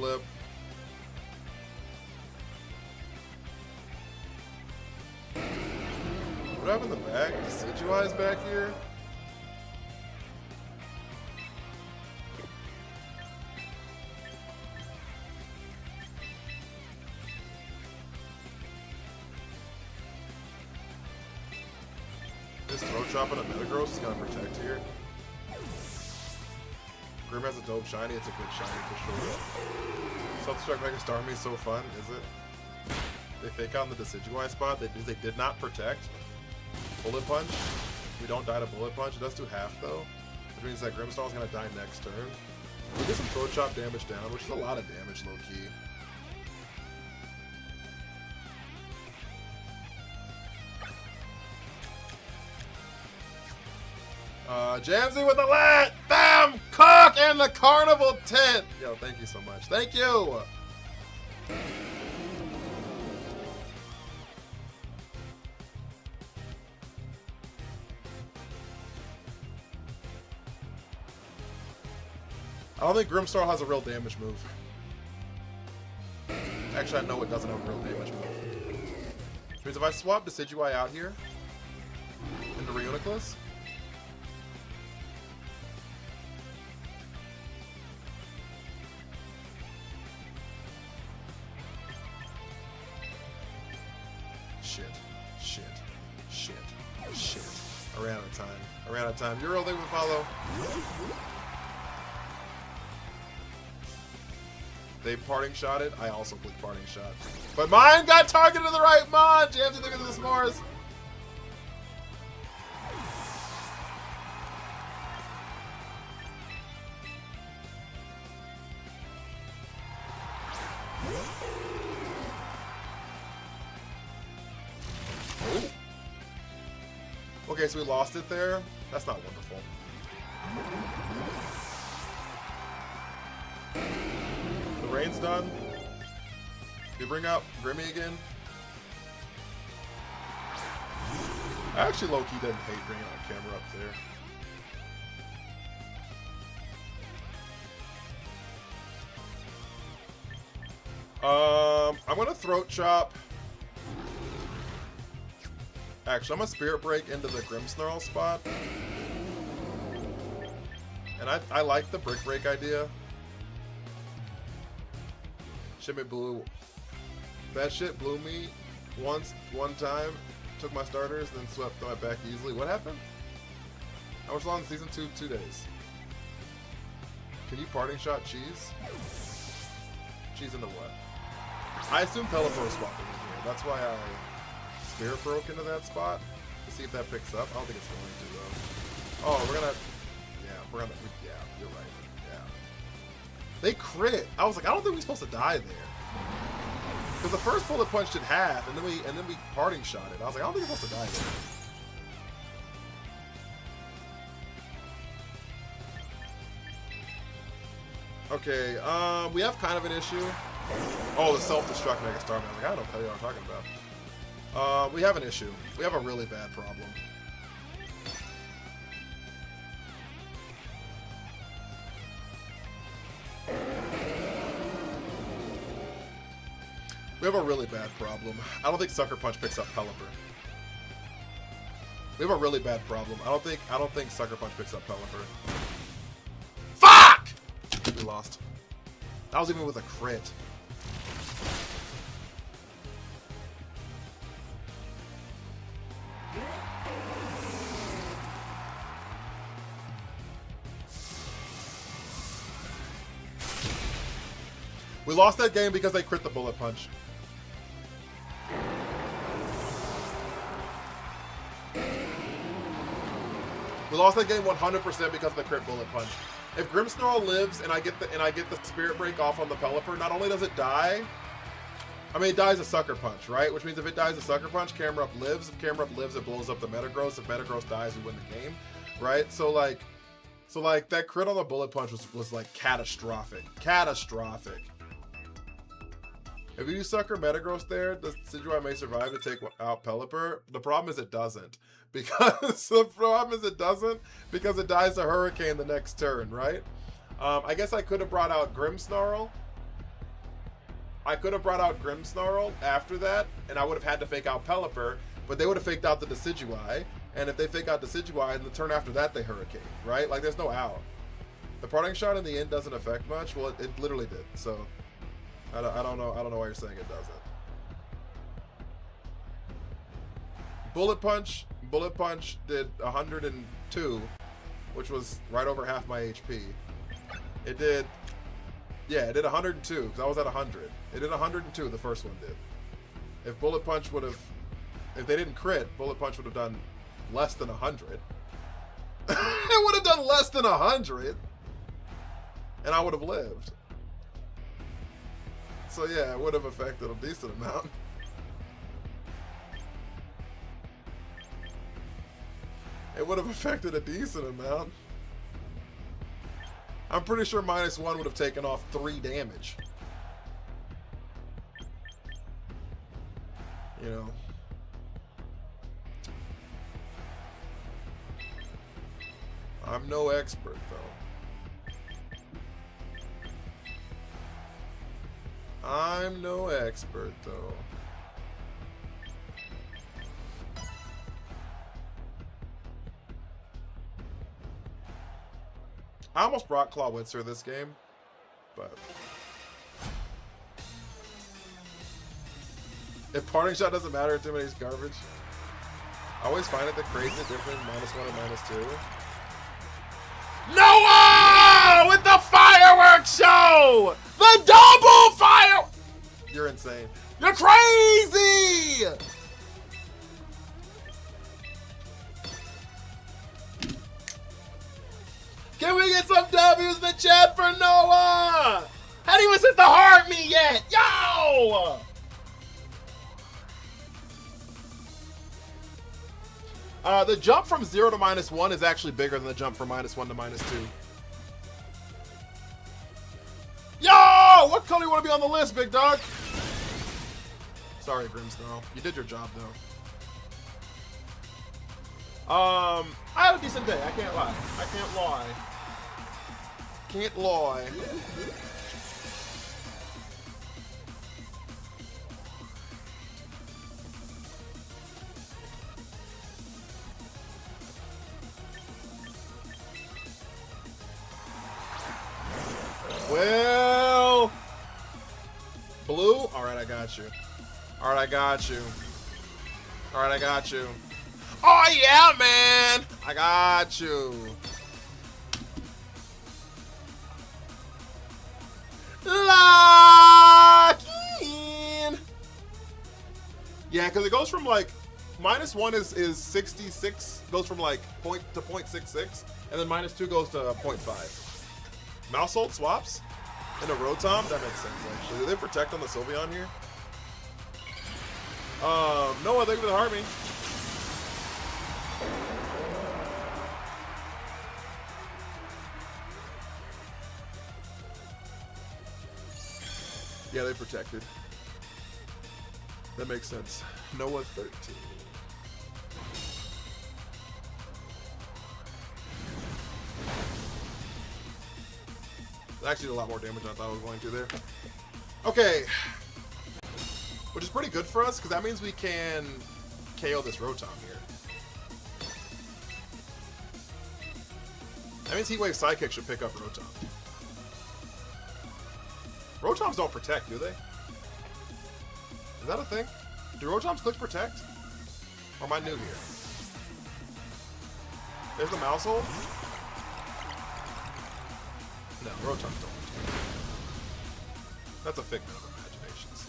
What happened in the back? Decidueye's back here? This throat chop and a Metagross is gonna protect here. Grim has a dope shiny, it's a good shiny for sure. Self-destruct Mega Starmie is so fun, is it? They fake out in the Decidueye spot, they did not protect. Bullet Punch. We don't die to Bullet Punch, it does do half though. Which means that Grimmsnarl is gonna die next turn. We get some throat chop damage down, which is a lot of damage low key. Jamsy with the lat! Bam! Cock and the carnival tent! Yo, thank you so much. Thank you! I don't think Grimmsnarl has a real damage move. Actually, I know it doesn't have a real damage move. Which means if I swap Decidueye out here into Reuniclus, Shit. I ran out of time. Euro, they would follow. They parting shot it. I also clicked parting shot. But mine got targeted to the right mod! Jamsy, look at the s'mores. Okay, so we lost it there. That's not wonderful. The rain's done. We bring out Grimmy again. I actually low-key didn't hate bringing out camera up there. I'm gonna throat chop. Actually, I'm gonna Spirit Break into the Grimmsnarl spot. And I like the Brick Break idea. Shit blew. That shit blew me one time. Took my starters, then swept my back easily. What happened? How much long? Season 2, 2 days. Can you parting shot cheese? Cheese into what? I assume Pelipper was swapping in here. That's why I Spirit broke into that spot to see if that picks up. I don't think it's going to though. Oh, yeah, you're right. Yeah. They crit. I was like, I don't think we're supposed to die there. Because the first bullet punch did half, and then we parting shot it. I was like, I don't think we're supposed to die there. Okay, we have kind of an issue. Oh, the self-destruct Mega Starman. I was like, I don't know what I'm talking about. We have an issue. We have a really bad problem. I don't think Sucker Punch picks up Pelipper. We have a really bad problem. I don't think Sucker Punch picks up Pelipper. Fuck! We lost. That was even with a crit. We lost that game because they crit the Bullet Punch. We lost that game 100% because of the crit Bullet Punch. If Grimmsnarl lives and I get the Spirit Break off on the Pelipper, not only does it die, I mean it dies a Sucker Punch, right? Which means if it dies a Sucker Punch, Camera Up lives. If Camera Up lives, it blows up the Metagross. If Metagross dies, we win the game, right? So like that crit on the Bullet Punch was like catastrophic. Catastrophic. If you Sucker Metagross there, the Decidueye may survive to take out Pelipper. The problem is it doesn't. Because it dies to Hurricane the next turn, right? I guess I could have brought out Grimmsnarl. After that, and I would have had to fake out Pelipper, but they would have faked out the Decidueye. And if they fake out Decidueye, in the turn after that they Hurricane, right? Like there's no out. The Parting Shot in the end doesn't affect much. Well, it literally did. So I don't know why you're saying it doesn't. Bullet Punch did 102, which was right over half my HP. It did 102 because I was at 100. It did 102. The first one did. If Bullet Punch would have, if they didn't crit, Bullet Punch would have done less than 100. It would have done less than 100, and I would have lived. So yeah, it would have affected a decent amount. It would have affected a decent amount. I'm pretty sure -1 would have taken off 3 damage. You know. I'm no expert though. I'm no expert though. I almost brought Clawitzer this game, but if Parting Shot doesn't matter, Intimidate's garbage. I always find it that creates a different -1 and -2. Noah with the fireworks show! The double fire! You're insane. You're crazy! Can we get some W's in the chat for Noah? Hadn't even hit the heart me yet. Yo! The jump from 0 to -1 is actually bigger than the jump from -1 to -2. Yo! What color you want to be on the list, big dog? Sorry, Grimmsnarl. You did your job, though. I had a decent day. I can't lie. I can't lie. Can't lie. Well, blue? All right, I got you. All right, I got you. All right, I got you. Oh, yeah, man. I got you. Lock in. Yeah, because it goes from like -1 is 66, goes from like point to 0.66, and then -2 goes to 0.5. Mousehold swaps in a Rotom? That makes sense, actually. Do they protect on the Sylveon here? Noah, thank you for the heart me. Yeah, they protected. That makes sense. Noah 13. It actually did a lot more damage than I thought it was going to there. Okay. Which is pretty good for us, because that means we can KO this Rotom here. That means Heat Wave Psychic should pick up Rotom. Rotoms don't protect, do they? Is that a thing? Do Rotoms click protect? Or am I new here? There's the mouse hole? No, Rotoms don't protect. That's a figment of imaginations.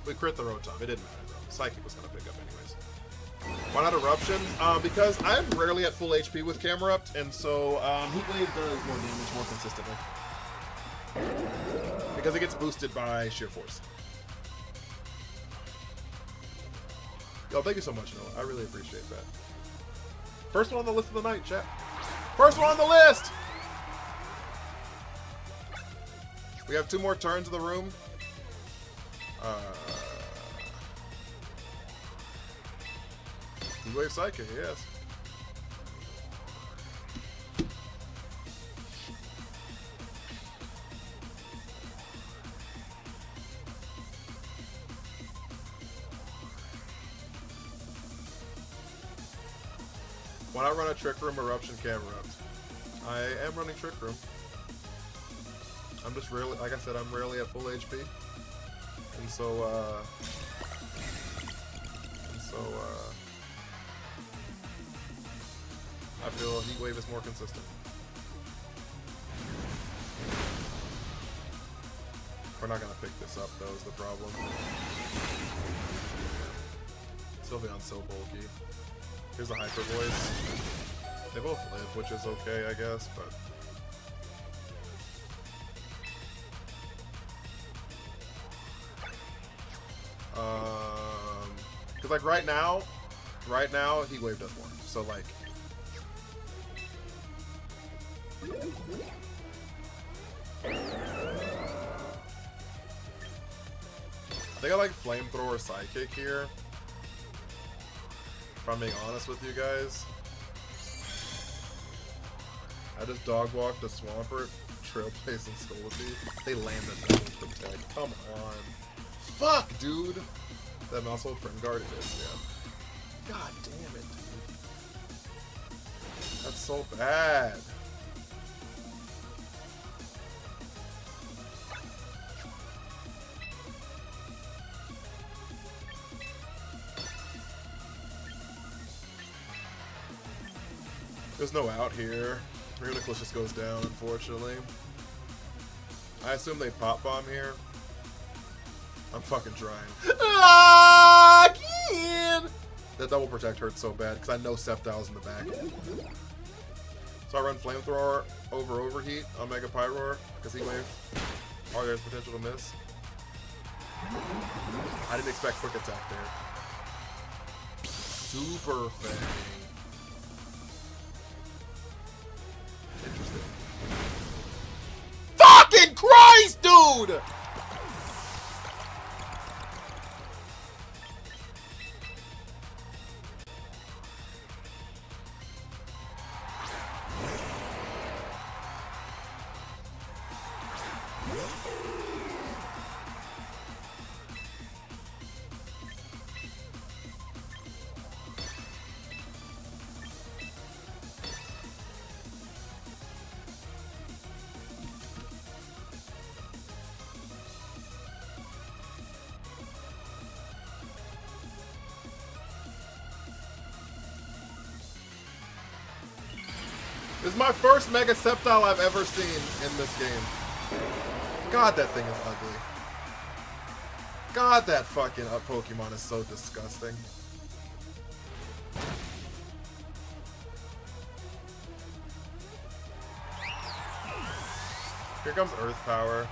We crit the Rotom. It didn't matter though. Psychic was gonna pick up anyways. Why not Eruption? Because I'm rarely at full HP with Camerupt, and so Heat Wave does more damage more consistently. Because it gets boosted by sheer force. Yo, thank you so much, Noah. I really appreciate that. First one on the list of the night, chat. First one on the list! We have 2 more turns of the room. Heat Wave Psychic, yes. Why not run a Trick Room Eruption Camerupt? I am running Trick Room. I'm just rarely, like I said, I'm rarely at full HP. And so, I feel Heat Wave is more consistent. We're not gonna pick this up though, is the problem. Sylveon's so bulky. Here's a Hyper Voice. They both live, which is okay, I guess, but... Cause like right now, Heat Wave does more. So like... I think I like Flamethrower Psychic here. If I'm being honest with you guys. I just dog walked the Swampert, Trailblaze, and Scolipede. They landed double protect. Come on. Fuck, dude! That Mousehole Friend Guard it is, yeah. God damn it, dude. That's so bad. There's no out here. Reuniclus just goes down, unfortunately. I assume they pop bomb here. I'm fucking trying. That double protect hurts so bad because I know Sceptile's in the back. So I run Flamethrower over Overheat on Mega Pyroar because Heat Wave. Or there's potential to miss. I didn't expect Quick Attack there. Super Fang. Interesting. Fucking Christ, dude! This is my first Mega Sceptile I've ever seen in this game. God, that thing is ugly. God, that fucking Pokemon is so disgusting. Here comes Earth Power.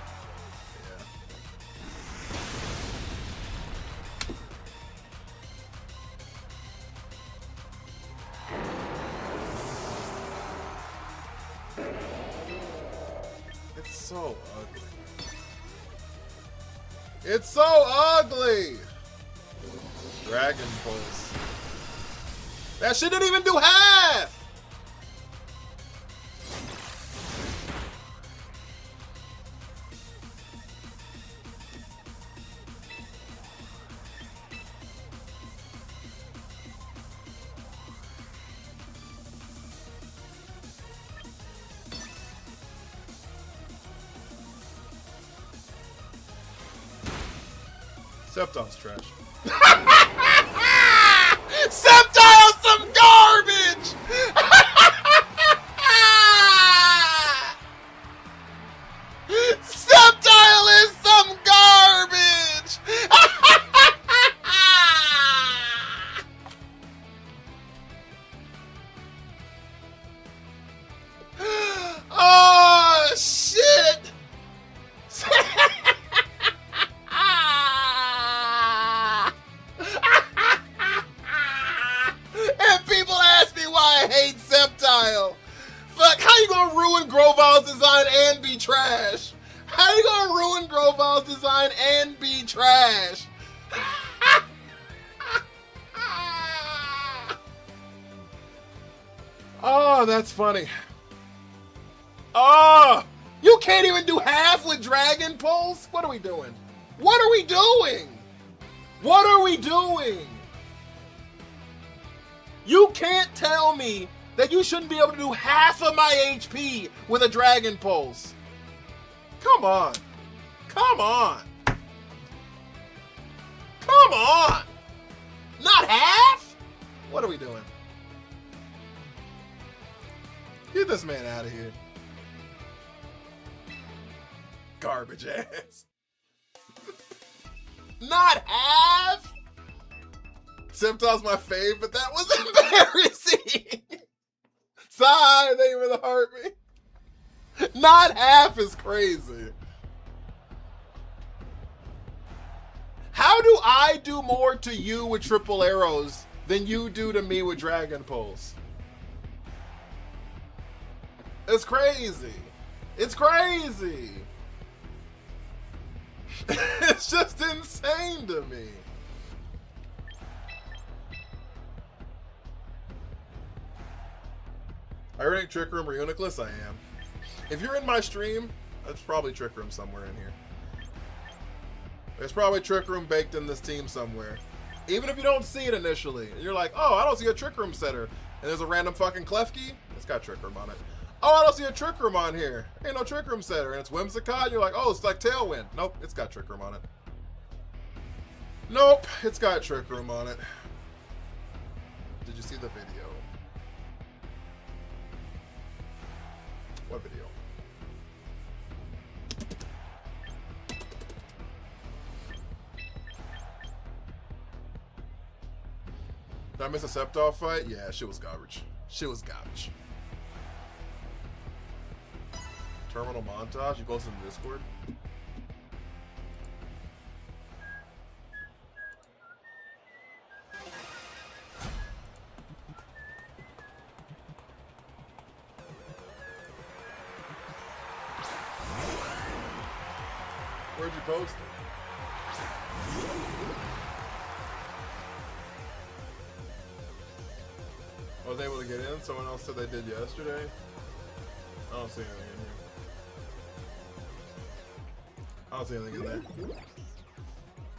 It's so ugly. It's so ugly! Dragon Pulse. That shit didn't even do half! Sceptile's trash. Sceptile's some garbage! Sceptile is some garbage! Oh, shit! And people ask me why I hate Sceptile. Fuck, how you gonna ruin Groval's design and be trash? How you gonna ruin Groval's design and be trash? Oh, that's funny. Oh, you can't even do half with Dragon Pulse? What are we doing? What are we doing? What are we doing? You can't tell me that you shouldn't be able to do half of my HP with a Dragon Pulse. Come on. Come on. Come on. Not half? What are we doing? Get this man out of here. Garbage ass. Not half? Sceptile's my fave, but that was embarrassing. Sigh, thank you for the heartbeat. Not half is crazy. How do I do more to you with triple arrows than you do to me with Dragon Pulse? It's crazy. It's crazy. It's just insane to me. Are you running Trick Room or Uniclus? I am. If you're in my stream, there's probably Trick Room somewhere in here. There's probably Trick Room baked in this team somewhere. Even if you don't see it initially, and you're like, oh, I don't see a Trick Room setter, and there's a random fucking Klefki, it's got Trick Room on it. Oh, I don't see a Trick Room on here. Ain't no Trick Room setter, and it's Whimsicott. You're like, oh, it's like Tailwind. Nope, it's got Trick Room on it. Nope, it's got Trick Room on it. Did you see the video? What video? Did I miss a Sceptile fight? Yeah, shit was garbage. Shit was garbage. Terminal montage? You posted in Discord? Where'd you post it? I was able to get in. Someone else said they did yesterday. I don't see anything in here. I don't see anything in there.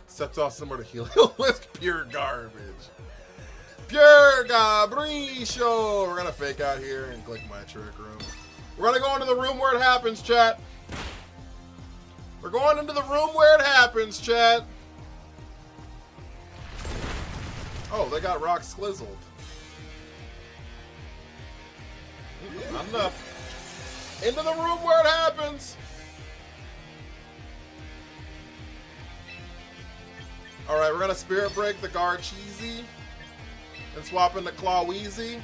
Sceptile similar to Heliolisk. Pure garbage. Pure gabricho. We're gonna fake out here and click my Trick Room. We're gonna go into the room where it happens, chat. We're going into the room where it happens, chat. Oh, they got rocks slizzled. Not enough. Into the room where it happens. Alright, we're gonna Spirit Break the Guard Cheesy and swap into Claw Wheezy.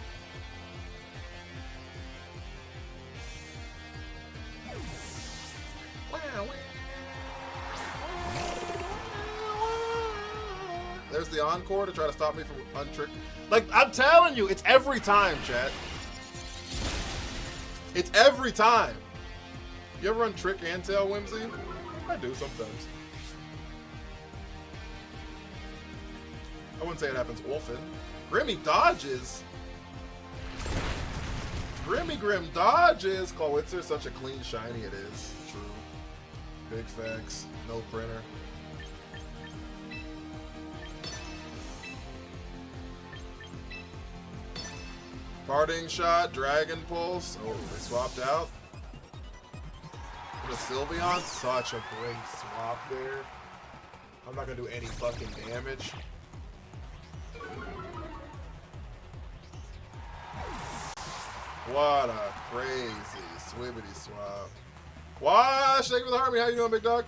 There's the Encore to try to stop me from untrick. Like, I'm telling you, it's every time, chat. It's every time. You ever run Trick and Tail Whimsy? I do sometimes. I wouldn't say it happens often. Grimmy dodges. Grimmy Grim dodges. Clawitzer, such a clean shiny it is. True. Big facts. No printer. Parting Shot, Dragon Pulse. Oh, they swapped out. The Sylveon, such a great swap there. I'm not gonna do any fucking damage. What a crazy swibbity swap. Wash, thank you for the Harmony. How you doing, big dog?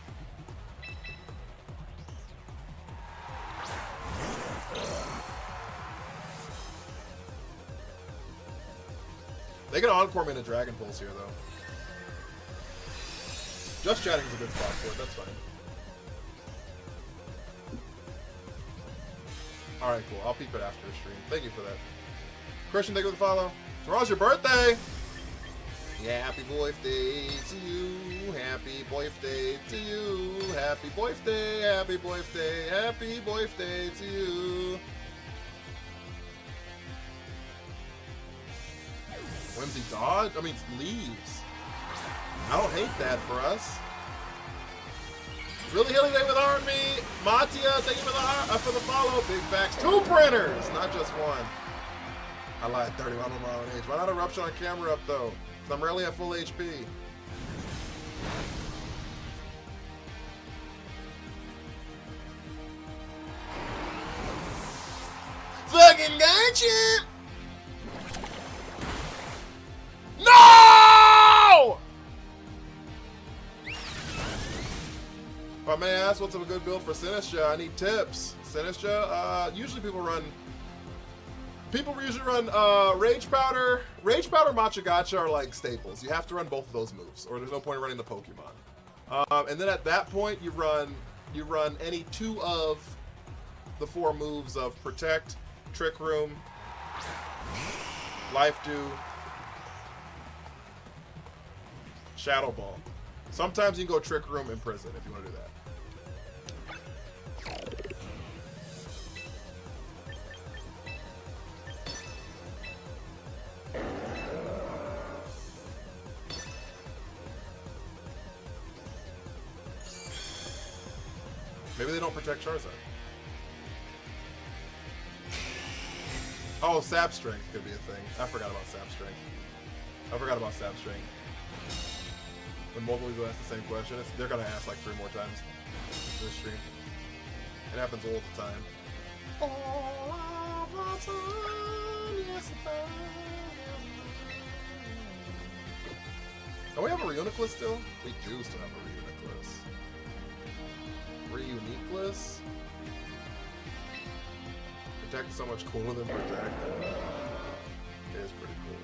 They can encore me in a Dragon Pulse here, though. Just chatting is a good spot for it. That's fine. Alright, cool. I'll peep it after the stream. Thank you for that. Christian, thank you for the follow. Tomorrow's your birthday! Yeah, happy birthday to you. Happy birthday to you. Happy birthday, happy birthday, happy birthday to you. Whimsy dodge? I mean, leaves. I don't hate that for us. Really healing day with Army. Matia, thank you for the follow. Big facts. 2 printers, not just one. I lied, 31 on my own age. Why not eruption on camera up though? Because I'm rarely at full HP. Fucking gotcha! No! If I may ask, what's a good build for Sinistra? I need tips. Sinistra, usually people usually run Rage Powder. Rage Powder, Matcha Gacha are like staples. You have to run both of those moves, or there's no point in running the Pokemon. And then at that point, you run any 2 of the 4 moves of Protect, Trick Room, Life Dew, Shadow Ball. Sometimes you can go Trick Room, Imprison if you want to do that. Maybe they don't protect Charizard. Oh, Sap Strength could be a thing. I forgot about Sap Strength. When multiple people ask the same question, they're gonna ask like 3 more times this stream. It happens all the time. All of the time, yes, don't we have a Reuniclus still? We do still have a Reuniclus. Reuniqueless? Protect is so much cooler than Protect. It is pretty cool.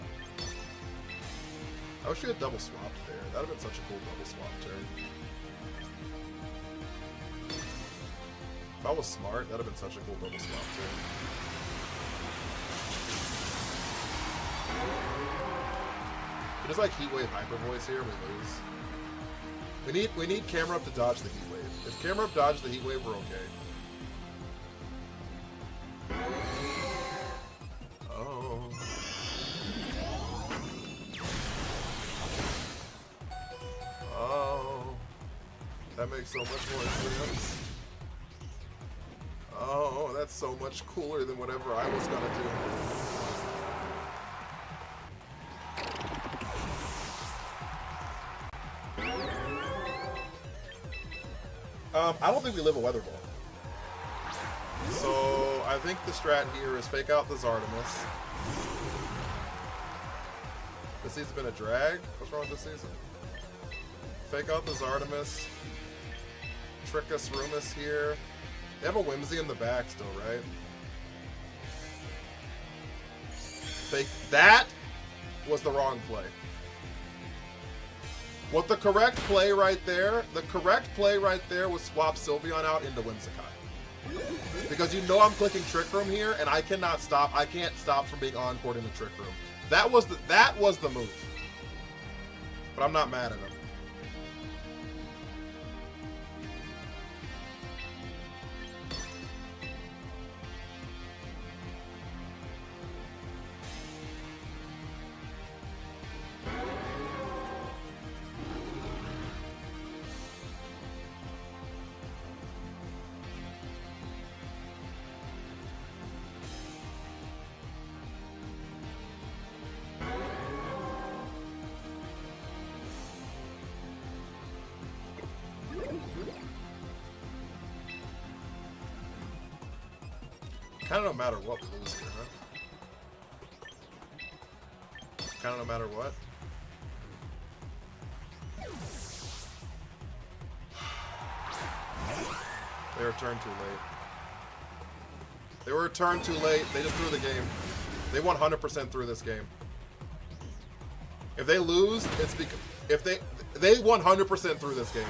I wish we had double swapped there. That would have been such a cool double swap turn. If I was smart, that would have been such a cool double swap turn. If it's like Heat Wave Hyper Voice here, we lose. We need Camera Up to dodge the Heat Wave. If Camera Up dodges the Heat Wave, we're okay. Oh. Oh. That makes so much more sense. Oh, that's so much cooler than whatever I was gonna do. I don't think we live a Weather Ball. So I think the strat here is fake out the Zardomus. This season's been a drag? What's wrong with this season? Fake out the Zardomus. Trick us Rumus here. They have a Whimsy in the back still, right? Fake. That was the wrong play. What the correct play right there, was swap Sylveon out into Whimsicott. Because you know I'm clicking Trick Room here, and I can't stop from being encored in the Trick Room. That was the move. But I'm not mad at him. Kind of no matter what we lose here, huh? Kind of no matter what. They returned too late. They were returned too late. They just threw the game. They 100% threw this game. If they lose, it's because if they 100% threw this game.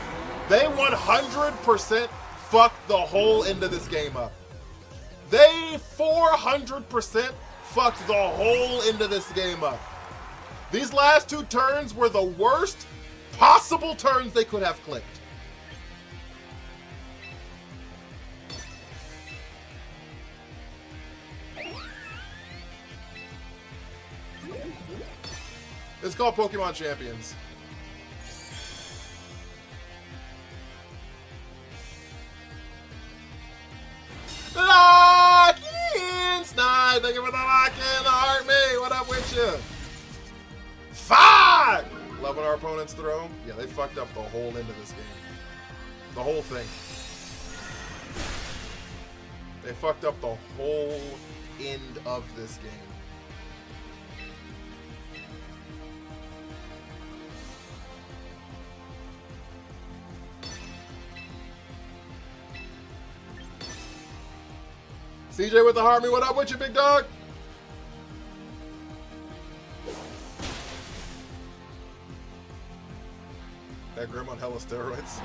They 100% fucked the whole end of this game up. They 400% fucked the whole end of this game up. These last two turns were the worst possible turns they could have clicked. It's called Pokemon Champions. Lock-in! Snide, thank you for the lock-in, the heart me. What up with you? 5! Loving our opponent's throw. Yeah, they fucked up the whole end of this game. The whole thing. They fucked up the whole end of this game. CJ with the Harmony, what up with you, big dog? That Grim on hella steroids.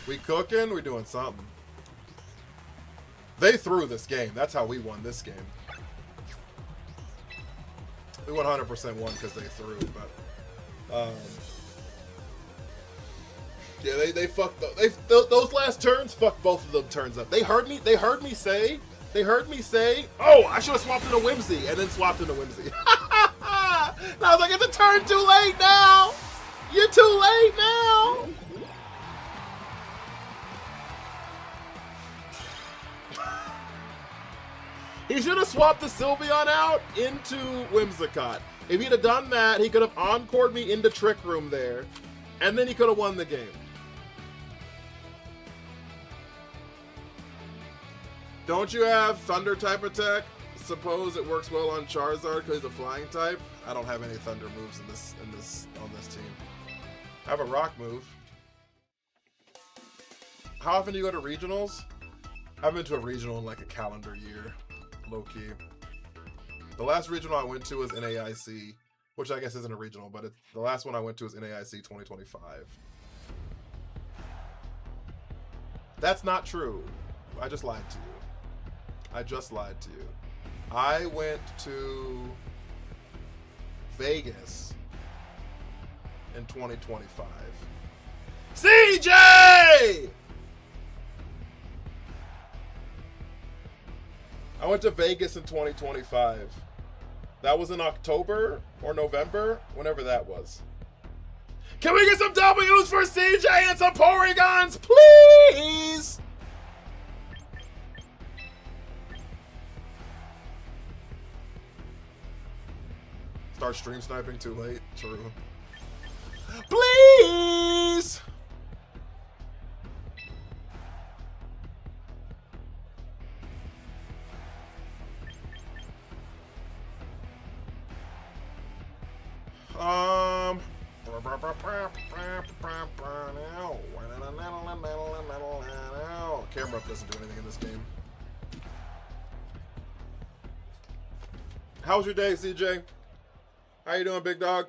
We cooking? We doing something. They threw this game. That's how we won this game. We 100% won because they threw, but yeah, they fucked those last turns. Fucked both of them turns up. They heard me say, oh, I should have swapped into Whimsy, and then swapped into Whimsy. And I was like, it's a turn too late now. You're too late now. He should have swapped the Sylveon out into Whimsicott. If he'd have done that, he could have encored me into Trick Room there, and then he could have won the game. Don't you have Thunder type attack? Suppose it works well on Charizard because he's a flying type. I don't have any Thunder moves on this team. I have a Rock move. How often do you go to regionals? I've been to a regional in like a calendar year. Low key. The last regional I went to was NAIC, which I guess isn't a regional, but the last one I went to was NAIC 2025. That's not true. I just lied to you. I went to Vegas in 2025. CJ! I went to Vegas in 2025. That was in October or November, whenever that was. Can we get some W's for CJ and some Porygons, please? Start stream sniping too late. True. Please! Camera up doesn't do anything in this game. How was your day, CJ? How you doing, big dog?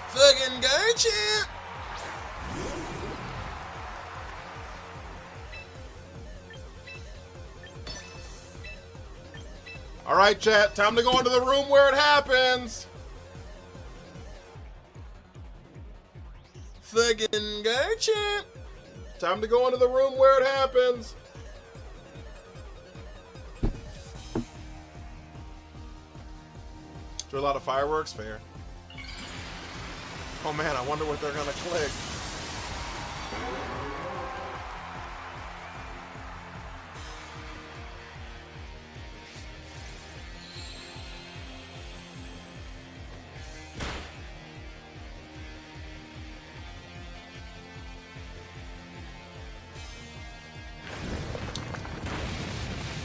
Fucking go, champ! All right, chat. Time to go into the room where it happens. Fucking go, champ. Time to go into the room where it happens. There are a lot of fireworks. Fair. Oh man, I wonder what they're gonna click.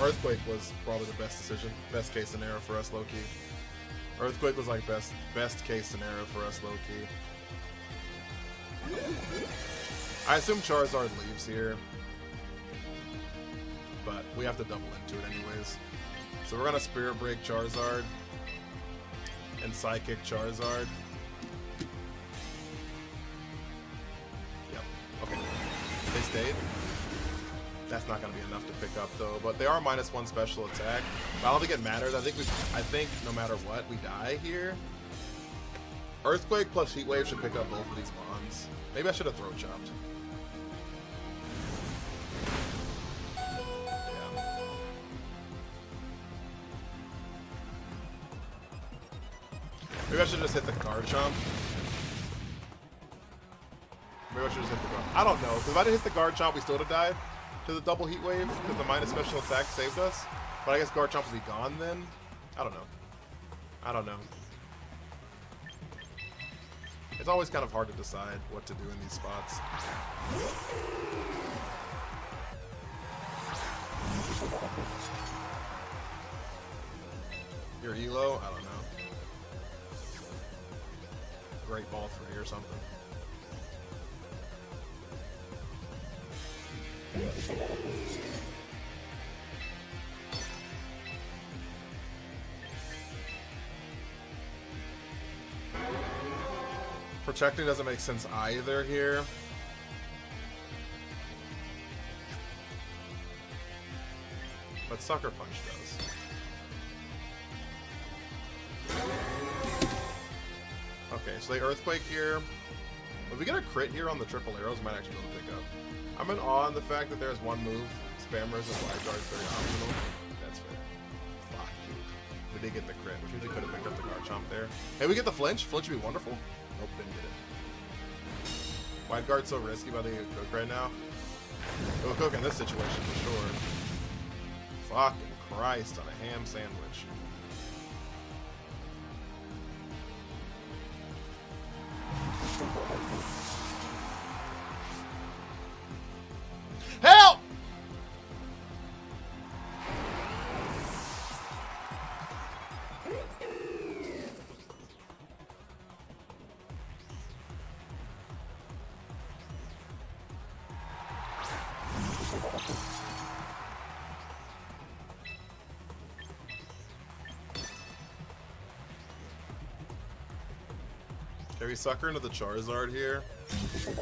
Earthquake was probably the best decision, best case scenario for us, low-key. Earthquake was like best case scenario for us, low-key. I assume Charizard leaves here, but we have to double into it anyways. So we're gonna Spirit Break Charizard and Psychic Charizard. Yep. Okay. They stayed. That's not going to be enough to pick up though, but they are -1 special attack. But I don't think it matters. I think no matter what, we die here. Earthquake plus Heat Wave should pick up both of these bonds. Maybe I should have Throat Chopped. Yeah. Maybe I should just hit the Garchomp. Maybe I should just hit the Garchomp. I don't know, because if I didn't hit the Garchomp, we still would have died. To the double Heat Wave, because the minus special attack saved us. But I guess Garchomp will be gone then? I don't know. I don't know. It's always kind of hard to decide what to do in these spots. Your Elo? I don't know. Great Ball 3 or something. Protecting doesn't make sense either here. But Sucker Punch does. Okay, so they Earthquake here. If we get a crit here on the triple arrows, we might actually be able to pick up. I'm in awe in the fact that there's one move, Spammers and Wild Guard's very optional. That's fair. Fuck. We did get the crit, which means we could have picked up the Garchomp there. Hey, we get the flinch. Flinch would be wonderful. Nope, didn't get it. Wild Guard's so risky by the cook right now. It will cook in this situation for sure. Fucking Christ on a ham sandwich. Help! Can we sucker into the Charizard here?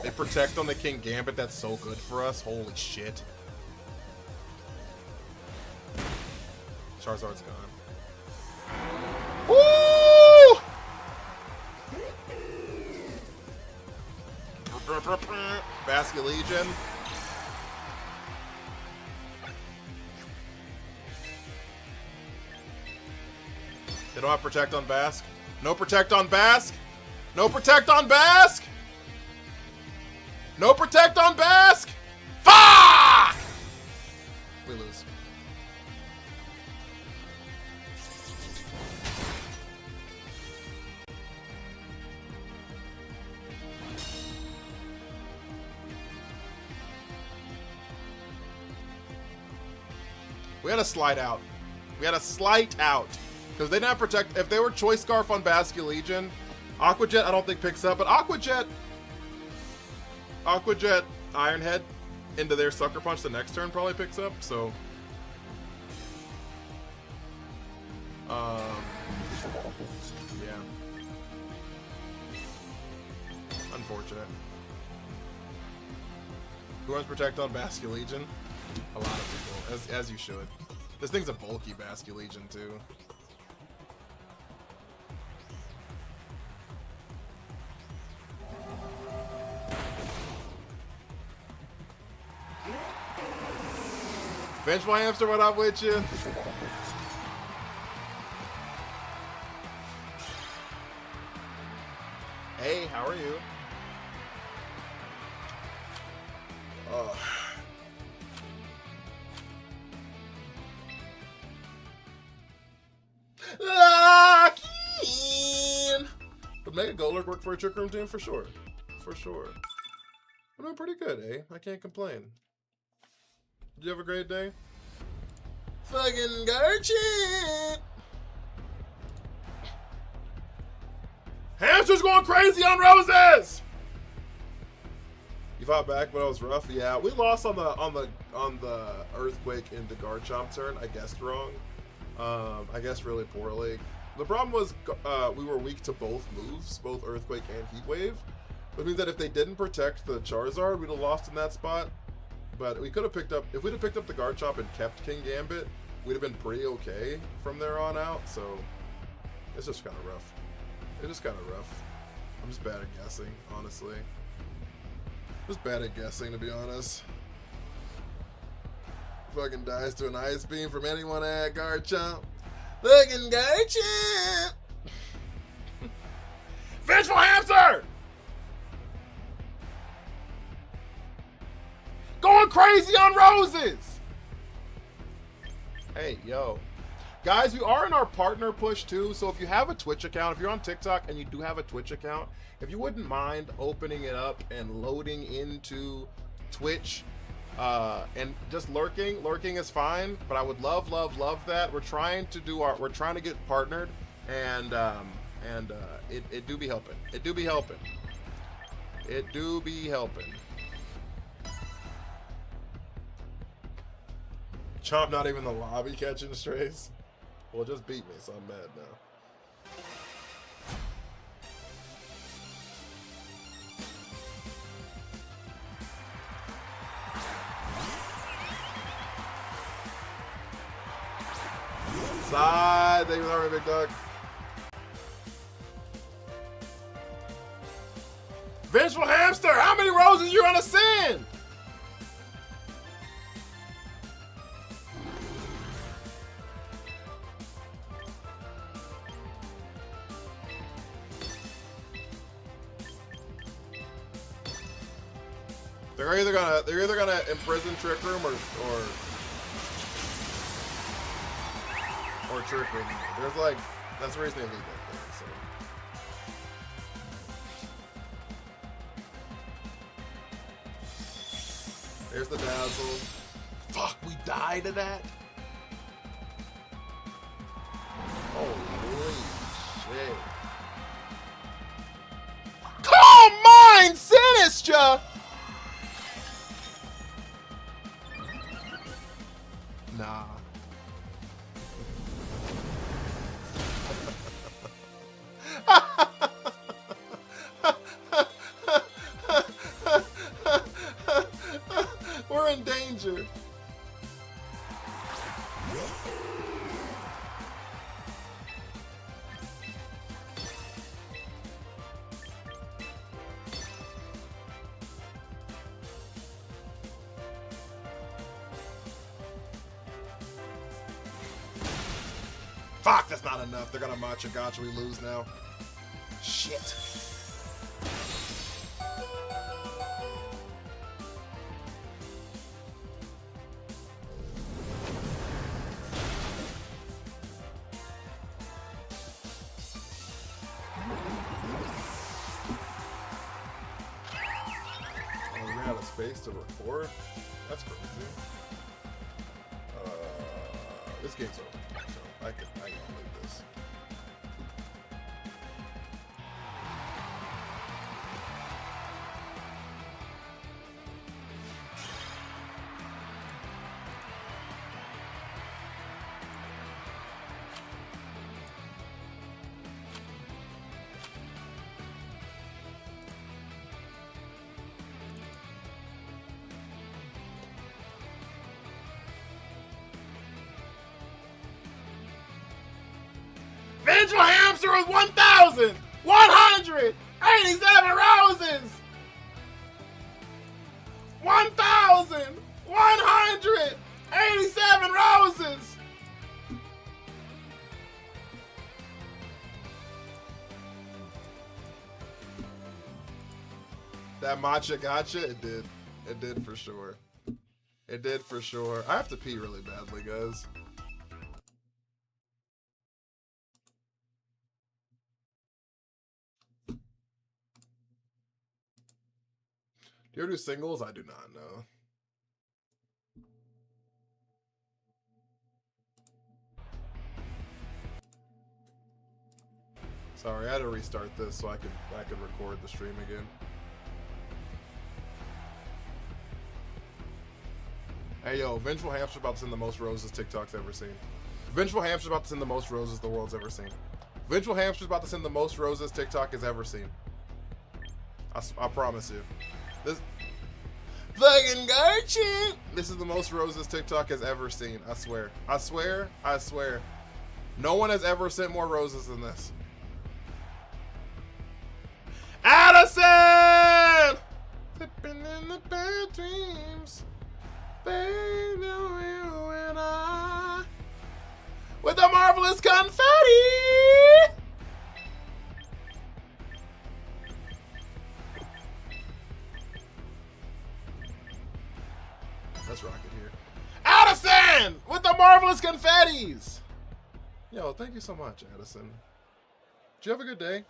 They protect on the King Gambit, that's so good for us. Holy shit. Charizard's gone. Woo! Basket Legion. They don't have Protect on Bask. No Protect on Bask. No Protect on Bask. No Protect on Bask. Fuck! We lose. We had a slide out. We had a slight out. Because they didn't have Protect. If they were Choice Scarf on Basket Legion, Aqua Jet I don't think picks up, but Aqua Jet Iron Head into their Sucker Punch the next turn probably picks up, so yeah. Unfortunate. Who wants Protect on Basket Legion? A lot of people, as you should. This thing's a bulky Basket Legion too. Bench my hamster, what up with you? Hey, how are you? Lock-in! Would Mega Golurk work for a Trick Room team? For sure. For sure. I'm doing pretty good, eh? I can't complain. Did you have a great day? Fucking Garchit! Hamster's going crazy on roses! You fought back, but it was rough. Yeah, we lost on the earthquake into Garchomp turn. I guessed wrong. I guessed really poorly. The problem was we were weak to both moves, both earthquake and heat wave. Which means that if they didn't protect the Charizard, we'd have lost in that spot. But we could have picked up, if we'd have picked up the Garchomp and kept King Gambit, we'd have been pretty okay from there on out. So it's just kind of rough. It's just kind of rough. I'm just bad at guessing, honestly. Just bad at guessing, to be honest. Fucking dies to an Ice Beam from anyone at Garchomp. Fucking Garchomp! Vengeful Hamster! Going crazy on roses! Hey, yo. Guys, we are in our partner push too, so if you have a Twitch account, if you're on TikTok and you do have a Twitch account, if you wouldn't mind opening it up and loading into Twitch and just lurking is fine, but I would love that. We're trying to get partnered, and it do be helping. It do be helping. It do be helping. Chomp not even in the lobby catching strays. Well, it just beat me, so I'm mad now. Side, thank you for the big dog. Vengeful Hamster, how many roses you gonna send? They're either gonna imprison Trick Room or Trick Room. There's like, that's the reason they leave that thing. So. There's the Dazzle. Fuck, we died to that. Holy shit! Calm mind, Sinistra. Nah. We're in danger. Fuck, that's not enough. They're gonna Macha Gotcha. We lose now. Shit. Oh, we ran out of space to record? That's crazy. This game's over, so I can leave this. Vengeful Hamster with 1,187 roses! 1,187 roses! That matcha gotcha? It did. It did for sure. It did for sure. I have to pee really badly, guys. Do you ever do singles? I do not know. Sorry, I had to restart this so I could record the stream again. Hey yo, Vengeful Hamster about to send the most roses TikTok's ever seen. Vengeful Hamster's about to send the most roses the world's ever seen. Vengeful Hamster's about to send the most roses TikTok has ever seen. I promise you. This fucking gotcha. This is the most roses TikTok has ever seen. I swear. I swear. I swear. No one has ever sent more roses than this. Addison! Flipping in the bad dreams. Baby, you and I. With the marvelous confetti! Let's rock it here. Addison! With the marvelous confettis! Yo, thank you so much, Addison. Did you have a good day?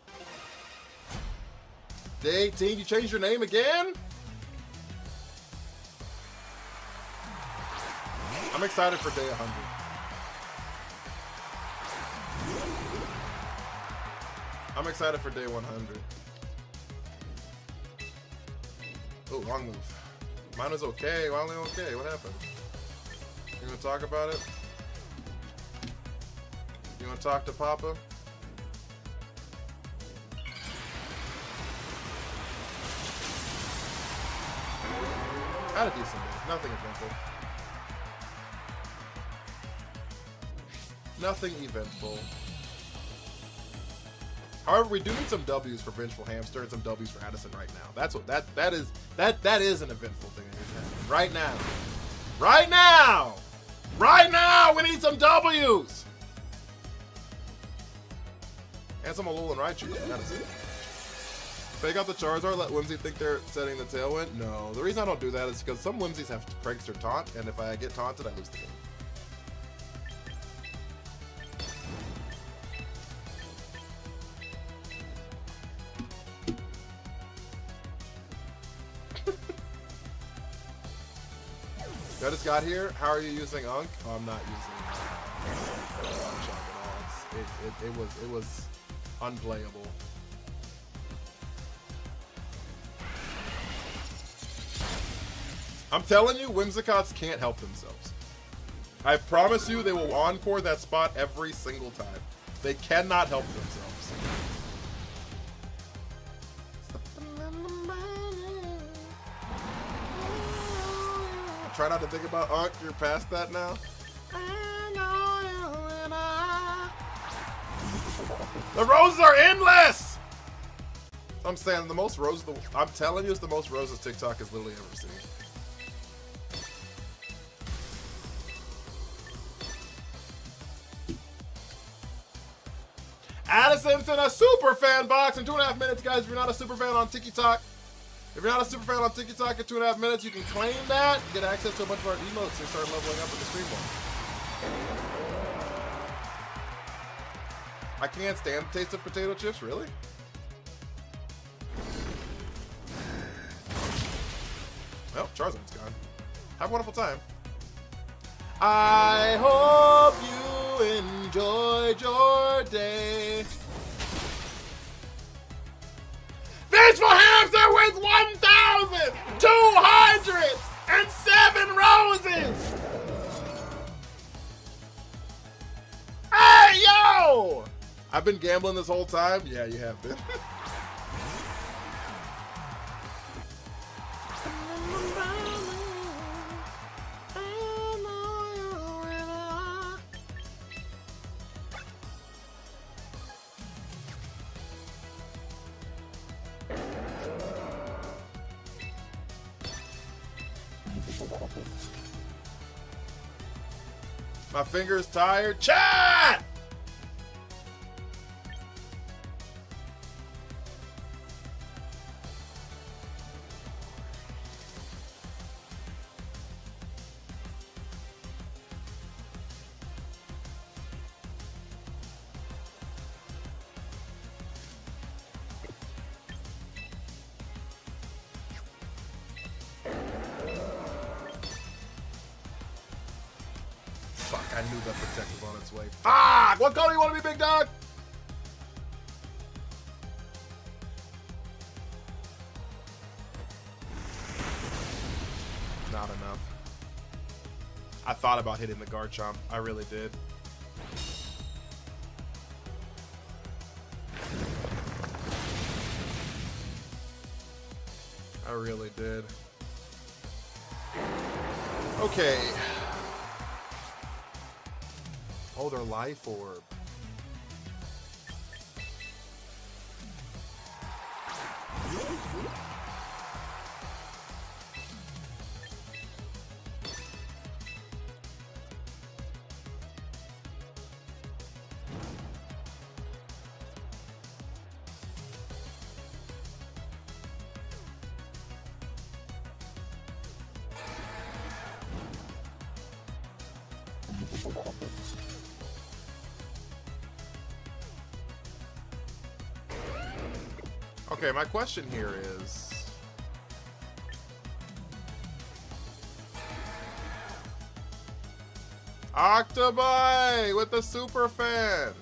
Day 18, you changed your name again? I'm excited for day 100. I'm excited for day 100. Oh, wrong move. Mine was okay. Why only okay? What happened? You want to talk about it? You want to talk to Papa? I had a decent day. Nothing eventful. Nothing eventful. However, we do need some W's for Vengeful Hamster and some W's for Addison right now. That's what that is an eventful thing that needs to happen. Right now. Right now! Right now! We need some W's! And some Alul and Raichu. Addison. Fake out the Charizard, let Whimsy think they're setting the tailwind? No. The reason I don't do that is because some Whimsies have pranks or taunt, and if I get taunted, I lose the game. I just got here. How are you using Unk? Oh, I'm not using Unk at all. It was unplayable. I'm telling you, Whimsicots can't help themselves. I promise you they will encore that spot every single time. They cannot help themselves. Try not to think about Unk. You're past that now. The roses are endless! I'm saying the most roses, I'm telling you, it's the most roses TikTok has literally ever seen. Addison's in a super fan box in 2.5 minutes, guys. If you're not a super fan on TikTok, in 2.5 minutes, you can claim that, get access to a bunch of our emotes, and start leveling up in the stream more. I can't stand the taste of potato chips, really? Well, Charizard's gone. Have a wonderful time. I hope you enjoyed your day. Vengeful Hamster with 1,207 roses! Hey, yo! I've been gambling this whole time? Yeah, you have been. My finger's tired. Chat! knew that protect was on its way. Fuck! What color do you want to be, big dog? Not enough. I thought about hitting the Garchomp. I really did. I really did. Okay. Oh, their life orb. Okay, my question here is... Octobi with the super fan!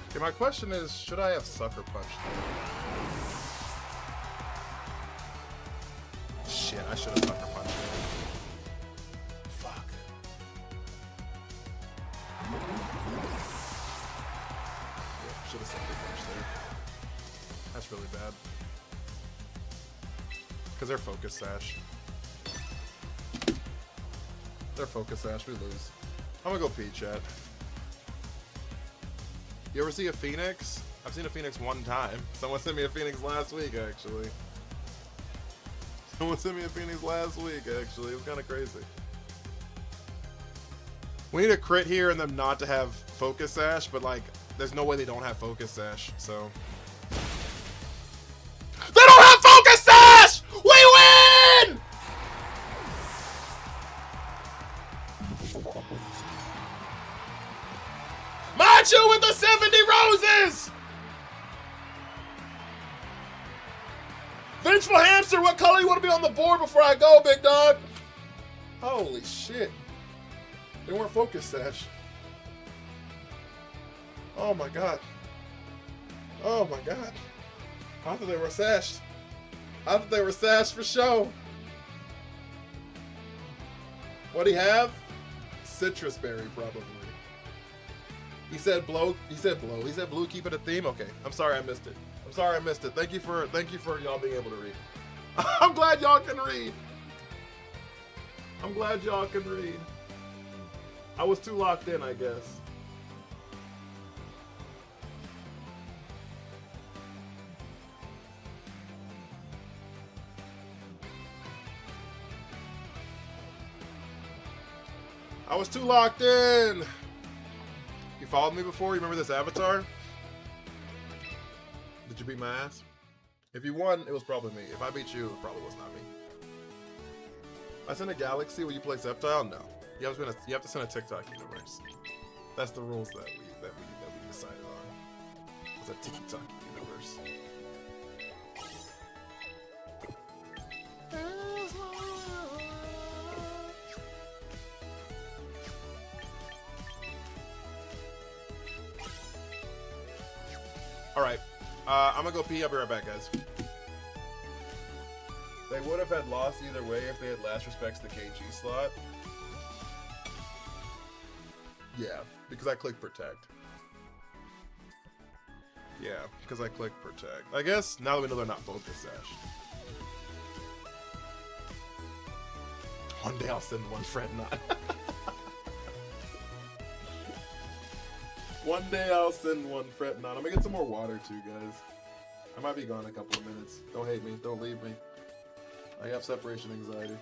Okay, my question is, should I have Sucker Punched? Shit, I should have Sucker Punched it. Fuck. Yeah, should have Sucker Punched there. That's really bad. Because they're Focus Sash. They're Focus Sash, we lose. I'm gonna go pee, chat. You ever see a Phoenix? I've seen a Phoenix one time. Someone sent me a Phoenix last week, actually. Someone sent me a Phoenix last week, actually. It was kind of crazy. We need a crit here and them not to have Focus Sash, but like, there's no way they don't have Focus Sash, so. They don't have Focus Sash! We win! Machu with the 70 roses! Vengeful Hamster, what color you want to be on the board before I go, big dog? Holy shit. They weren't Focus Sash. Oh my god. Oh my god. I thought they were sashed. I thought they were sashed for show. What'd he have? Citrus Berry, probably. He said blow. He said blow. He said blue. Keep it a theme. Okay. I'm sorry I missed it. I'm sorry I missed it. Thank you for y'all being able to read. I'm glad y'all can read. I'm glad y'all can read. I was too locked in, I guess. I was too locked in. You followed me before? You remember this avatar? Did you beat my ass? If you won, it was probably me. If I beat you, it probably was not me. I sent a galaxy, will you play Sceptile? No. You have to send a TikTok universe. That's the rules that we decided on. It's a TikTok universe. Alright, I'm gonna go pee. I'll be right back, guys. They would have had lost either way if they had last respects the KG slot. Yeah, because I clicked Protect. Yeah, because I clicked Protect. I guess now that we know they're not Focus Sash. One day I'll send one Fret Knot. One day I'll send one Fret Knot. I'm gonna get some more water too, guys. I might be gone in a couple of minutes. Don't hate me. Don't leave me. I have separation anxiety.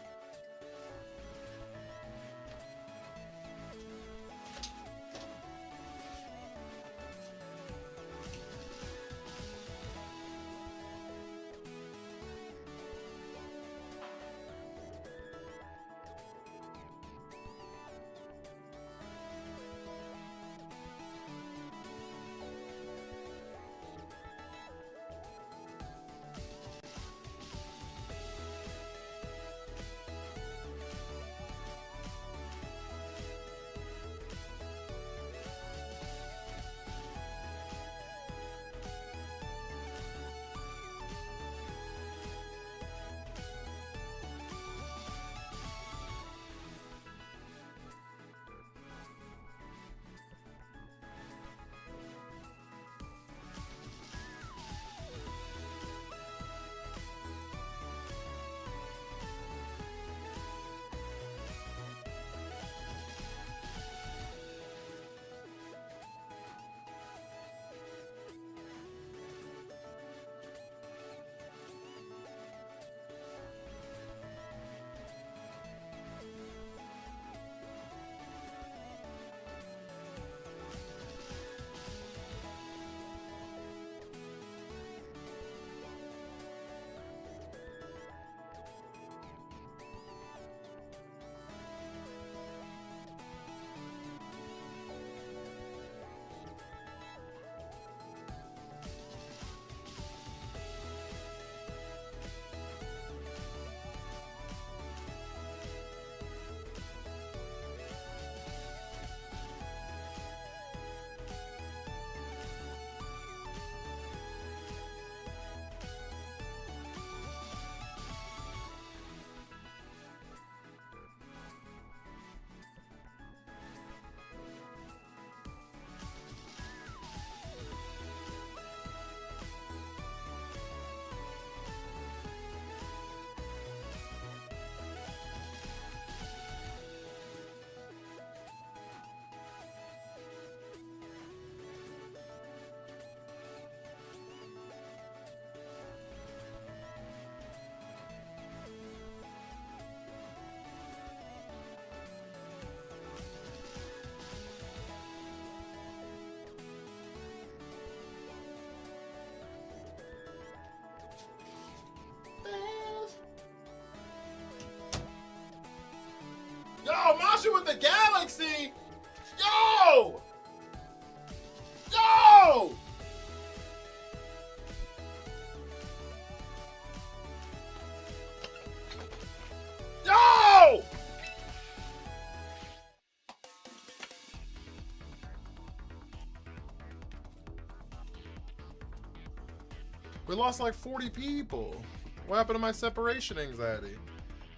We lost like 40 people. What happened to my separation anxiety?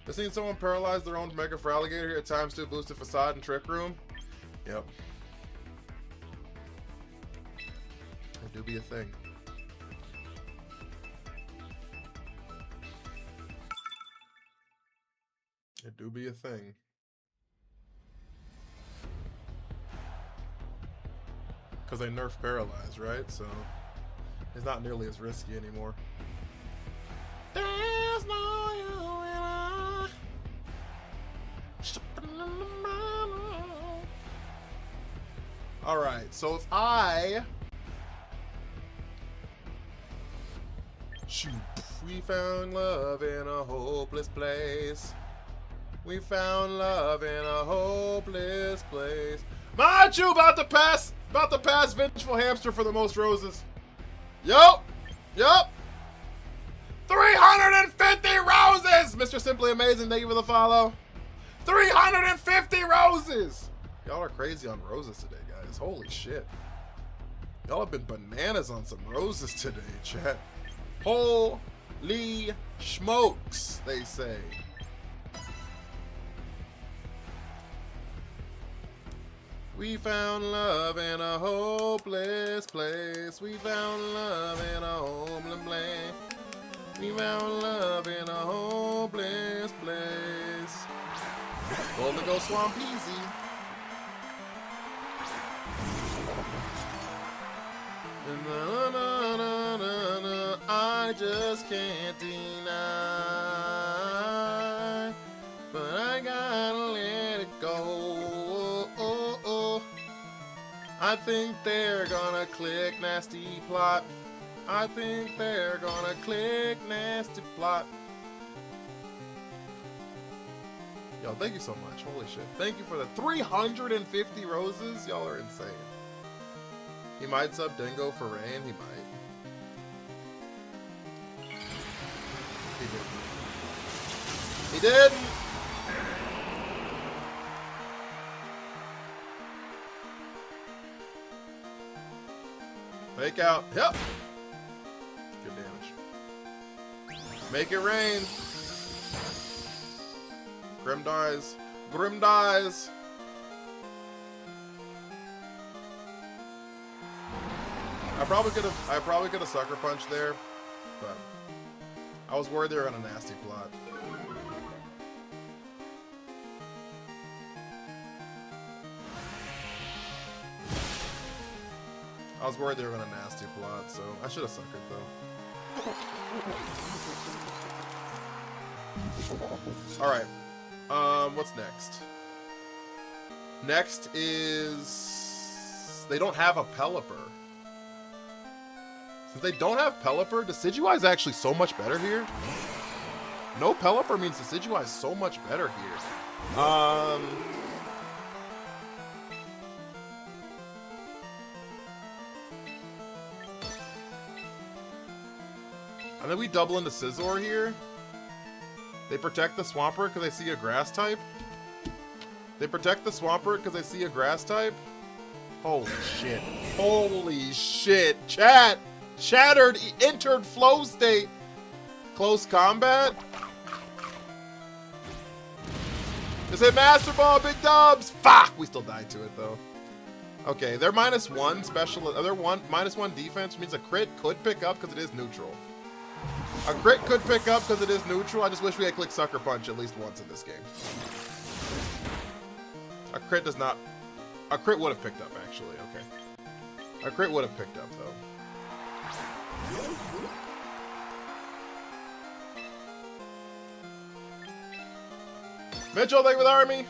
I've seen someone paralyze their own Mega Feraligatr here at times 2 boosted facade and trick room. Yep. It do be a thing. It do be a thing. Because they nerf paralyze, right? So it's not nearly as risky anymore. There's no you and I. Alright, so if I shoot, we found love in a hopeless place. We found love in a hopeless place. Machu about to pass Vengeful Hamster for the most roses. Yup. 350 roses! Mr. Simply Amazing, thank you for the follow. 350 roses! Y'all are crazy on roses today, guys. Holy shit. Y'all have been bananas on some roses today, chat. Holy smokes, they say. We found love in a hopeless place. We found love in a homeless place. We found love in a hopeless place. Golden Go Swamp easy. Na, na, na, na, na, I just can't deny, but I gotta let it go. I think they're gonna click nasty plot. I think they're gonna click nasty plot. Yo, thank you so much. Holy shit. Thank you for the 350 roses. Y'all are insane. He might sub Dingo for rain. He might. He didn't. He didn't. Fake out. Yep. Good damage. Make it rain. Grim dies. Grim dies. I probably could have sucker punched there, but I was worried they were on a nasty plot. I was worried they were on a nasty plot, so I should have suckered though. Alright. What's next? Next is... They don't have a Pelipper. Since they don't have Pelipper, Decidueye is actually so much better here. No Pelipper means Decidueye is so much better here. And then we double into Scizor here. They protect the Swampert because they see a grass type. They protect the Swampert because they see a grass type. Holy shit. Holy shit. Chat. Shattered. Entered flow state. Close combat. Just hit Master Ball. Big dubs. Fuck. We still died to it though. Okay. They're -1 special. They're -1 defense, which means a crit could pick up because it is neutral. A crit could pick up because it is neutral. I just wish we had clicked Sucker Punch at least once in this game. A crit does not... A crit would have picked up, actually. Okay. A crit would have picked up, though. Mitchell, thank you for the army.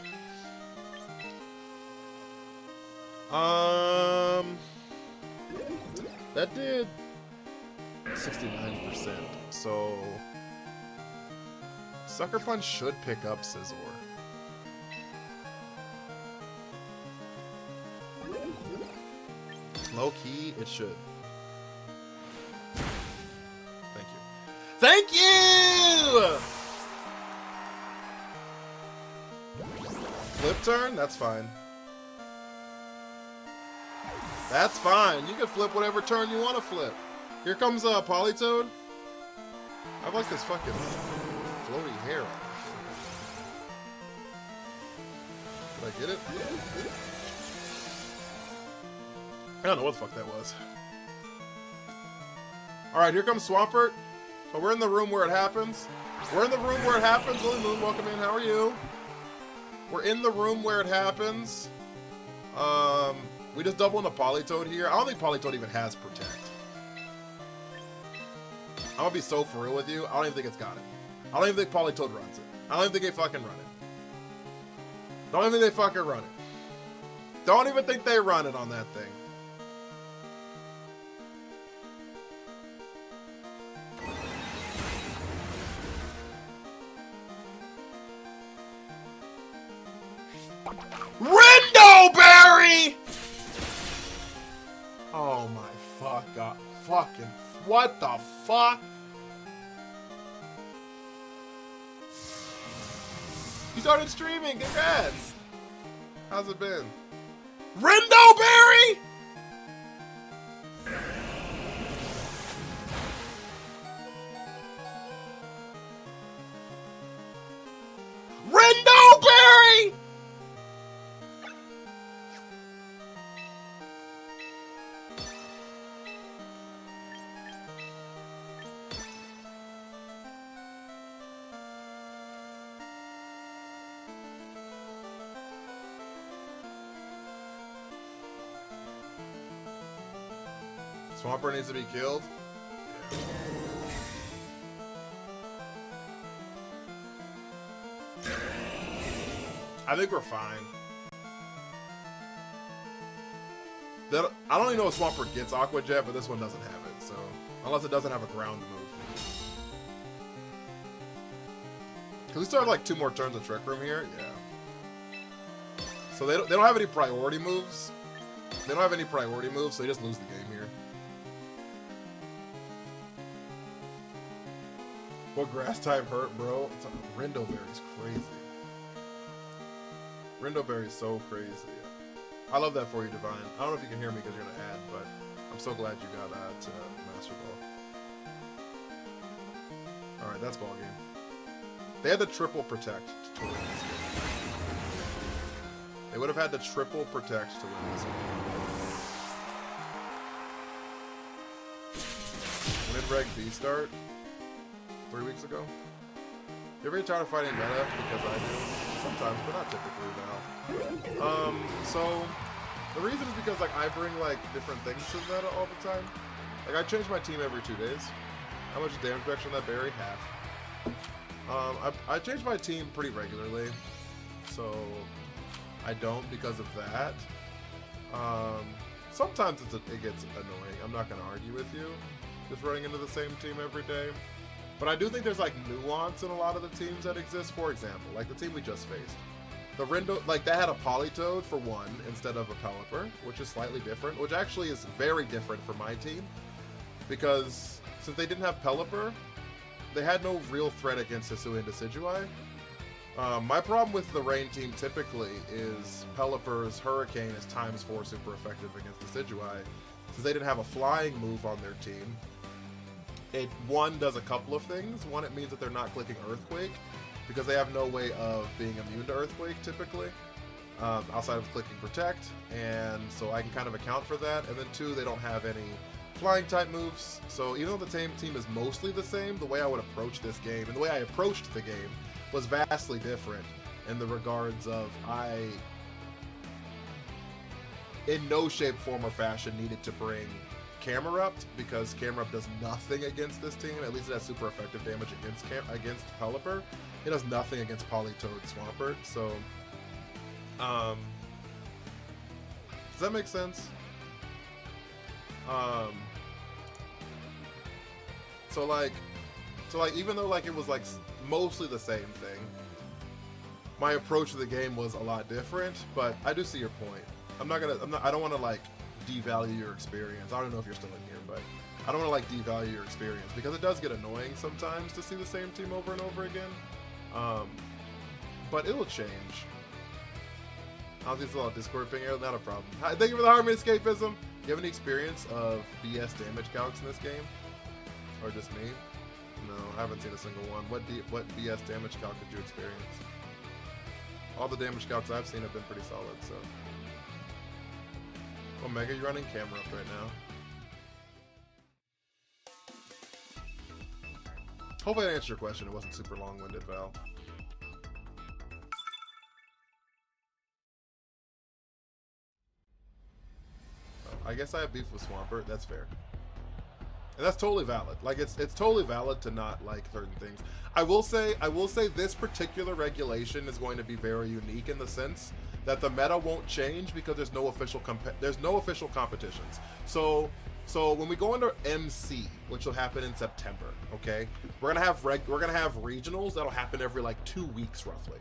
That did 69%. So Sucker Punch should pick up Scizor. Low key, it should. Thank you. Thank you! Flip turn? That's fine. That's fine. You can flip whatever turn you want to flip. Here comes Polytoad. I like this fucking floaty hair. Did I get it? I don't know what the fuck that was. Alright, here comes Swampert. So we're in the room where it happens. We're in the room where it happens. Lily Moon, welcome in. How are you? We're in the room where it happens. We just double into Polytoad here. I don't think Polytoad even has Protect. I'm gonna be so for real with you. I don't even think it's got it. I don't even think Polytoad runs it. I don't even think they fucking run it. Don't even think they fucking run it. Don't even think they run it on that thing. Rindoberry! Oh my fuck god. Fucking what the fuck? You started streaming, congrats! How's it been? Rindoberry! Rindoberry! Swampert needs to be killed. Yeah. I think we're fine. I don't even know if Swampert gets Aqua Jet, but this one doesn't have it, so unless it doesn't have a ground move. Cause we still have like 2 more turns of Trick Room here, yeah. So they don't have any priority moves. They don't have any priority moves, so they just lose the game here. What grass type hurt, bro? Rindoberry's crazy. Rindoberry's so crazy. I love that for you, Divine. I don't know if you can hear me because you're in an ad, but I'm so glad you got to Master Ball. Alright, that's ball game. They had the triple protect to win this game. They would have had the triple protect to win this game. When did Reg B start? 3 weeks ago? You ever get tired of fighting meta? Because I do. Sometimes, but not typically now. So the reason is because like I bring like different things to the meta all the time. Like I change my team every 2 days. How much damage reduction on that berry? Half. I change my team pretty regularly. So I don't because of that. Sometimes it gets annoying. I'm not gonna argue with you. Just running into the same team every day. But I do think there's like nuance in a lot of the teams that exist. For example, like the team we just faced. The Rindo, like that had a Polytoad for 1 instead of a Pelipper, which is slightly different, which actually is very different for my team. Because since they didn't have Pelipper, they had no real threat against Hisui and Decidueye. My problem with the Rain team typically is Pelipper's Hurricane is ×4 super effective against Decidueye. Since they didn't have a flying move on their team, it does a couple of things. One, it means that they're not clicking Earthquake because they have no way of being immune to Earthquake typically, outside of clicking Protect, and so I can kind of account for that. And then 2, they don't have any flying type moves. So even though the team is mostly the same, the way I would approach this game and the way I approached the game was vastly different in the regards of I, in no shape, form, or fashion, needed to bring Camerupt because Camerupt does nothing against this team. At least it has super effective damage against Pelipper. It does nothing against Polytoad Swampert. So, does that make sense? So like even though like it was like mostly the same thing, my approach to the game was a lot different. But I do see your point. I don't want to like devalue your experience. I don't know if you're still in here, but I don't want to like devalue your experience because it does get annoying sometimes to see the same team over and over again. But it'll change. I'll just a little Discord ping here, not a problem. Hi, thank you for the Harmony Escapism. you have any experience of BS damage calcs in this game? Or just me? No, I haven't seen a single one. What BS damage calc did you experience? All the damage calcs I've seen have been pretty solid, so. Omega, you're running camera up right now. Hopefully I answered your question. It wasn't super long-winded, Val. I guess I have beef with Swampert. That's fair. And that's totally valid. Like it's totally valid to not like certain things. I will say this particular regulation is going to be very unique in the sense that the meta won't change because there's no official competitions. So when we go into MC, which will happen in September, okay, we're gonna have regionals that'll happen every like 2 weeks roughly.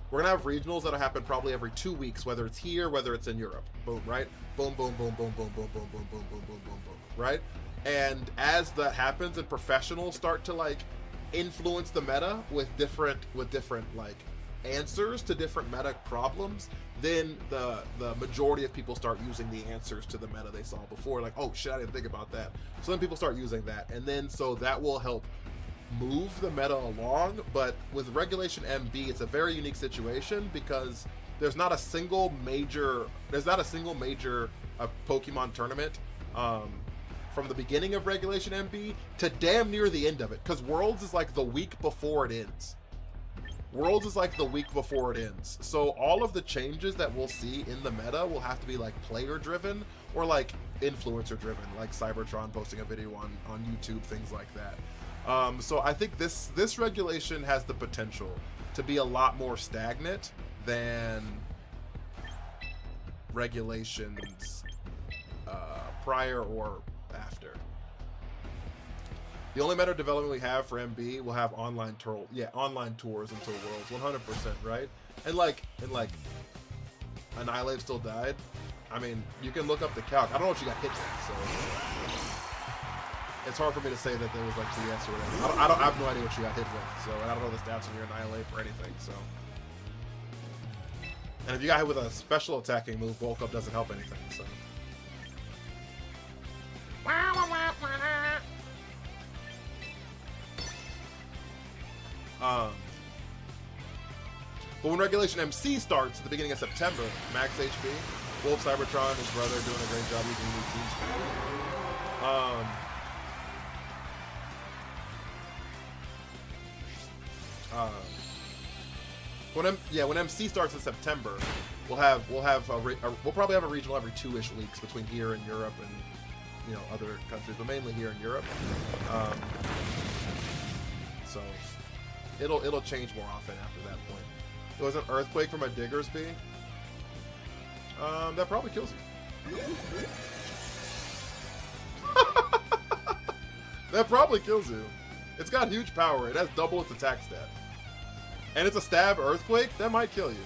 We're gonna have regionals that'll happen probably every 2 weeks, whether it's here, whether it's in Europe. Boom, right? Boom, boom, boom, boom, boom, boom, boom, boom, boom, boom, boom, boom, boom, right? And as that happens and professionals start to like influence the meta with different like answers to different meta problems, then the majority of people start using the answers to the meta they saw before. Like, oh shit, I didn't think about that. So then people start using that, and then so that will help move the meta along. But with Regulation MB, it's a very unique situation because there's not a single major Pokemon tournament from the beginning of Regulation MB to damn near the end of it, because Worlds is like the week before it ends. Worlds is like the week before it ends. So all of the changes that we'll see in the meta will have to be like player driven or like influencer driven, like Cybertron posting a video on YouTube, things like that. So I think this regulation has the potential to be a lot more stagnant than regulations prior or after. The only meta development we have for MB will have online tours until Worlds, 100%, right? And like Annihilate still died. I mean, you can look up the calc. I don't know what you got hit with, so it's hard for me to say that there was like BS or whatever. I have no idea what you got hit with, so I don't know the stats on your Annihilate or anything, so. And if you got hit with a special attacking move, bulk up doesn't help anything, so. But when Regulation MC starts at the beginning of September, max HP, Wolf, Cybertron, his brother doing a great job using new teams. When MC starts in September, we'll probably have a regional every 2-ish weeks between here and Europe and other countries, but mainly here in Europe. So it'll change more often after that point. It was an earthquake from a Diggersby. That probably kills you. That probably kills you. It's got huge power. It has double its attack stat. And it's a stab earthquake? That might kill you.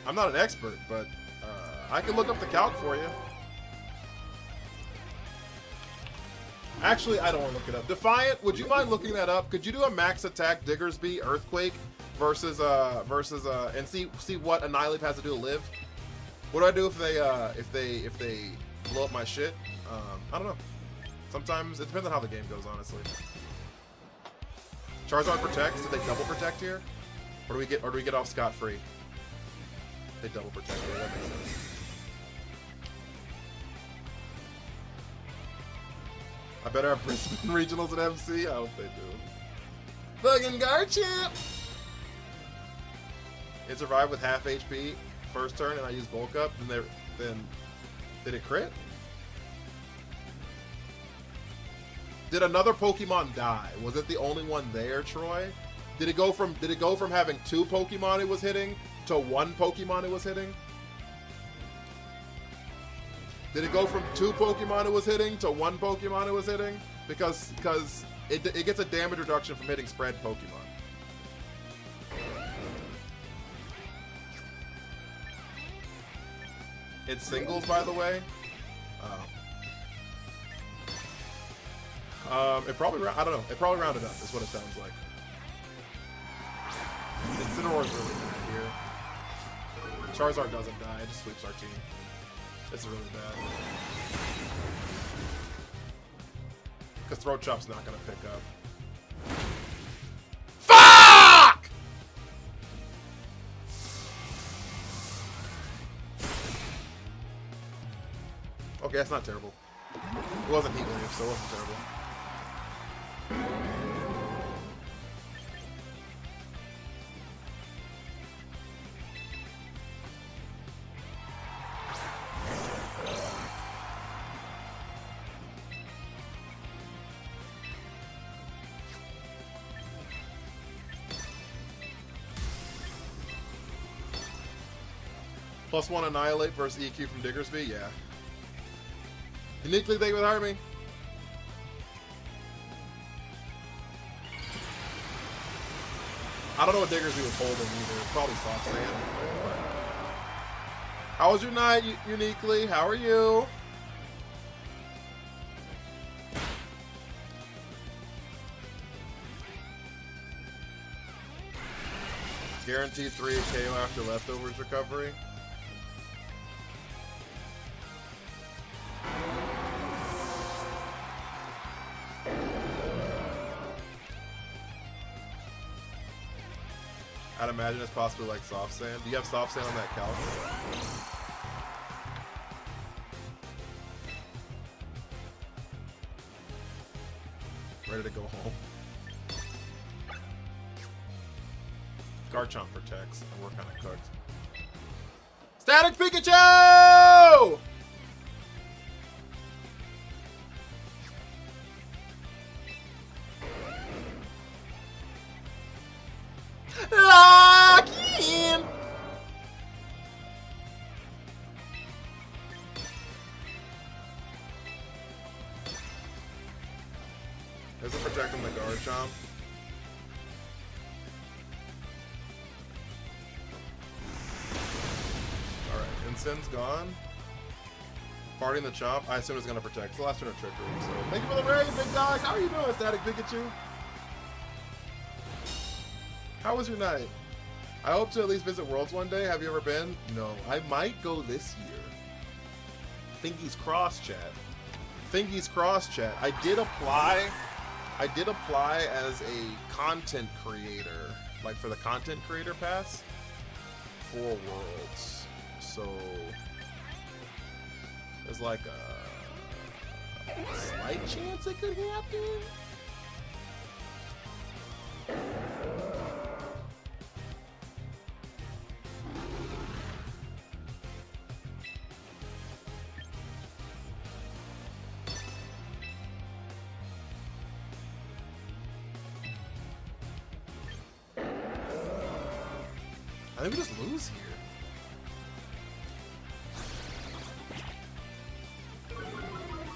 I'm not an expert, but I can look up the calc for you. Actually, I don't want to look it up. Defiant, would you mind looking that up? Could you do a max attack Diggersby earthquake versus and see what Annihilate has to do to live? What do I do if they blow up my shit? I don't know. Sometimes it depends on how the game goes, honestly. Charizard protects. Did they double protect here? Or do we get off scot-free? They double protect here. That makes sense. I better have Brisbane regionals at MC. I hope they do. Fucking Garchomp! It survived with half HP first turn, and I used bulk up. Then did it crit? Did another Pokemon die? Was it the only one there, Troy? Did it go from having 2 Pokemon it was hitting to 1 Pokemon it was hitting? Did it go from 2 Pokemon it was hitting to 1 Pokemon it was hitting? Because it gets a damage reduction from hitting spread Pokemon. It's singles, by the way. It probably I don't know. It probably rounded up. Is what it sounds like. Incineroar's really bad here. Charizard doesn't die, it just sweeps our team. This is really bad. Because Throat Chop's not gonna pick up. Fuck! Okay, that's not terrible. It wasn't Heat Wave, so it wasn't terrible. +1 Annihilate versus EQ from Diggersby? Yeah. Uniquely, thank you with Harmony. I don't know what Diggersby was holding either. Probably soft sand. How was your night, Uniquely? How are you? Guaranteed 3 KO after leftovers recovery. I'd imagine it's possibly like soft sand. Do you have soft sand on that couch? Ready to go home. Garchomp protects, and we're kind of cooked. Static Pikachu! Lock in! There's a protect on the Garchomp. Alright, Incense gone. Farting the Chomp. I assume it's gonna protect. It's the last turn of Trickery, so thank you for the raid, big dog. How are you doing, Static Pikachu? How was your night? I hope to at least visit Worlds one day. Have you ever been? No. I might go this year. Thingy's cross chat. Thingy's cross chat. I did apply as a content creator, like for the content creator pass for Worlds. So there's like a slight chance it could happen. I think we just lose here.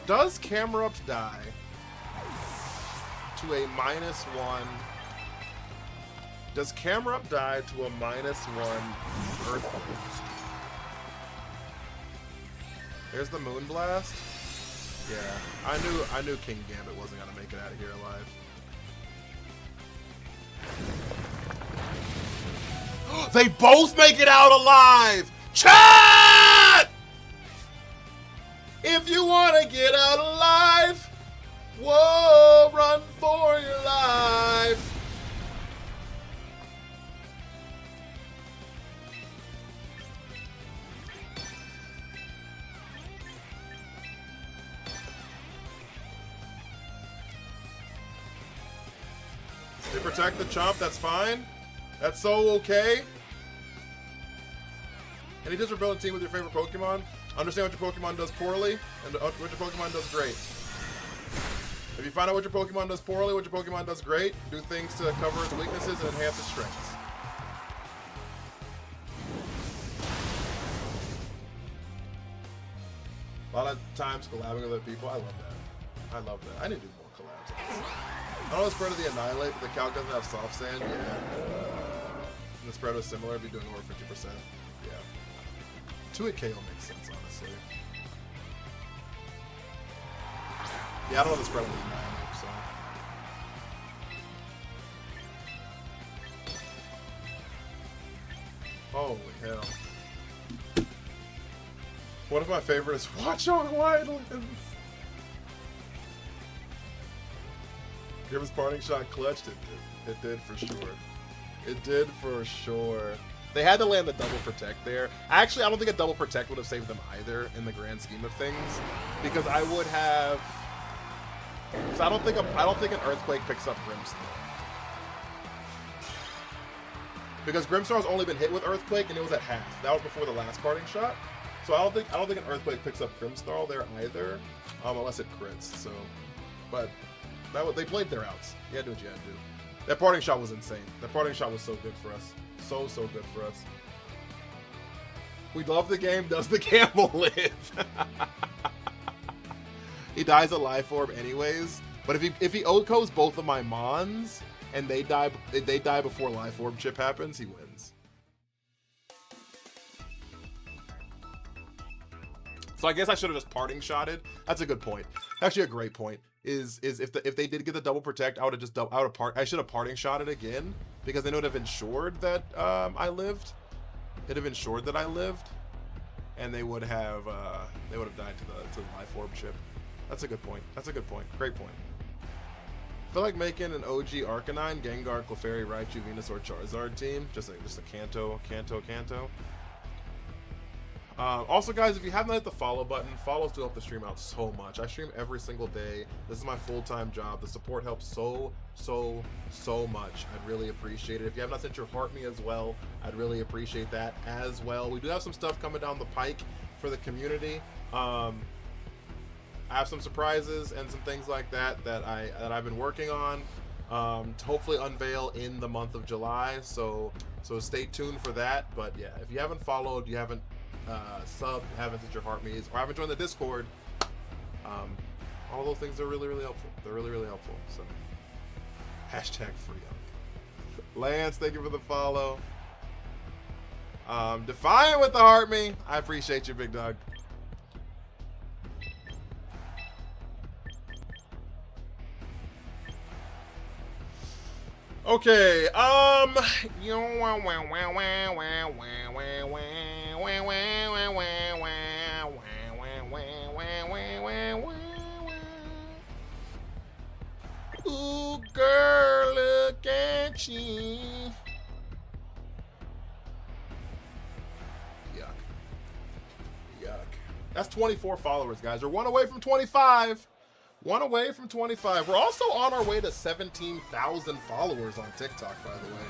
Does Camerupt die to a -1? Does Camerupt die to a -1 Earth boost? There's the Moonblast. Yeah, I knew King Gambit wasn't gonna make it out of here alive. They both make it out alive! Chat! If you want to get out alive, whoa, run for your life. They protect the Chomp, that's fine. That's so okay. Any tips for building a team with your favorite Pokemon? Understand what your Pokemon does poorly and what your Pokemon does great. If you find out what your Pokemon does poorly, what your Pokemon does great, do things to cover its weaknesses and enhance its strengths. A lot of times collabing with other people, I love that. I love that. I need to do more collabs. I know the spread of the Annihilate, but the calc doesn't have soft sand. Yeah. And the spread was similar, it'd be doing over 50%. Yeah. 2-hit KO makes sense, honestly. Yeah, I don't know the spread of the Annihilate, so. Holy hell. One of my favorites is Watch on Wildlands. Grimm's parting shot clutched it. It did for sure. It did for sure. They had to land the double protect there. Actually, I don't think a double protect would have saved them either in the grand scheme of things, because I would have. So I don't think an earthquake picks up Grimmstar, because Grimmstar's only been hit with earthquake and it was at half. That was before the last parting shot. So I don't think an earthquake picks up Grimmstar there either, unless it crits. So, but they played their outs. You had to do what you had to do. That parting shot was insane. That parting shot was so good for us. So good for us. We love the game. Does the camel live? He dies a life orb anyways. But if he OHKOs both of my Mons and they die before life orb chip happens, he wins. So I guess I should have just parting shotted. That's a good point. Actually, a great point. Is if they did get the double protect, I should have parting shotted again, because then it would have ensured that I lived. It'd have ensured that I lived, and they would have died to the life orb chip. That's a good point. That's a good point. Great point. I feel like making an OG Arcanine, Gengar, Clefairy, Raichu, Venusaur, Charizard team. Just a Kanto. Also, guys, if you haven't hit the follow button, follows do help the stream out so much. I stream every single day. This is my full-time job. The support helps so much. I'd really appreciate it. If you have not sent your heart me as well, I'd really appreciate that as well. We do have some stuff coming down the pike for the community. I have some surprises and some things like that I've been working on to hopefully unveil in the month of July. So stay tuned for that. But yeah, if you haven't followed, you haven't sub, haven't sent your heart me's, or haven't joined the Discord, all those things are really helpful. They're really helpful. So hashtag free up. Lance, thank you for the follow. Defiant with the heart me. I appreciate you, big dog. Okay, ooh, girl, look at you. Yuck. That's 24 followers, guys. We're one away from 25. One away from 25. We're also on our way to 17,000 followers on TikTok, by the way.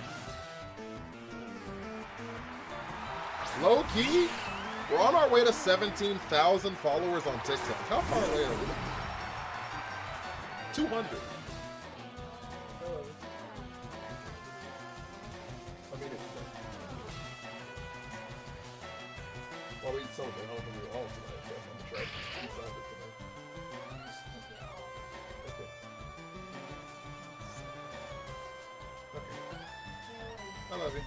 Low key, we're on our way to 17,000 followers on TikTok. How far away are we? 200. Well, we celebrate. I don't think we were all tonight, so I'm gonna try to celebrate tonight. I love you.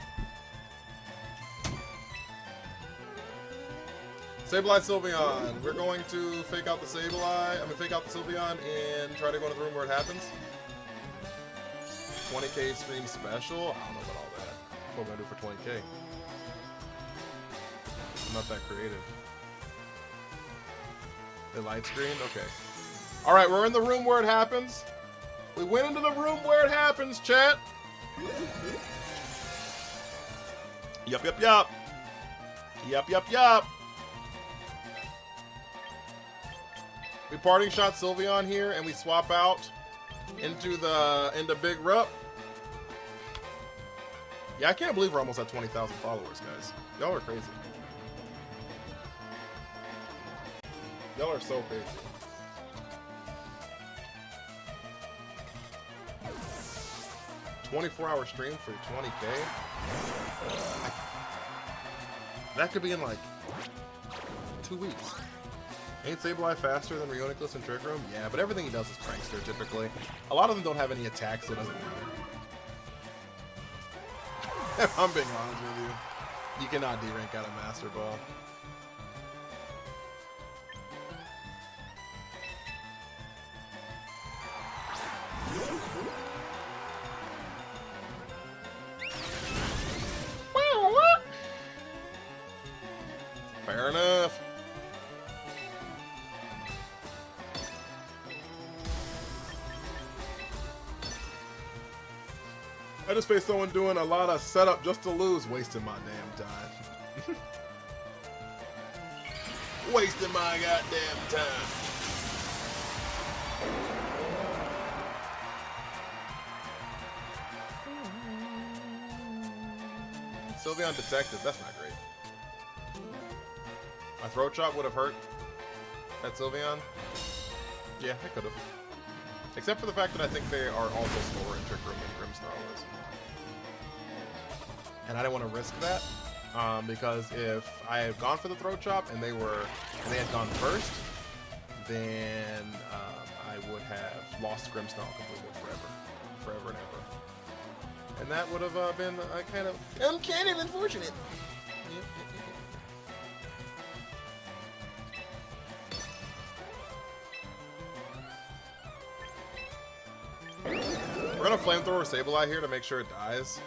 Sableye Sylveon. We're going to fake out the fake out the Sylveon and try to go into the room where it happens. 20k stream special? I don't know about all that. What am I gonna do for 20k? I'm not that creative. They light screened? Okay. Alright, we're in the room where it happens. We went into the room where it happens, chat. Yup. We parting shot Sylveon here, and we swap out into Big Rup. Yeah, I can't believe we're almost at 20,000 followers, guys. Y'all are crazy. Y'all are so crazy. $24-hour stream for 20k. That could be in like 2 weeks. Ain't Sableye faster than Rheoniclus and Trick Room? Yeah, but everything he does is prankster typically. A lot of them don't have any attacks, so it doesn't matter. If I'm being honest with you, you cannot D-rank out a Master Ball. Fair enough. I just faced someone doing a lot of setup just to lose, wasting my damn time. Wasting my goddamn time. Sylveon detected. That's not great. My throat chop would have hurt that Sylveon. Yeah, it could have. Except for the fact that I think they are also slower in Trick Room than Grimmsnarl is. And I didn't want to risk that. Because if I had gone for the throat chop and they had gone first, then I would have lost Grimmsnarl completely forever and ever. And that would have been kind of unfortunate. We're gonna flamethrower Sableye here to make sure it dies.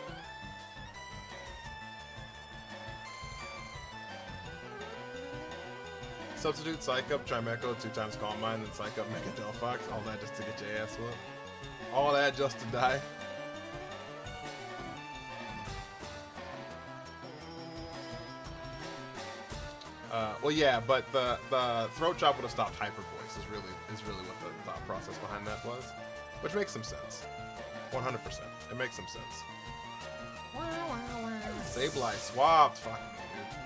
Substitute Psych Up, Trimecho, 2x Calm Mind, then Psych Up, Mega Delphox. All that just to get your ass whooped. All that just to die. Well, yeah, but the throat chop would have stopped Hyper Voice. Is really what the thought process behind that was, which makes some sense. 100%, it makes some sense. Sableye swapped. Fucking dude.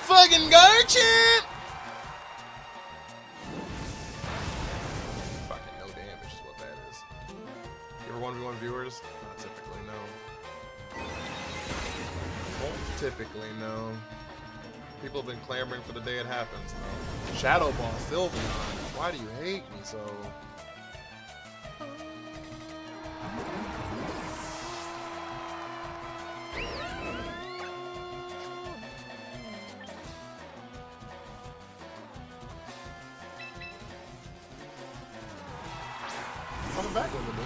Fucking Garchomp! Fucking no damage is what that is. You ever 1v1 viewers? Not typically, no. Won't typically, no. People have been clamoring for the day it happens, though. Shadow Ball, Sylveon. Why do you hate me so? Coming back with me.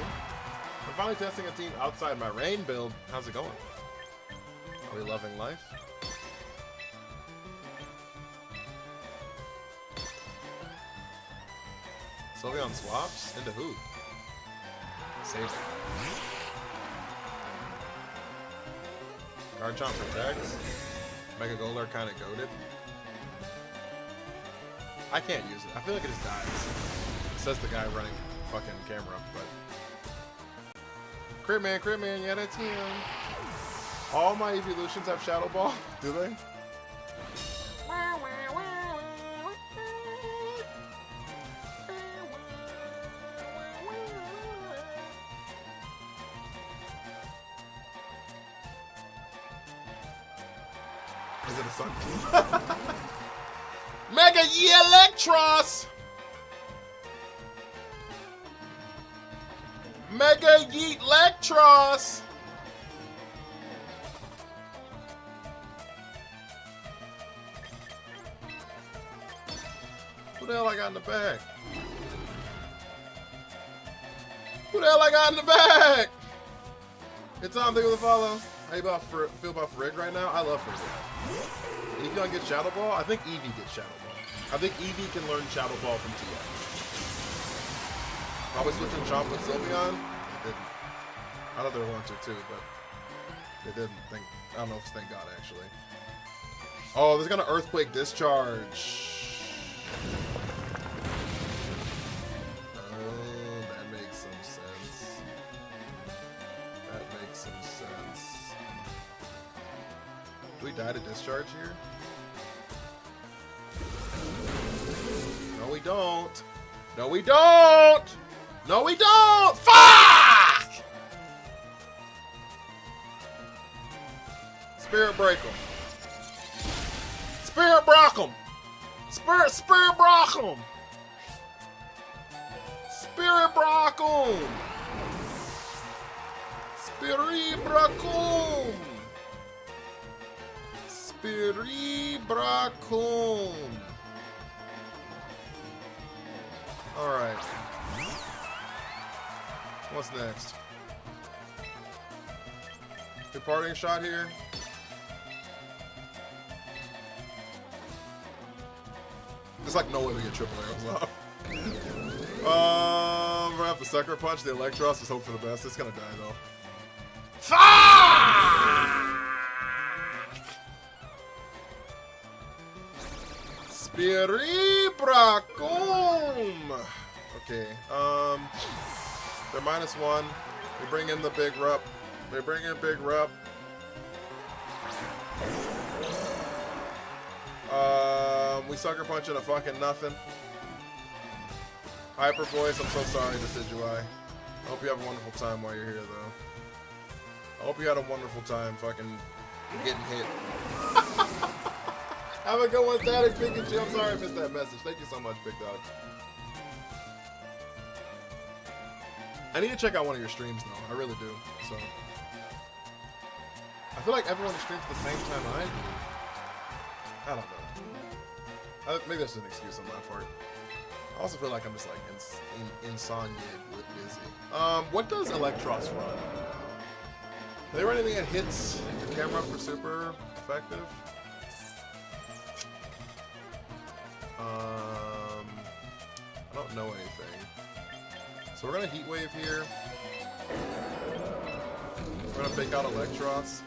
I'm finally testing a team outside my rain build. How's it going? Are we loving life? Sylveon swaps? Into who? Save it. Garchomp protects. Mega Golem kind of goated. I can't use it. I feel like it just dies. Says the guy running fucking camera, but... Crit Man, yeah, that's him. All my evolutions have Shadow Ball, do they? Is it a sun? Mega Electros! Mega Yeet Electros! Who the hell I got in the bag? Who the hell I got in the bag? It's on. Thank you for the follow. How you feel about Reg right now? I love Reg. Eevee gets Shadow Ball? I think Eevee gets Shadow Ball. I think Eevee can learn Shadow Ball from TF. Probably switching Chomp with Sylveon? They didn't. I thought they were going to too, but they didn't. I don't know if it's thank God actually. Oh, there's gonna Earthquake Discharge. Oh, that makes some sense. That makes some sense. Do we die to Discharge here? No, we don't. No, we don't. No, we don't. Fuck! Spirit Break him. Spirit Brock him. Spirit Brock him. Spirit Brock him. Spirit Brock him. Spirit Brock him. All right. What's next? Departing shot here. There's like no way to get triple arrows off. We're gonna have to sucker punch the Electros. Just hope for the best. It's gonna die though. Spiribracum. Okay. They're -1. We bring in the big rup. They bring in big rup. We sucker punch in a fucking nothing. Hyper voice, I'm so sorry, Decidueye. I hope you have a wonderful time while you're here, though. I hope you had a wonderful time fucking getting hit. Have a good one, Static Pikachu. I'm sorry I missed that message. Thank you so much, Big Dog. I need to check out one of your streams, though. I really do. So I feel like everyone streams at the same time I do. I don't know. Maybe that's an excuse on my part. I also feel like I'm just like insomnia busy. What does Electros run? Do they run anything that hits the camera for super effective? I don't know anything. So we're gonna Heat Wave here. We're gonna fake out Electros.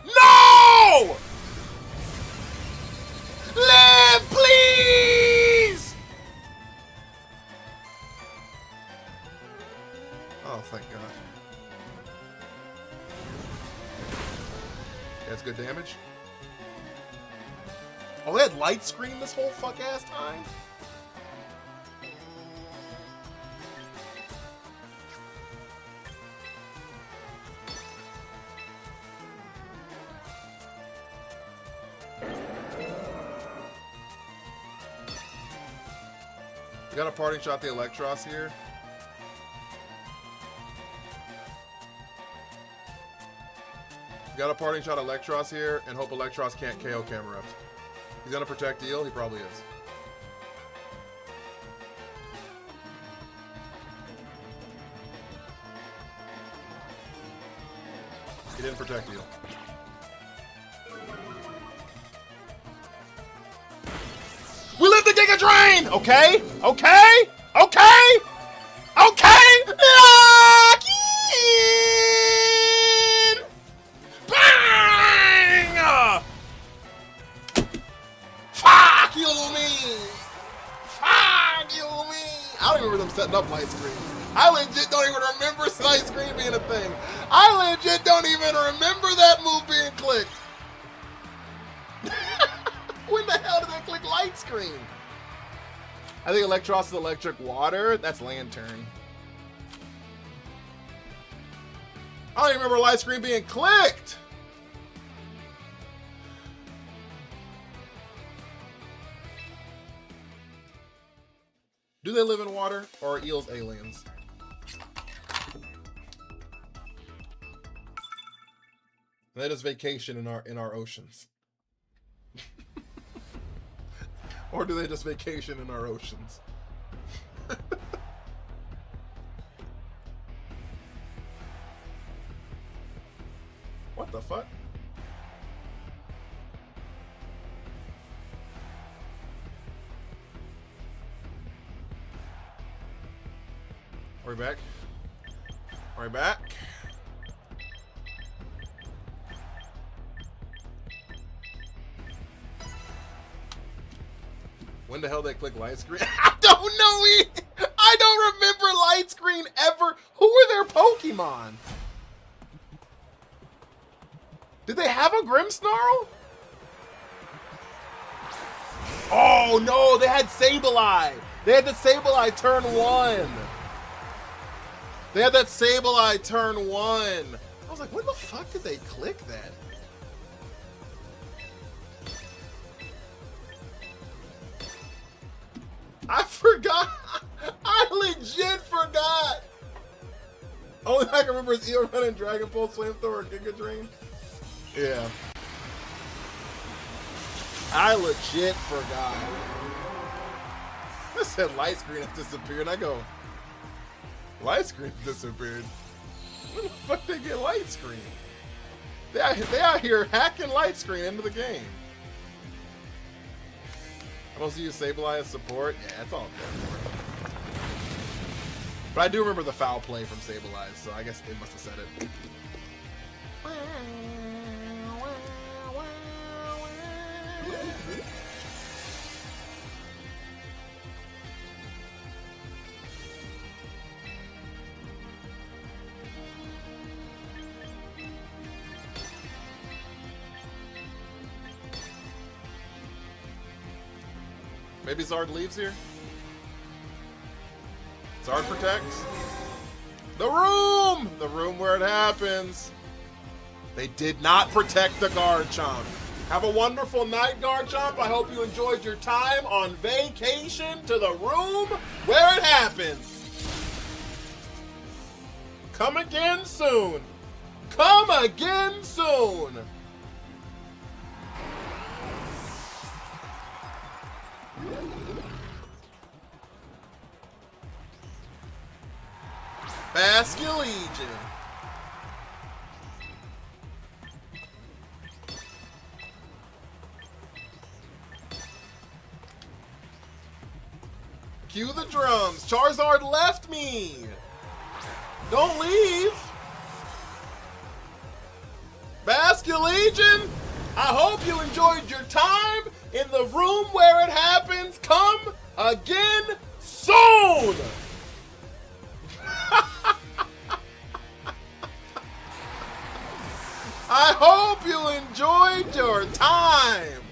No! Live, please! Oh, thank God. That's good damage. Oh, they had light screen this whole fuck ass time? We got a parting shot the Electros here. We got a parting shot Electros here and hope Electros can't KO Camerupt. He's gonna protect Eel, he probably is. He didn't protect Eel. We live the Giga Drain! Okay? Okay? Okay? Okay? Lock in! Bang! Fuck you me! Fuck you me! I don't even remember them setting up light screen. I legit don't even remember light screen being a thing. I legit don't even remember that move being clicked. When the hell did I click light screen? I think Electros is electric water. That's Lantern. I don't even remember light screen being clicked. Do they live in water or are eels aliens? They just vacation in our oceans. Or do they just vacation in our oceans? What the fuck? Are we back? Are we back? When the hell they click light screen? I don't know. I don't remember light screen ever. Who are their Pokemon? Did they have a Grimmsnarl? Oh no, they had Sableye. They had the Sableye turn 1. They had that Sableye turn 1. I was like, when the fuck did they click that? I forgot. I legit forgot. Only thing I can remember is Eel running Dragon Pulse, Flamethrower, or Giga Drain. Yeah. I legit forgot. This said light screen has disappeared. I go, light screen disappeared. Where the fuck they get light screen? They out here hacking light screen into the game. I'm supposed to use Sableye as support? Yeah, it's all good. But I do remember the foul play from Sableye, so I guess it must have said it. Maybe Zard leaves here? Zard protects? The room! The room where it happens. They did not protect the Garchomp. Have a wonderful night, Garchomp. I hope you enjoyed your time on vacation to the room where it happens. Come again soon. Come again soon. Basculegion. Cue the drums. Charizard left me. Don't leave. Basculegion, I hope you enjoyed your time in the room where it happens. Come again soon. I hope you enjoyed your time.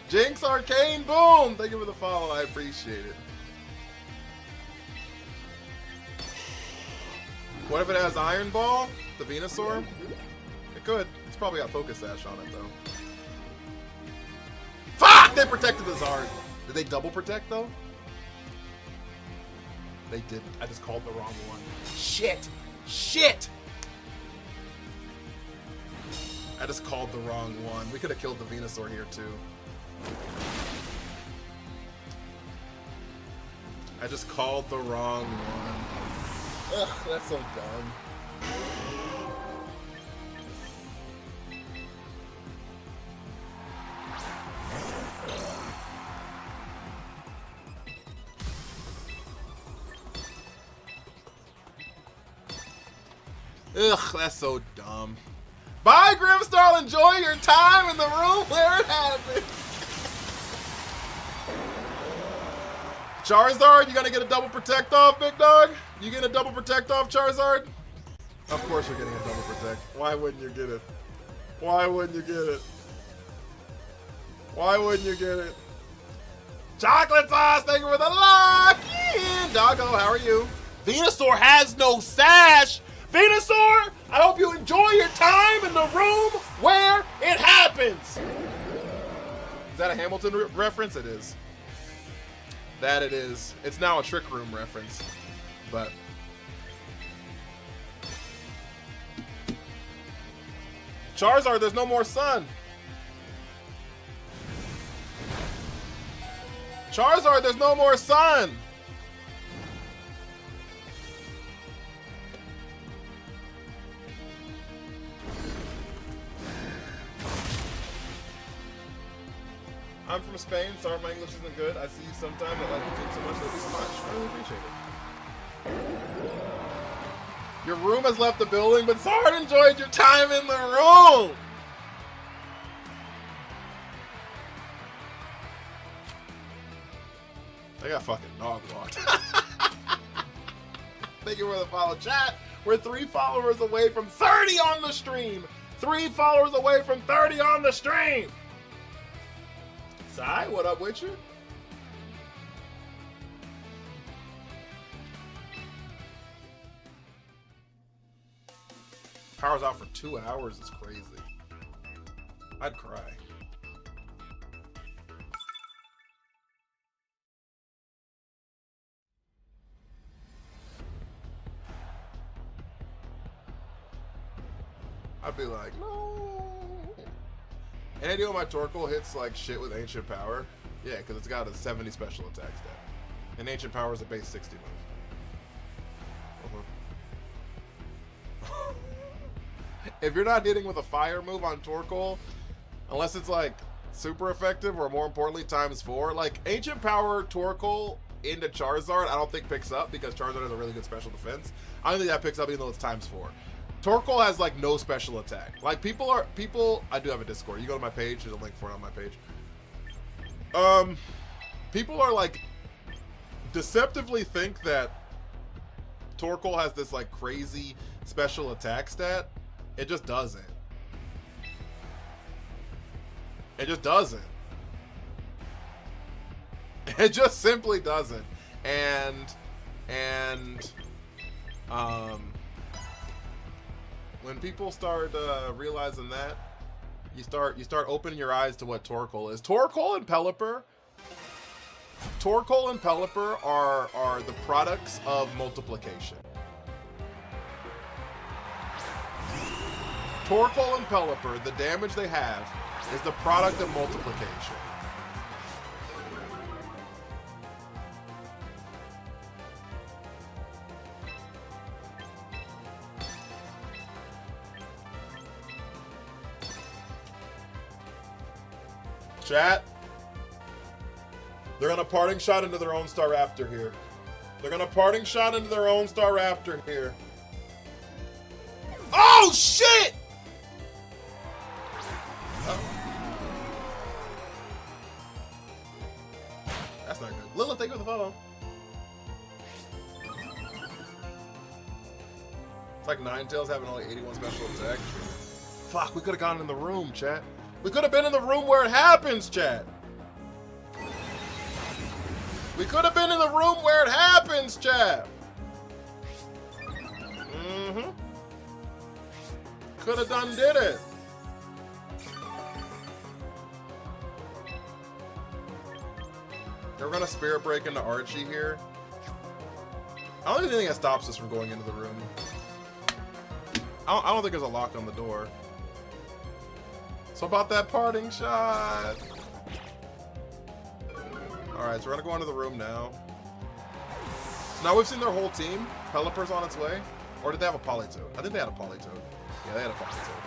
Jinx Arcane Boom! Thank you for the follow, I appreciate it. What if it has Iron Ball? The Venusaur? It could. It's probably got Focus Sash on it, though. Fuck! They protected the Zard. Did they double protect, though? They didn't. I just called the wrong one. Shit! Shit! I just called the wrong one. We could have killed the Venusaur here, too. I just called the wrong one. Ugh, that's so dumb. Ugh, that's so dumb. Bye, Grimstar. Enjoy your time in the room where it happens. Charizard, you gonna get a double protect off, big dog? You getting a double protect off, Charizard? Of course you're getting a double protect. Why wouldn't you get it? Why wouldn't you get it? Why wouldn't you get it? Chocolate Sauce, thank you for the lock in. Doggo, how are you? Venusaur has no sash. Venusaur, I hope you enjoy your time in the room where it happens. Is that a Hamilton reference? It is. That it is. It's now a Trick Room reference, but Charizard, there's no more sun. Charizard, there's no more sun. I'm from Spain. Sorry, my English isn't good. I see you sometimes. I like you so much. Thank you so much. I really appreciate it. Your room has left the building, but Zard enjoyed your time in the room. I got fucking dog walked. Thank you for the follow, chat. We're 3 followers away from 30 on the stream. 3 followers away from 30 on the stream. Sai, what up with you? Power's out for 2 hours is crazy. I'd cry. I'd be like, no. Any deal my Torkoal hits like shit with Ancient Power? Yeah, because it's got a 70 special attack stat. And Ancient Power is a base 60 move. if you're not hitting with a fire move on Torkoal, unless it's like super effective or more importantly ×4, like Ancient Power Torkoal into Charizard, I don't think picks up because Charizard has a really good special defense. I don't think that picks up even though it's ×4. Torkoal has like no special attack. Like people, I do have a Discord. You go to my page, there's a link for it on my page. People are like deceptively think that Torkoal has this like crazy special attack stat. It just doesn't. It just doesn't. It just simply doesn't. And when people start realizing that, you start opening your eyes to what Torkoal is. Torkoal and Pelipper are the products of multiplication. Torkoal and Pelipper, the damage they have is the product of multiplication. Chat, they're gonna parting shot into their own Staraptor here. They're gonna parting shot into their own Staraptor here. Oh shit! Oh. That's not good. Lilith, thank you for the follow. It's like Ninetales having only 81 special attack. Fuck, we could have gone in the room, chat. We could have been in the room where it happens, chat. We could have been in the room where it happens, chat. Mm-hmm. Could have done did it. We're gonna Spirit Break into Archie here. I don't think that stops us from going into the room. I don't think there's a lock on the door. So about that parting shot. Alright, so we're gonna go into the room now. Now we've seen their whole team. Pelipper's on its way. Or did they have a Politoed? I think they had a Politoed. Yeah, they had a Politoed.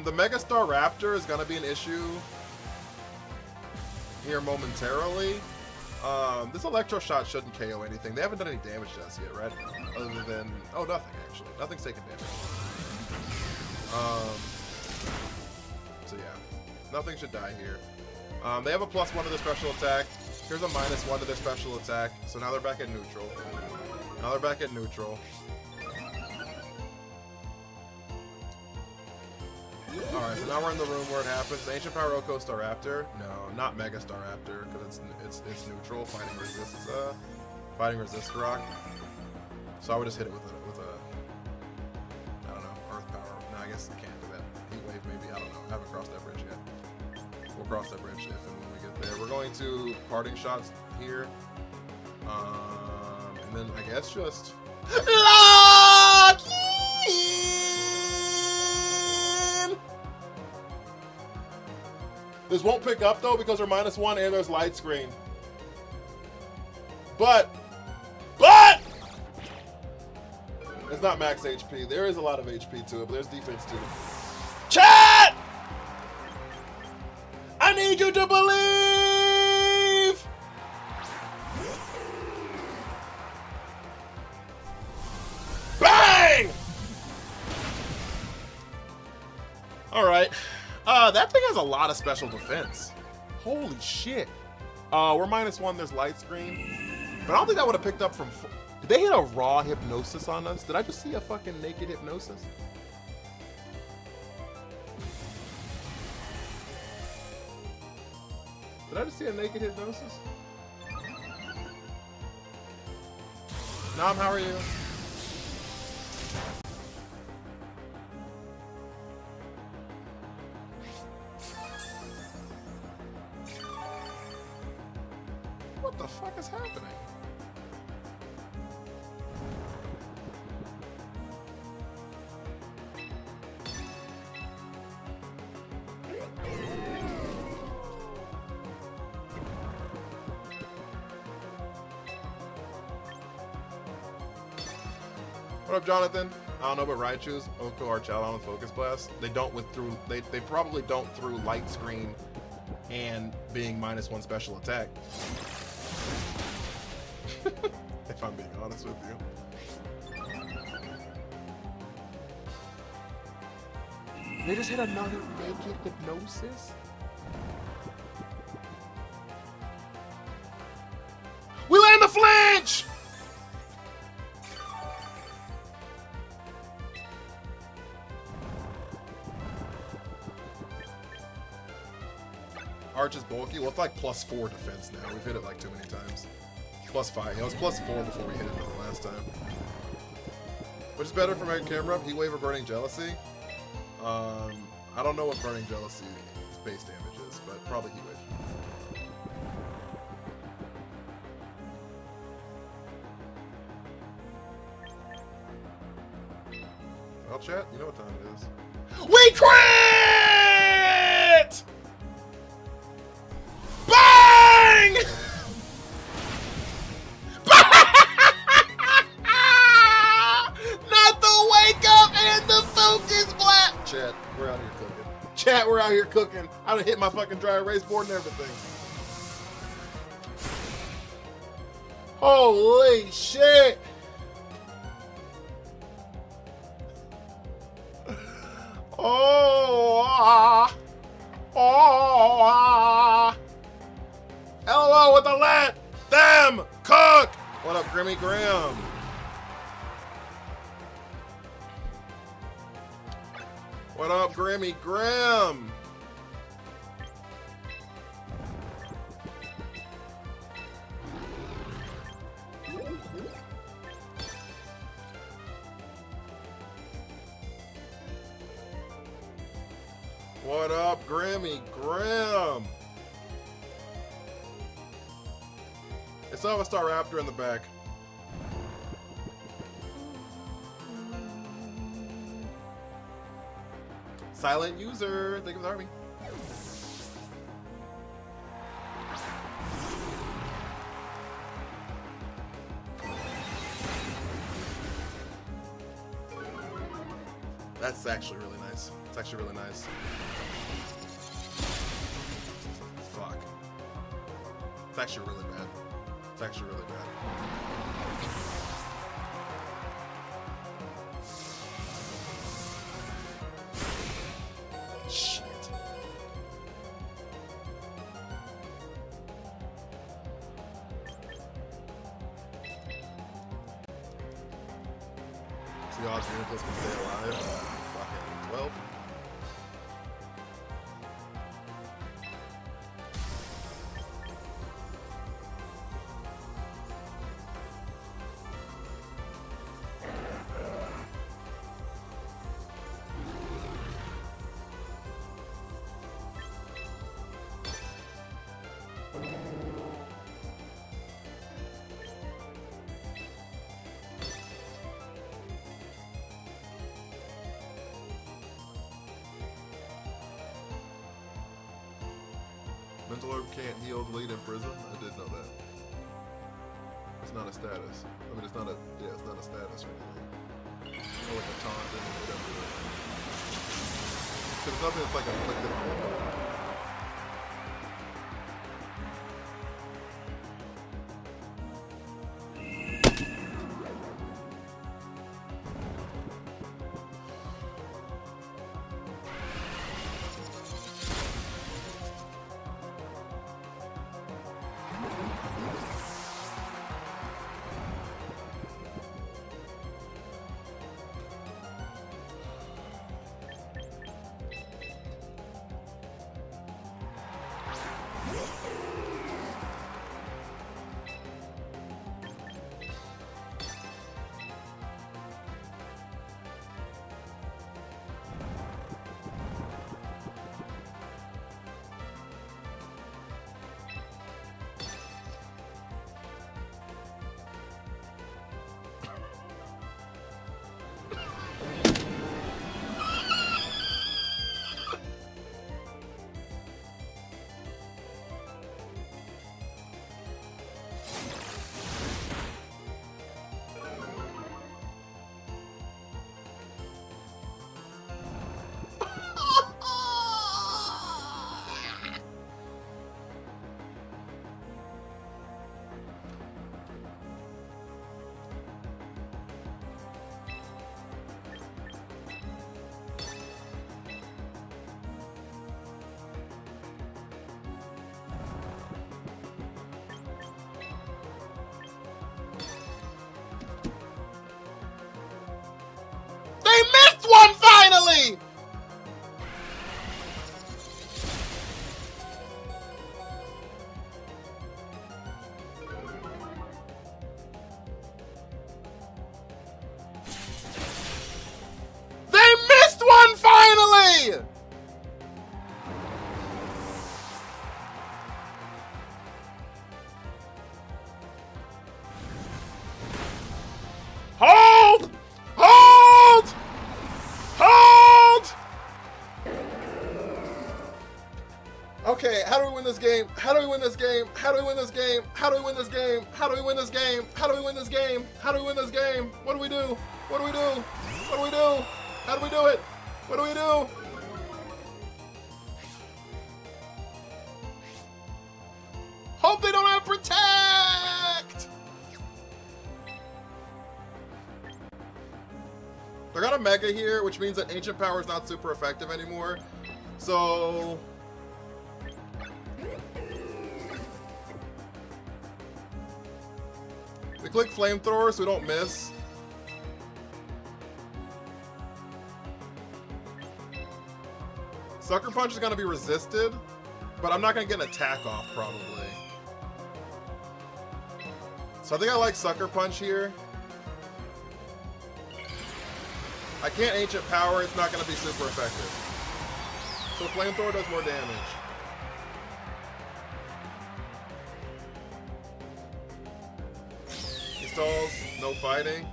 The Megastar Raptor is gonna be an issue here momentarily. This Electro Shot shouldn't KO anything. They haven't done any damage to us yet, right? Other than... oh, nothing, actually. Nothing's taken damage. So yeah, nothing should die here. They have a +1 to their special attack. Here's a -1 to their special attack. So now they're back at neutral. Now they're back at neutral. Alright, so now we're in the room where it happens. Ancient Power Oko Staraptor. No, not Mega Staraptor, because it's neutral, fighting resist rock. So I would just hit it with a I don't know, Earth Power. No, I guess I can't do that. Heat Wave maybe, I don't know. I haven't crossed that bridge yet. We'll cross that bridge if and when we get there. We're going to parting shots here. And then I guess just lock in! This won't pick up though because they're -1 and there's light screen. But it's not max HP. There is a lot of HP to it, but there's defense too. Chat! I need you to believe! Bang! Alright. That thing has a lot of special defense. Holy shit. We're -1, there's light screen. But I don't think that would have picked up from... did they hit a raw hypnosis on us? Did I just see a fucking naked hypnosis? Did I just see a naked hypnosis? Nam, how are you? What the fuck is happening? What up, Jonathan? I don't know, but Raichu's Oko or Chowdown with Focus Blast. They don't with through. They probably don't through Light Screen and being -1 special attack. If I'm being honest with you. They just hit another naked hypnosis. We land the flinch! Arch is bulky. Well, it's like +4 defense now. We've hit it like too many times. +5. It was +4 before we hit it the last time. Which is better for my camera? Heat Wave or Burning Jealousy? I don't know what Burning Jealousy base damage is, but probably Heat Wave. Well, chat, you know what time it is. We quit! Bang! Not the wake up and the focus blast! Chat, we're out here cooking. Chat, we're out here cooking. I done hit my fucking dry erase board and everything. Holy shit! LOL with the let them cook! What up, Grimmy Graham? What up, Grimmy Graham? What up, Grimmy Graham? It's Alpha Star Raptor in the back. Silent user, thank you for the army. That's actually really nice. It's actually really nice. Fuck. It's actually really bad. It's actually really bad. Shit. The odds Unicorns can stay alive. Fucking 12. Mental orb can't heal the lead in prison. I did know that. It's not a status. I mean, it's not a, yeah, it's not a status or anything. Or like a taunt or whatever. Because nothing that's like inflicted on it. finally! They missed one finally! Hold! Hold! Hold! Okay, how do we win this game? How do we win this game? How do we win this game? How do we win this game? How do we win this game? How do we win this game? How do we win this game? What do we do? What do we do? What do we do? How do we do it? What do we do? Hope they don't have protect! They're gonna mega here, which means that ancient power is not super effective anymore. So we click flamethrower so we don't miss. Sucker Punch is gonna be resisted, but I'm not gonna get an attack off probably. So I think I like Sucker Punch here. I can't Ancient Power, it's not going to be super effective. So Flamethrower does more damage. He stalls, no fighting.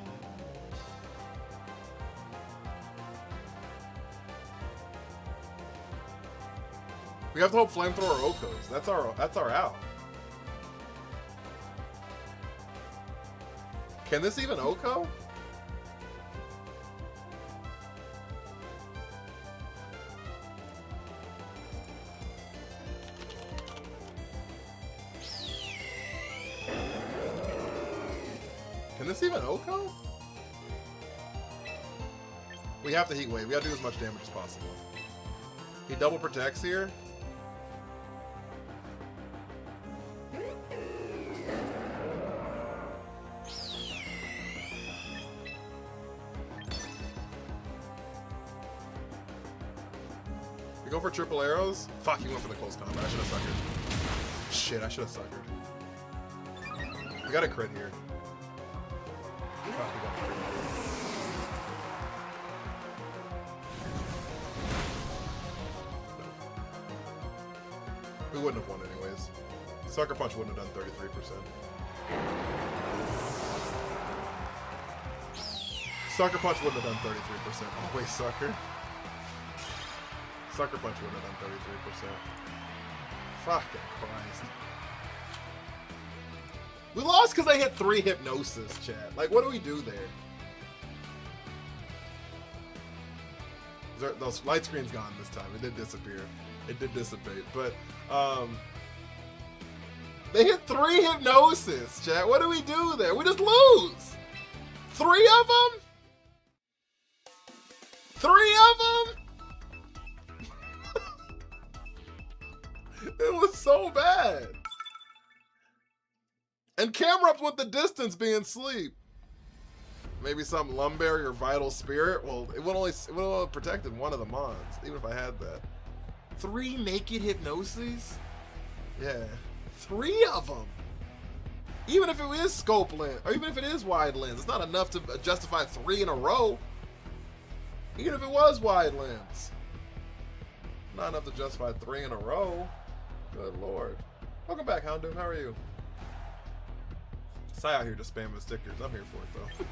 We have to hope Flamethrower Okos. That's our out. Can this even Oko? Can this even Oko? We have to Heat Wave. We have to do as much damage as possible. He double protects here. We go for triple arrows. Fuck, he went for the close combat. I should have suckered. Shit, I should have suckered. We got a crit here. Fuck, we got a crit. We wouldn't have won anyways. Sucker Punch wouldn't have done 33%. Sucker Punch wouldn't have done 33%. Oh wait, Sucker. Sucker Punch wouldn't have done 33%. Fucking Christ. We lost because I hit 3 Hypnosis, chat. Like, what do we do there? Those light screen's gone this time. It did disappear. It did dissipate. But, they hit 3 Hypnosis, chat. What do we do there? We just lose. 3 of them? 3 of them? It was so bad. And Camerupt with the distance being sleep. Maybe some Lumberry or Vital Spirit. Well, it would only have protected one of the mons, even if I had that. 3 naked Hypnoses? Yeah. 3 of them. Even if it is scope lens, or even if it is wide lens, it's not enough to justify 3 in a row. Even if it was wide lens. Not enough to justify 3 in a row. Good lord. Welcome back, Houndoom. How are you? Sai out here just spamming stickers. I'm here for it, though.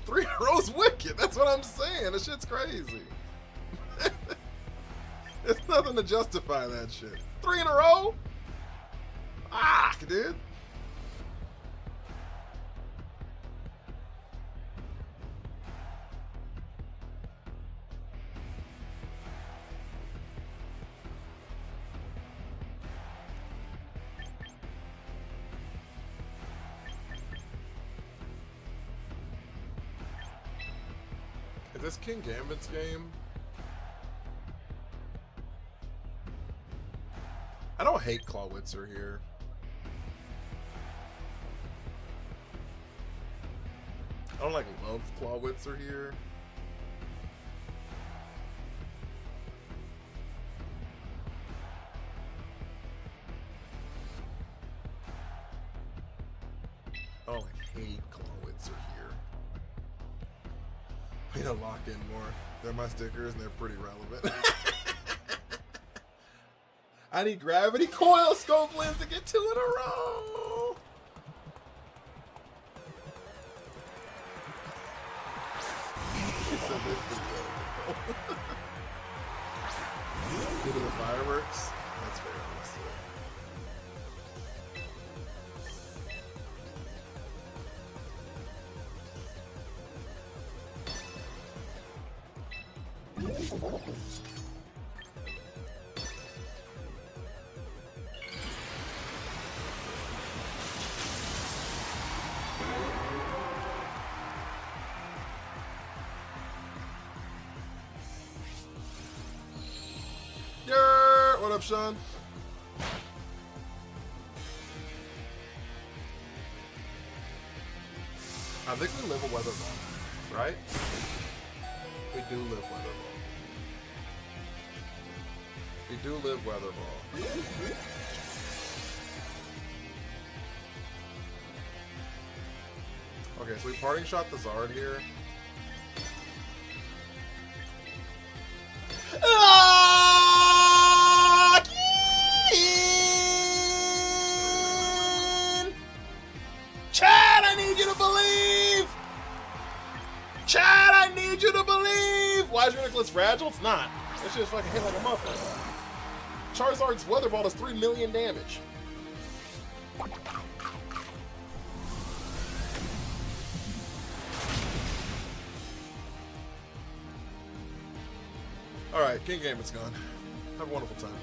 3 in a row's wicked. That's what I'm saying. This shit's crazy. There's nothing to justify that shit. 3 in a row? Ah, dude. Is this King Gambit's game? I don't hate Clawitzer here. I don't like love Clawitzer here. hate Glowitz are here. We need to lock in more. They're my stickers and they're pretty relevant. I need Gravity Coil Scope Lens to get 2 in a row. She said this is good. Due to the fireworks? That's fair, honestly. What up, Sean? I think we live a weather ball, right? We do live weather ball. We do live weather ball. Okay, so we parting shot the Zard here. Chad, I need you to believe! Chad, I need you to believe! Why is your necklace fragile? It's not. That shit just fucking hit like a muffin. Charizard's Weather Ball does 3 million damage. Alright, King Gambit's gone. Have a wonderful time.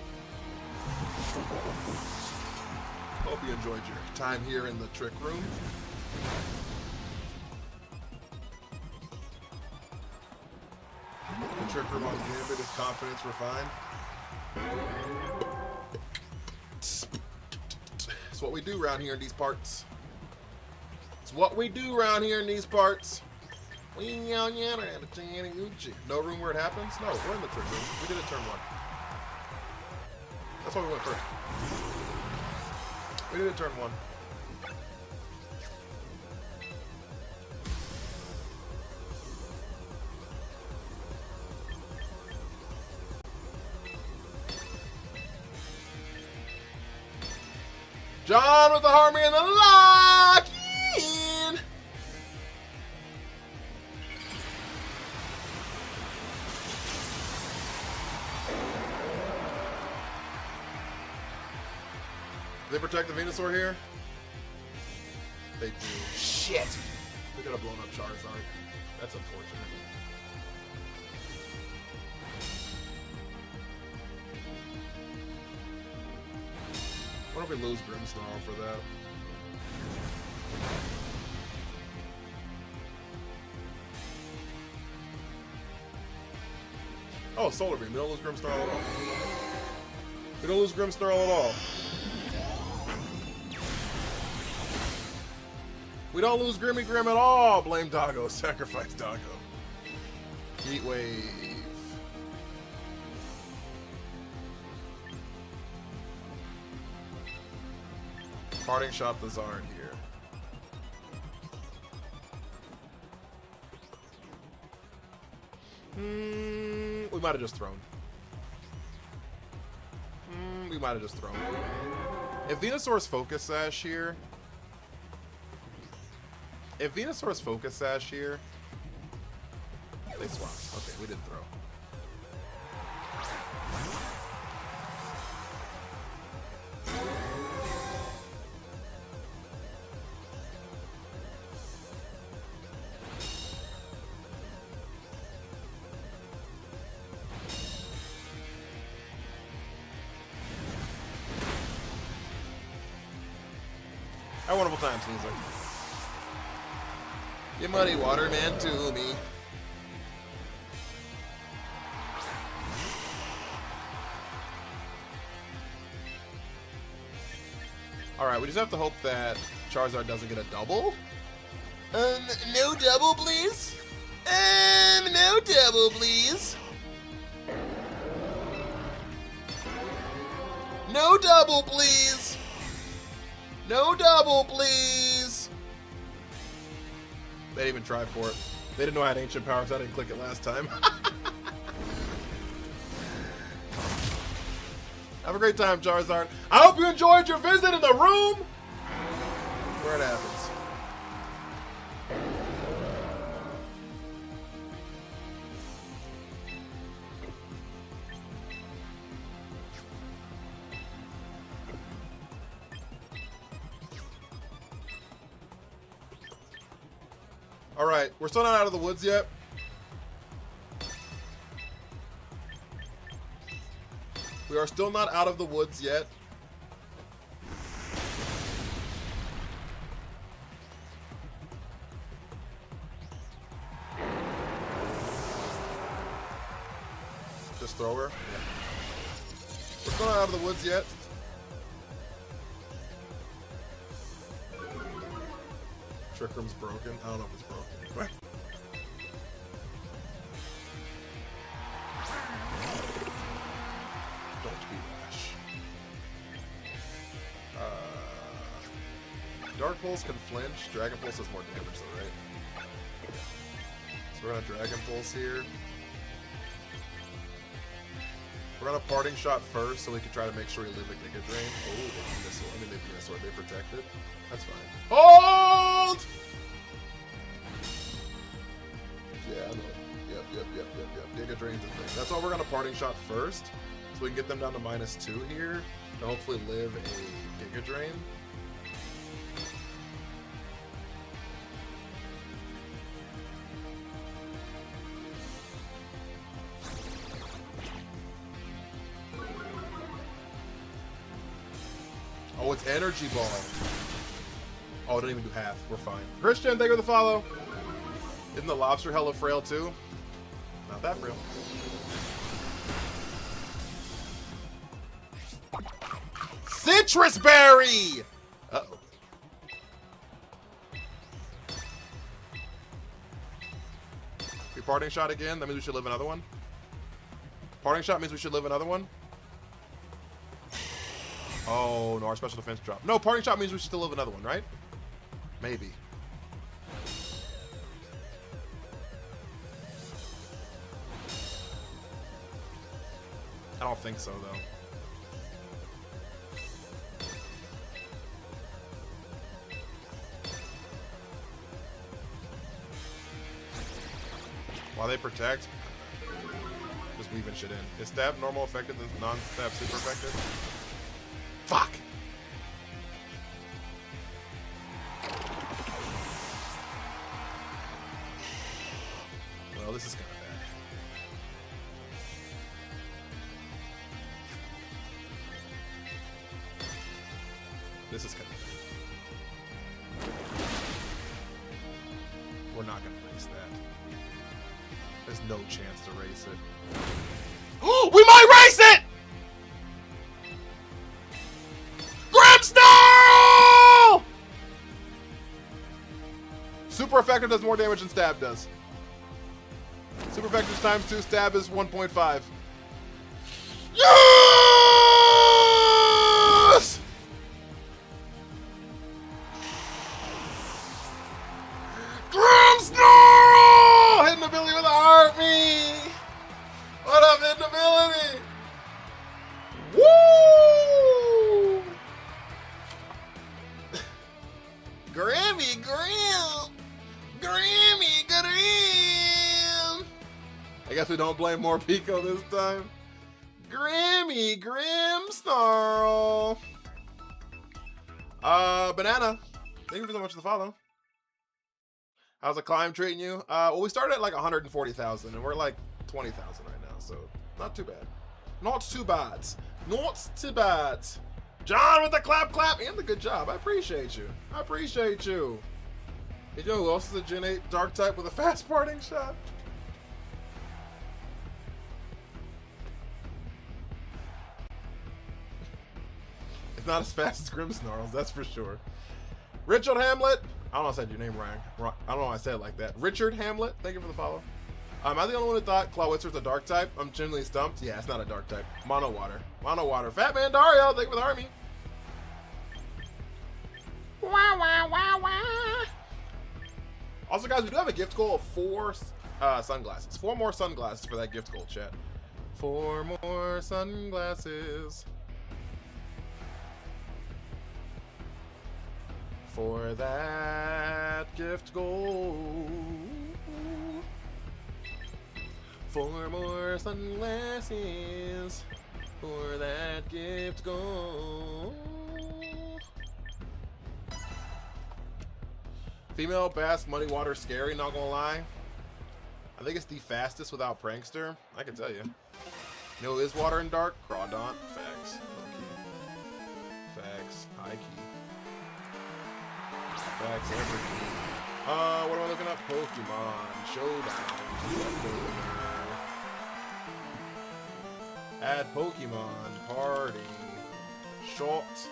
Hope you enjoyed your time here in the trick room. The trick room on Gambit is confidence refined. It's what we do around here in these parts. It's what we do around here in these parts. No room where it happens? No, we're in the trick room. We did it turn 1. That's why we went first. We did it turn 1. John with the harmony and the lock in. Do they protect the Venusaur here? They do. Shit! We could have blown up Charizard. That's unfortunate. What if we lose Grimmsnarl for that? Oh, Solar Beam. We don't lose Grimmsnarl at all. We don't lose Grimmsnarl at all. We don't lose Grimmy Grim at all. Blame Doggo. Sacrifice Doggo. Heat Wave. Parting shot the Zard here. We might have just thrown. We might have just thrown. If Venusaur's Focus Sash here. If Venusaur's Focus Sash here. They swap. Okay, we didn't throw. Have a wonderful time, Caesar. You muddy water man to me. Alright, we just have to hope that Charizard doesn't get a double. No double, please. No double, please. No double, please. No double, please. They didn't even try for it. They didn't know I had ancient power, so I didn't click it last time. Have a great time, Charizard. I hope you enjoyed your visit in the room where it happens. All right, we're still not out of the woods yet. We are still not out of the woods yet. Just throw her. Yeah. We're still not out of the woods yet. Trick Room's broken. I don't know if it's broken. What? Don't be rash. Dark Pulse can flinch. Dragon Pulse does more damage though, right? So we're gonna Dragon Pulse here. We're gonna Parting Shot first so we can try to make sure we live a Giga Drain. Oh, they can miss it. I mean, they can miss it. They protect it. That's fine. Hold! Yeah, I know. Yep. Giga Drain's a thing. That's why we're gonna Parting Shot first, so we can get them down to -2 here, and hopefully live a Giga Drain. Oh, it's Energy Ball. Oh, it didn't even do half. We're fine. Christian, thank you for the follow. Isn't the lobster hella frail too? Not that frail. Citrus Berry! Uh-oh. We Parting Shot again? That means we should live another one? Parting Shot means we should live another one? Oh, no, our special defense dropped. No, Parting Shot means we should still live another one, right? Maybe. I don't think so, though. While they protect, just weaving shit in. Is stab normal effective than non-stab super effective? Fuck! Well, this is kind of bad. This is kind of bad. We're not going to race that. There's no chance to race it. Oh, we might race it! Grimsnarl! Super effective does more damage than stab does. Super effective times 2, stab is 1.5. Yes! Grimsnarl! Hidden ability with the army! What up, hidden ability? Woo! Grammy Grim! Grammy Grim! I guess we don't blame more Pico this time. Grammy Grimsnarl! Banana, thank you so much for the follow. How's the climb treating you? Well, we started at like 140,000 and we're like 20,000 right now, so not too bad. Not too bad. Not too bad. John with the clap and the good job. I appreciate you. I appreciate you. Hey, yo, who else is a Gen 8 Dark type with a fast Parting Shot? It's not as fast as Grimsnarls, that's for sure. Richard Hamlet. I don't know if I said your name wrong. I don't know why I said it like that. Richard Hamlet, thank you for the follow. Am I the only one who thought Clawitzer's a dark type? I'm genuinely stumped. Yeah, it's not a dark type. Mono water. Mono water. Fat Man Dario, thank you for the army. Wah, wah, wah, wah. Also, guys, we do have a gift goal of 4 sunglasses. 4 more sunglasses for that gift goal, chat. 4 more sunglasses. For that gift goal. 4 more sunglasses. For that gift goal. Female Basque Muddy Water Scary, not gonna lie. I think it's the fastest without Prankster. I can tell you. You know who is Water and Dark? Crawdaunt. Facts. Okay. Facts. High key. Facts every key. What am I looking up? Pokemon Showdown. Add Pokemon Party. Short.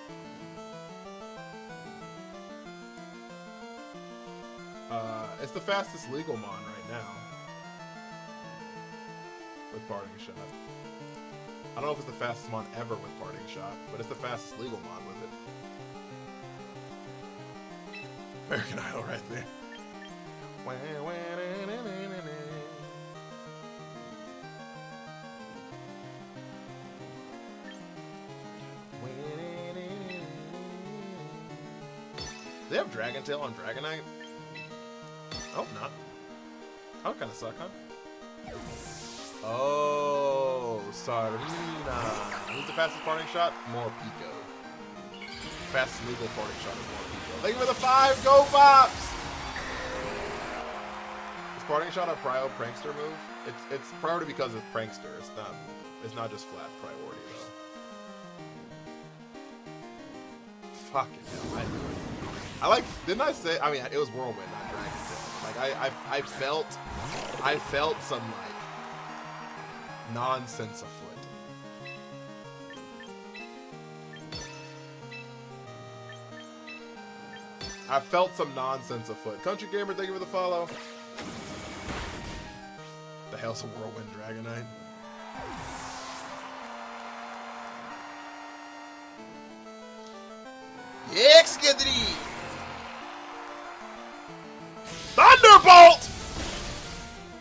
It's the fastest legal mon right now. With Parting Shot. I don't know if it's the fastest mon ever with Parting Shot, but it's the fastest legal mon with it. American Idol right there. Do they have Dragon Tail on Dragonite? Oh, not. That would kind of suck, huh? Oh, Sarina. Who's the fastest parting shot? More Pico. Fastest legal parting shot is more Pico. Thank you for the 5. Go Pops! Is parting shot a prio prankster move? It's priority because it's prankster. It's not just flat priority though. Fucking hell, I knew it. I like, didn't I say, I mean, it was Whirlwind, not Dragon Tail. Like, I felt some, like, nonsense afoot. I felt some nonsense afoot. Country Gamer, thank you for the follow. The hell's a Whirlwind Dragonite? Excadry! Thunderbolt!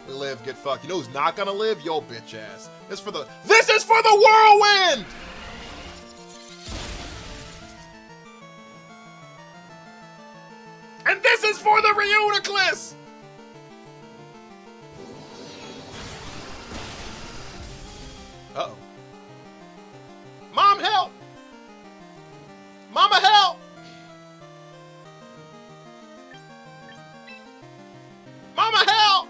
We live, get fucked. You know who's not gonna live? Yo, bitch ass. This is for the whirlwind! And this is for the Reuniclus! Uh-oh. Mom, help! Mama, help! Mama, help!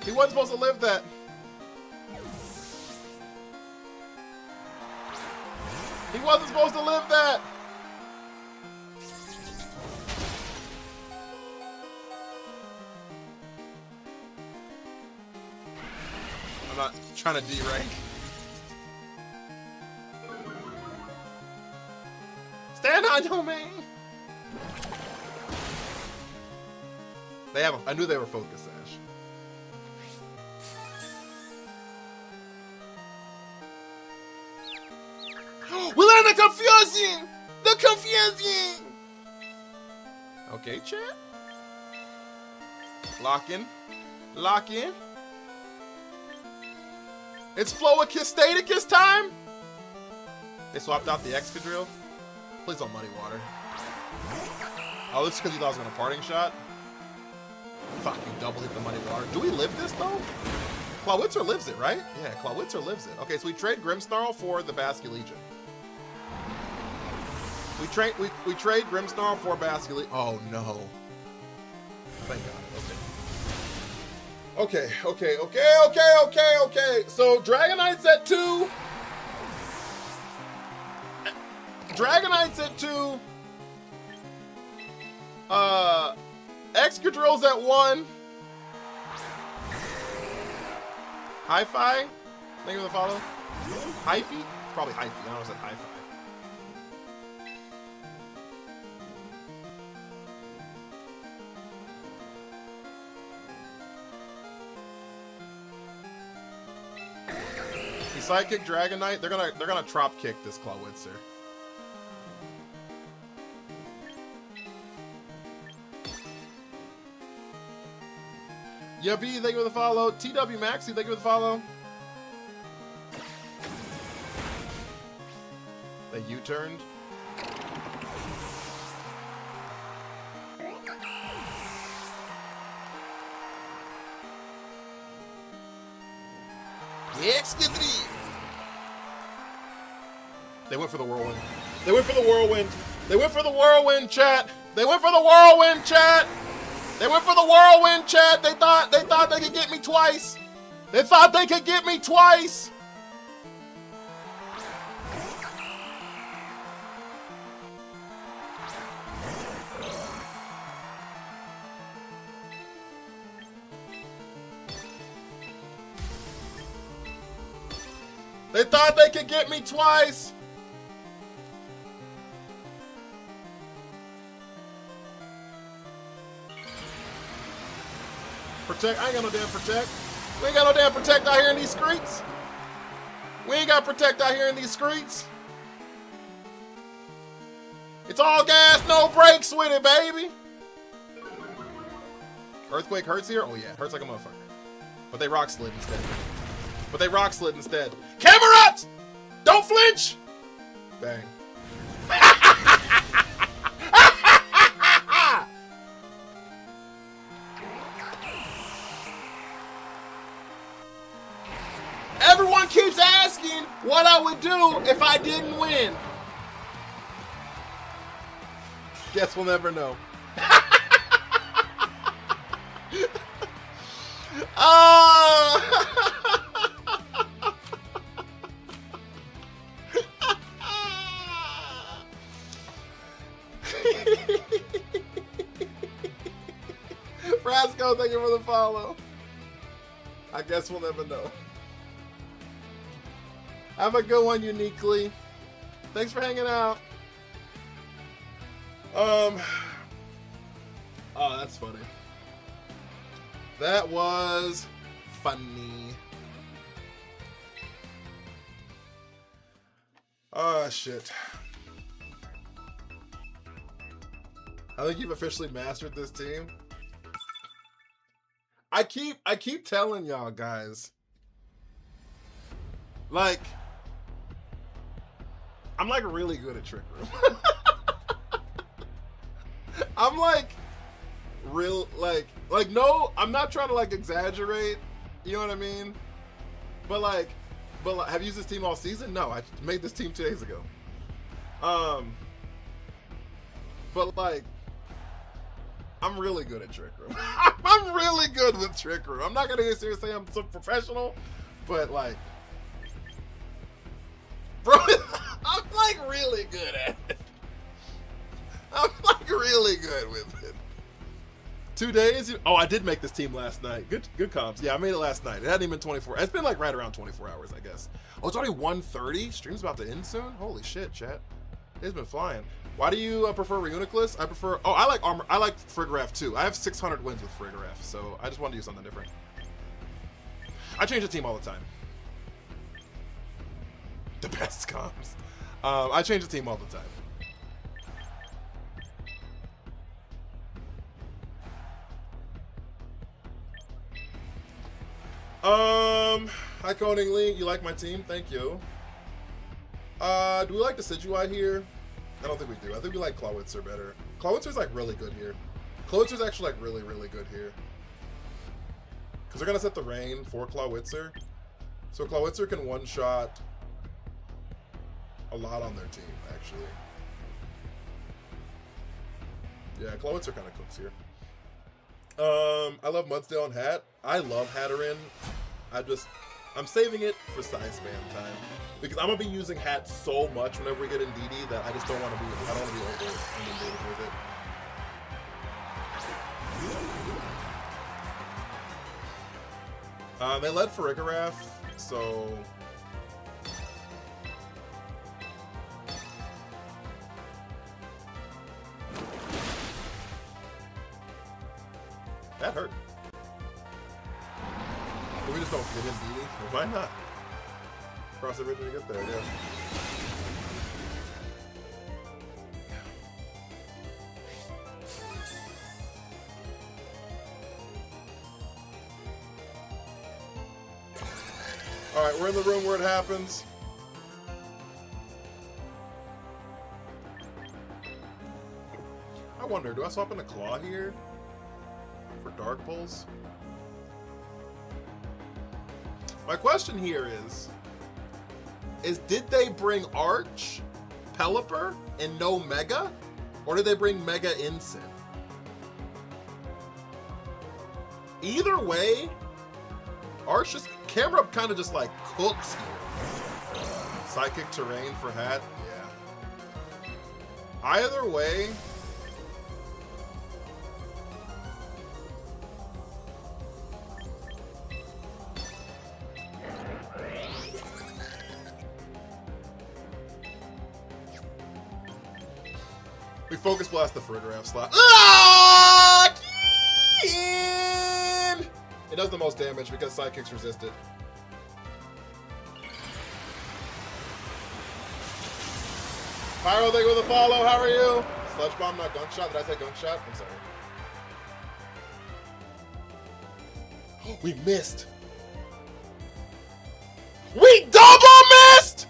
He wasn't supposed to live that. He wasn't supposed to live that. I'm not trying to D-rank. Stand on your man. They have. I knew they were focused, Ash. We learned the confusing! The confusing! Okay, chat. Lock in. Lock in. It's Floakistaticus time! They swapped out the Excadrill. Please don't Muddy Water. Oh, this is because you thought I was going to parting shot? Fuck, you double hit the Muddy Water. Do we live this, though? Clawitzer lives it, right? Yeah, Clawitzer lives it. Okay, so we trade Grimmsnarl for the Basculegion. We trade Grimmsnarl for Basculegion. Oh, no. Thank God. Okay. Okay. So Dragonite's at 2. Dragonite's at 2. Excadrill's at 1. Hi-Fi? Thank you for the follow. Hyphy? Probably Hyphy. I don't know if I said Hi-Fi. He sidekick Dragon Knight. They're gonna drop kick this Clawitzer. Yeah, B, thank you for the follow. TW Maxi, thank you for the follow. They U-turned. They went for the whirlwind. They went for the whirlwind. They went for the whirlwind, chat. They went for the whirlwind, chat. They went for the whirlwind, chat. They thought they could get me twice. They thought they could get me twice. They thought they could get me twice. Protect, I ain't got no damn protect. We ain't got no damn protect out here in these streets. We ain't got protect out here in these streets. It's all gas, no brakes with it, baby. Earthquake hurts here? Oh yeah, it hurts like a motherfucker. But they rock slid instead. Camera up! Don't flinch! Bang. Everyone keeps asking what I would do if I didn't win. Guess we'll never know. Frasco, thank you for the follow. I guess we'll never know. Have a good one, Uniquely. Thanks for hanging out. Oh, that's funny. That was funny. Oh, shit. I think you've officially mastered this team. I keep telling y'all guys. Like, I'm like really good at Trick Room. I'm like real like no, I'm not trying to like exaggerate, you know what I mean? But have you used this team all season? No, I made this team 2 days ago. But like I'm really good at Trick Room. I'm really good with Trick Room. I'm not gonna get serious say I'm so professional, but like bro, I'm like really good at it. I'm like really good with it. 2 days? Oh, I did make this team last night. Good comps. Yeah, I made it last night. It hadn't even been 24. It's been like right around 24 hours, I guess. Oh, it's already 1:30? Stream's about to end soon? Holy shit, chat. It's been flying. Why do you prefer Reuniclus? I prefer, oh, I like Armor. I like Frigoraph too. I have 600 wins with Frigoraph, so I just wanted to do something different. I change the team all the time. The best comps. I change the team all the time. Hi Coning Lee, you like my team? Thank you. Do we like Decidueye here? I don't think we do. I think we like Clawitzer better. Clawitzer's like really good here. Clawitzer's actually like really, really good here. Because they're gonna set the rain for Clawitzer. So Clawitzer can one-shot a lot on their team, actually. Yeah, Clawitzer kind of cooks here. I love Mudsdale and Hat. I love Hatterin. I'm saving it for size spam time. Because I'm gonna be using Hat so much whenever we get in DD that I just don't want to be, I don't want to be over inundated with it. They led Frigoraph, so that hurt. But we just don't get in DD. Why not? cross the bridge when you get there, yeah. Alright, we're in the room where it happens. I wonder, do I swap in a claw here? For Dark Pulse? My question here is did they bring Arch, Pelipper, and no Mega? Or did they bring Mega Ensign? Either way, Arch just, camera kind of just like cooks here. Psychic Terrain for Hat, yeah. Either way, we Focus Blast the Frigoraph slot. Ah! It does the most damage because Psychic's resisted. Pyro, thank you for the follow. How are you? Sludge Bomb, not Gunshot. Did I say Gunshot? I'm sorry. We missed. We double missed!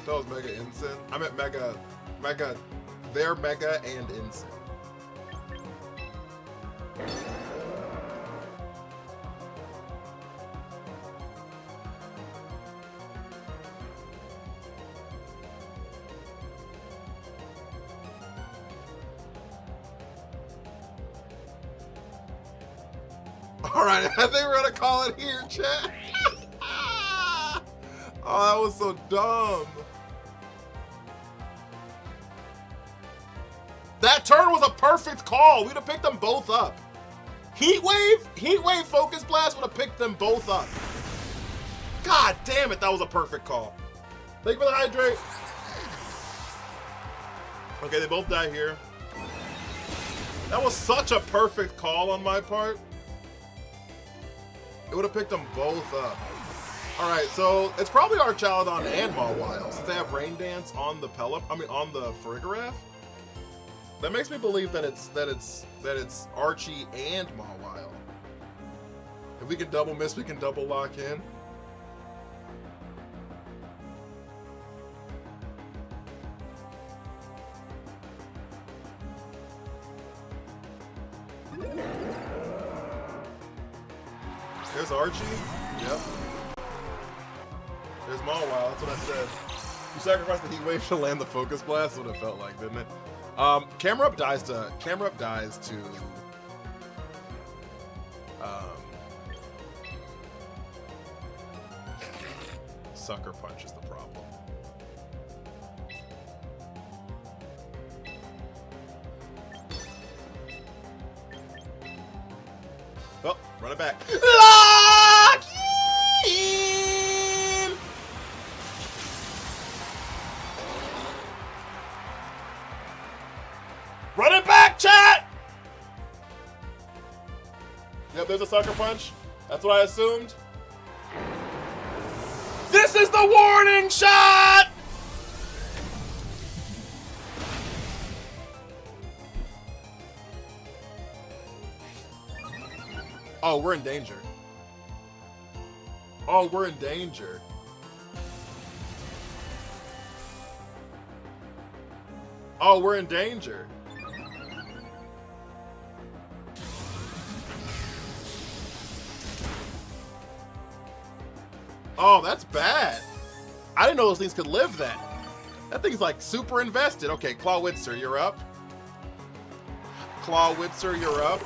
That was Mega Ensign. I meant Mega, they're Mega and Ensign. All right, I think we're gonna call it here, chat. Oh, that was so dumb. That turn was a perfect call. We'd have picked them both up. Heat Wave, Focus Blast would have picked them both up. God damn it, that was a perfect call. Thank you for the hydrate. Okay, they both die here. That was such a perfect call on my part. It would have picked them both up. All right, so it's probably Archaludon and Mawile since they have Rain Dance on the on the Frigoraph. That makes me believe that it's Archie and Mawile. If we can double miss, we can double lock in. There's Archie. Yep. There's Mawile. That's what I said. You sacrificed the Heat Wave to land the Focus Blast. That's what it felt like, didn't it? Camera Up dies to Sucker Punch is the problem. Oh, run it back. Lock in! Run it back, chat! Yep, there's a Sucker Punch. That's what I assumed. This is the warning shot! Oh, we're in danger. Oh, we're in danger. Oh, we're in danger. Oh, that's bad. I didn't know those things could live that. That thing's like super invested. Okay, Clawitzer, you're up. Clawitzer, you're up.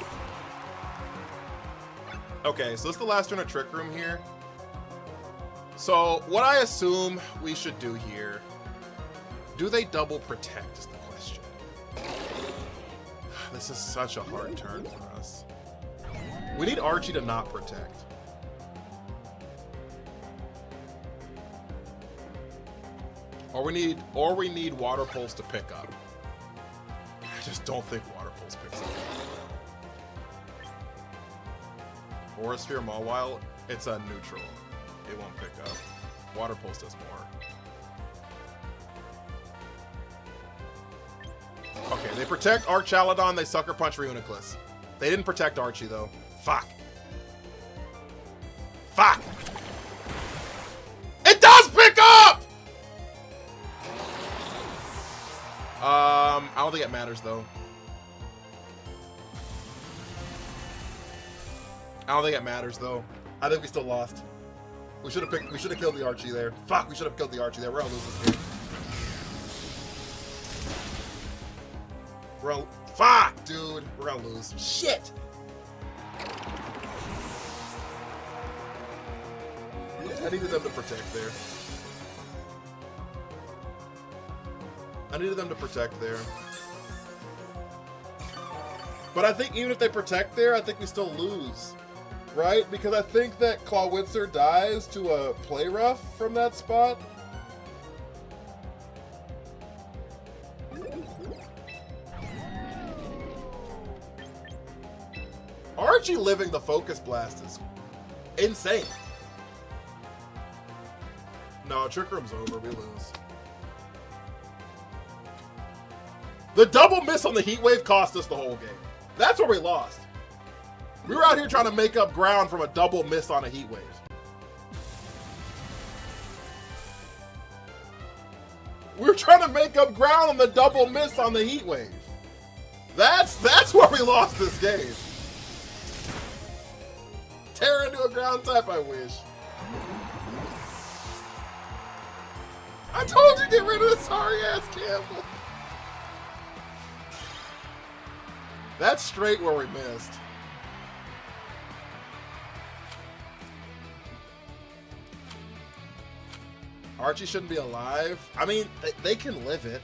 Okay, so this is the last turn of Trick Room here. So what I assume we should do here Do they double protect is the question. This is such a hard turn for us. We need Archie to not protect. Or we need Water Pulse to pick up. I just don't think Water Pulse picks up. Aura Sphere Mawile, it's a neutral. It won't pick up. Water Pulse does more. Okay, they protect Archaladon, they Sucker Punch Reuniclus. They didn't protect Archie though. Fuck. Fuck! It does pick up! I don't think it matters though. I don't think it matters though. I think we still lost. We should have killed the Archie there. Fuck, we should have killed the Archie there. We're gonna lose this game. Fuck, dude. We're gonna lose. Shit! I needed them to protect there. But I think even if they protect there, I think we still lose. Right? Because I think that Clawitzer dies to a Play Rough from that spot. Archie living the Focus Blast is insane. No, Trick Room's over. We lose. The double miss on the Heat Wave cost us the whole game. That's where we lost. We were out here trying to make up ground from a double miss on a Heat Wave. We were trying to make up ground on the double miss on the Heat Wave. That's where we lost this game. Tear into a ground type, I wish. I told you get rid of the sorry ass Campbell. That's straight where we missed. Archie shouldn't be alive. I mean, they can live it.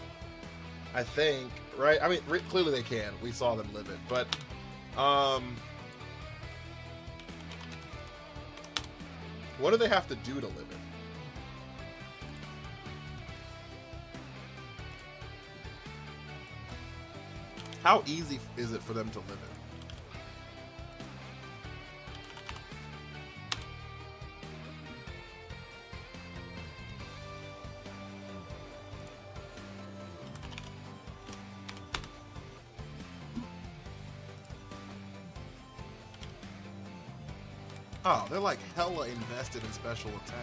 I think, right? I mean, clearly they can. We saw them live it, but what do they have to do to live it? How easy is it for them to live it? Oh, they're like hella invested in special attack.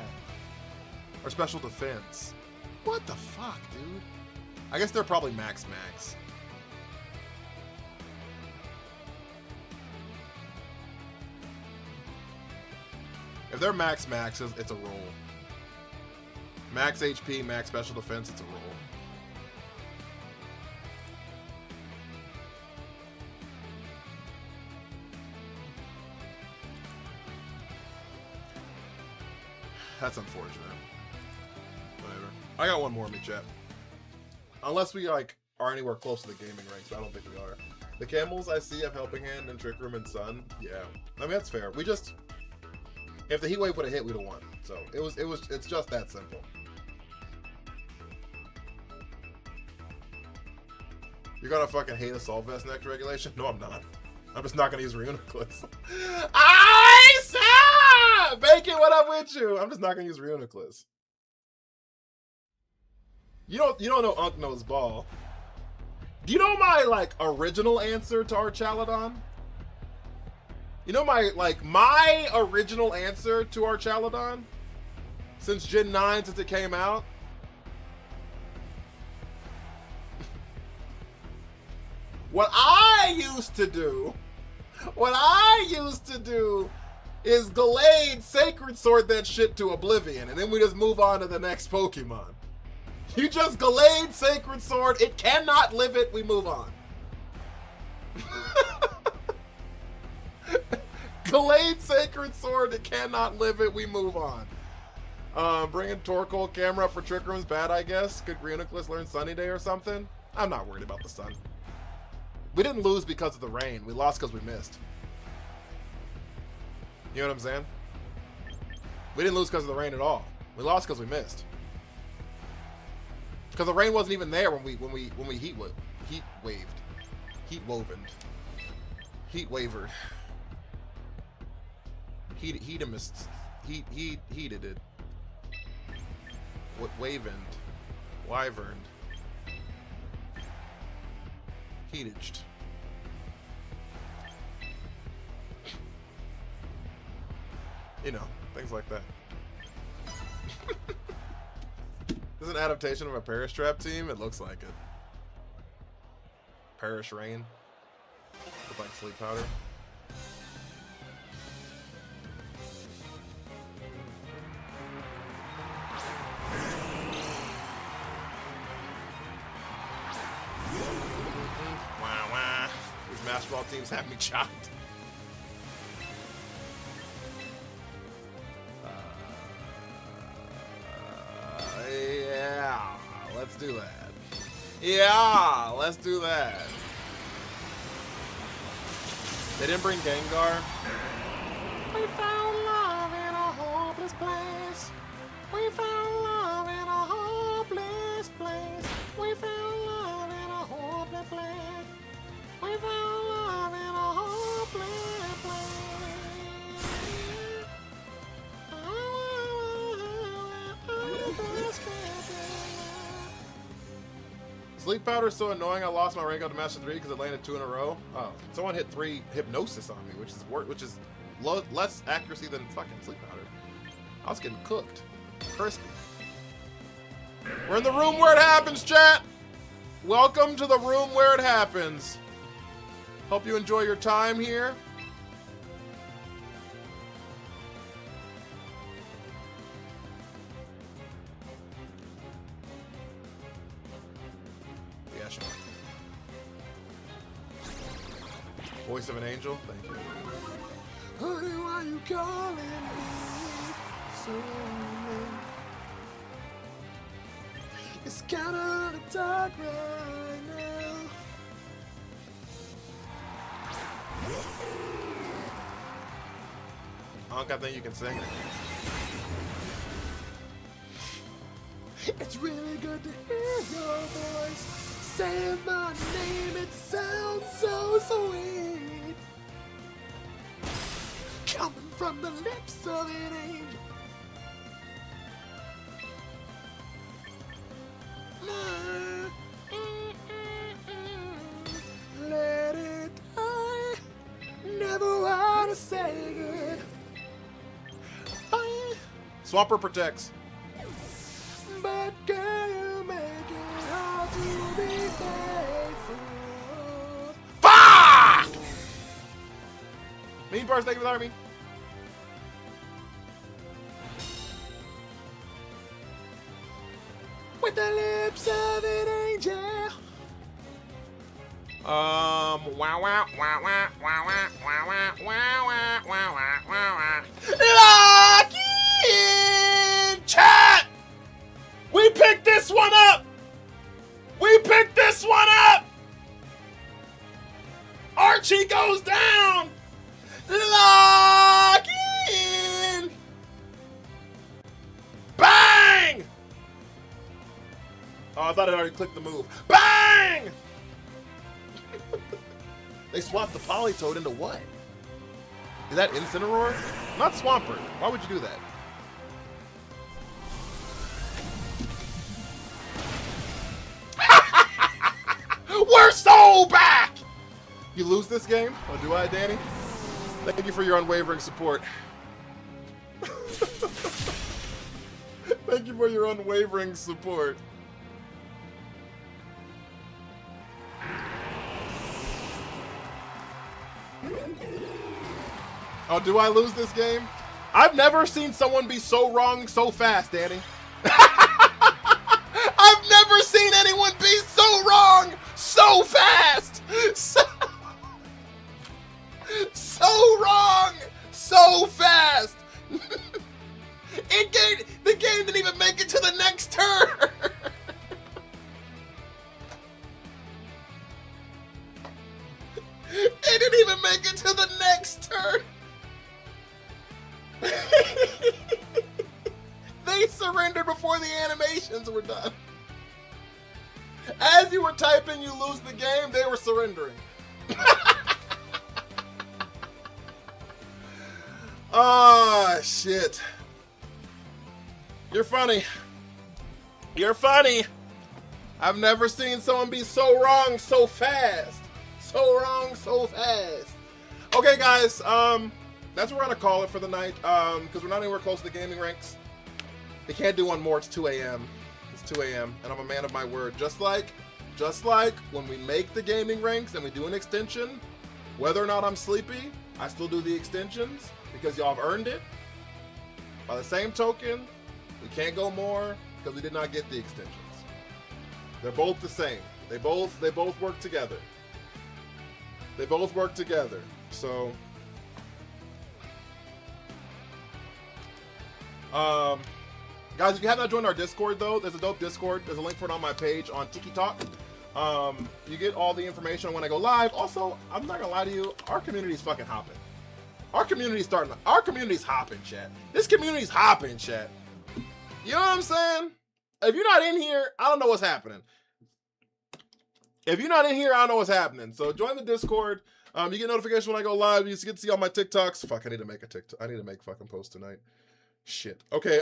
Or special defense. What the fuck, dude? I guess they're probably max. If they're max, it's a roll. Max HP, max special defense, it's a roll. That's unfortunate. Whatever. I got one more in me, chat. Unless we like are anywhere close to the gaming ranks, but I don't think we are. The camels I see have Helping Hand and Trick Room and Sun. Yeah, I mean that's fair. We just, if the Heat Wave would have hit, we'd have won. So it's just that simple. You're gonna fucking hate Assault Vest next regulation? No, I'm not. I'm just not gonna use Reuniclus. Bacon, what up with you? I'm just not gonna use Reuniclus. You don't know Unk knows ball. Do you know my like original answer to Archaladon? You know my original answer to Archaladon since Gen 9, since it came out? What I used to do is Gallade Sacred Sword that shit to oblivion, and then we just move on to the next Pokemon. You just Gallade Sacred Sword, it cannot live it, we move on. Gallade Sacred Sword, it cannot live it, we move on. Bringing Torkoal camera up for Trick Room's bad, I guess. Could Greenucleus learn Sunny Day or something? I'm not worried about the sun. We didn't lose because of the rain. We lost because we missed. You know what I'm saying? We didn't lose because of the rain at all. We lost because we missed. Because the rain wasn't even there when we heat wavered. Heated it. Wavened. Wyverned. Heataged. You know, things like that. This is an adaptation of a Parish Trap team? It looks like it. Parish Rain. Look like Sleep Powder. Wah, wah. These basketball teams have me chopped. Yeah, let's do that. Yeah, let's do that. They didn't bring Gengar. We found love in a hopeless place. We found love in a hopeless place. We found love in a hopeless place. We found love in a hopeless place. Sleep Powder is so annoying. I lost my rank up to Master 3 because it landed 2 in a row. Oh, someone hit 3 Hypnosis on me, which is less accuracy than fucking Sleep Powder. I was getting cooked, crispy. We're in the room where it happens, chat. Welcome to the room where it happens. Hope you enjoy your time here. Voice of an angel, thank you. Honey, why you calling me so late? It's kinda the dark right now. Unc, I think you can sing. It's really good to hear your voice. Say my name, it sounds so sweet. Coming from the lips of an angel. Let it die. Never wanna say goodbye. Swamper protects. But girl, you make it hard to be faithful. Fuck! Mean Bars, thank you for the army. With the lips of an angel. Wow, wow, wow, wow, wow, wow, wow, wow, wow, wow, wow, wow. Lock in, chat! We picked this one up! We picked this one up! Archie goes down! Lock in! Bang! Oh, I thought I already clicked the move. Bang! They swapped the Politoed into what? Is that Incineroar? Not Swampert. Why would you do that? We're so back! You lose this game? Oh, do I, Danny? Thank you for your unwavering support. Thank you for your unwavering support. Oh, do I lose this game? I've never seen someone be so wrong so fast, Danny. I've never seen anyone be so wrong so fast. So wrong so fast. The game didn't even make it to the next turn. They surrendered before the animations were done. As you were typing, you lose the game, they were surrendering. Oh, shit. You're funny. You're funny. I've never seen someone be so wrong so fast. So wrong so fast. Okay, guys, that's what we're gonna call it for the night, because we're not anywhere close to the gaming ranks. They can't do one more, it's 2 a.m. It's 2 a.m. and I'm a man of my word. Just like when we make the gaming ranks and we do an extension, whether or not I'm sleepy, I still do the extensions because y'all have earned it. By the same token, we can't go more because we did not get the extensions. They're both the same. They both work together. They both work together. So, guys, if you have not joined our Discord, though, there's a dope Discord. There's a link for it on my page on TikTok. You get all the information when I go live. Also, I'm not gonna lie to you, our community's fucking hopping. Our community's hopping, chat. This community's hopping, chat. You know what I'm saying? If you're not in here, I don't know what's happening. If you're not in here, I don't know what's happening. So join the Discord. You get notifications when I go live. You get to see all my TikToks. Fuck, I need to make a TikTok. I need to make a fucking post tonight. Shit. Okay,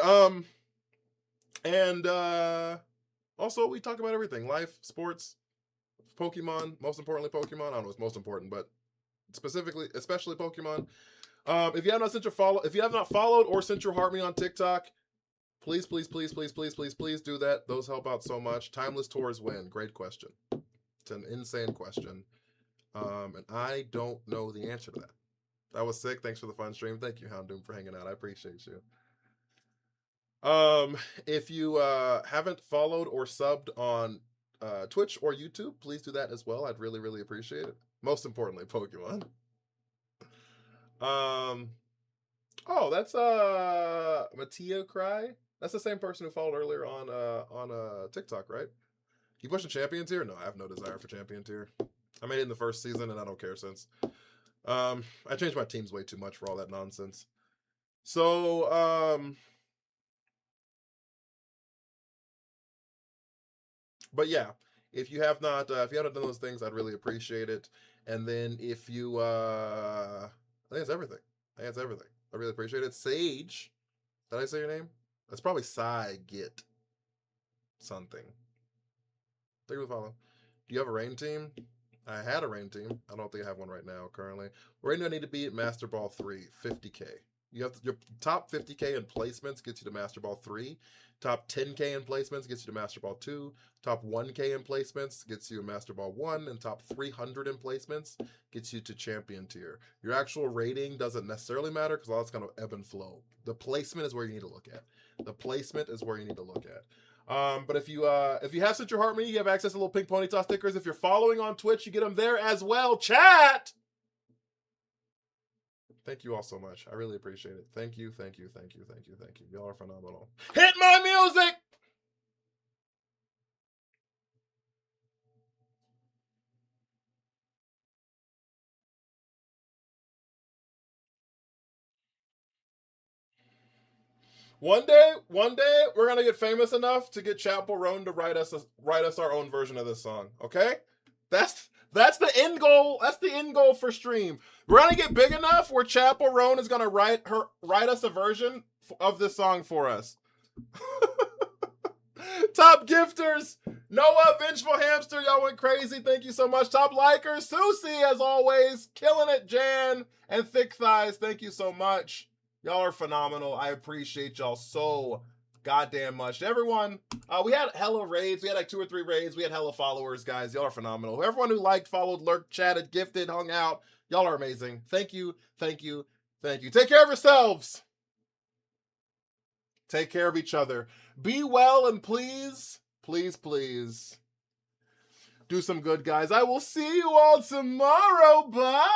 and also we talk about everything. Life, sports, Pokemon, most importantly Pokemon. I don't know what's most important, but especially Pokemon. If you have not followed or sent your heart me on TikTok, please do that. Those help out so much. Timeless tours win. Great question. It's an insane question. And I don't know the answer to that. That was sick. Thanks for the fun stream. Thank you, Houndoom, for hanging out. I appreciate you. If you haven't followed or subbed on Twitch or YouTube, please do that as well. I'd really appreciate it. Most importantly, Pokemon. Oh, that's Mattia Cry. That's the same person who followed earlier on TikTok, right? You pushing champion tier? No, I have no desire for champion tier. I made it in the first season and I don't care since. I changed my teams way too much for all that nonsense. So, but yeah, if you haven't done those things, I'd really appreciate it. And then if you, I think it's everything. I really appreciate it. Sage, did I say your name? That's probably Git something. Thank you for following. Do you have a rain team? I had a rain team. I don't think I have one right now currently. Right now I need to be at Master Ball 3, 50K. You have your top 50K in placements gets you to Master Ball 3. Top 10K in placements gets you to Master Ball 2. Top 1K in placements gets you to Master Ball 1. And top 300 in placements gets you to Champion tier. Your actual rating doesn't necessarily matter because all that's going to ebb and flow. The placement is where you need to look at. But if you have Set Your Heart Me, you have access to little pink ponytail stickers. If you're following on Twitch, you get them there as well. Chat! Thank you all so much. I really appreciate it. Thank you. Y'all are phenomenal. Hit my music! One day, we're gonna get famous enough to get Chapel Roan to write us our own version of this song. Okay, that's the end goal. That's the end goal for stream. We're gonna get big enough where Chapel Roan is gonna write us a version of this song for us. Top gifters, Noah, Vengeful Hamster, y'all went crazy. Thank you so much. Top likers, Susie, as always, killing it, Jan, and Thick Thighs. Thank you so much. Y'all are phenomenal. I appreciate y'all so goddamn much. Everyone, we had hella raids. We had like 2 or 3 raids. We had hella followers, guys. Y'all are phenomenal. Everyone who liked, followed, lurked, chatted, gifted, hung out. Y'all are amazing. Thank you. Take care of yourselves. Take care of each other. Be well and please do some good, guys. I will see you all tomorrow. Bye.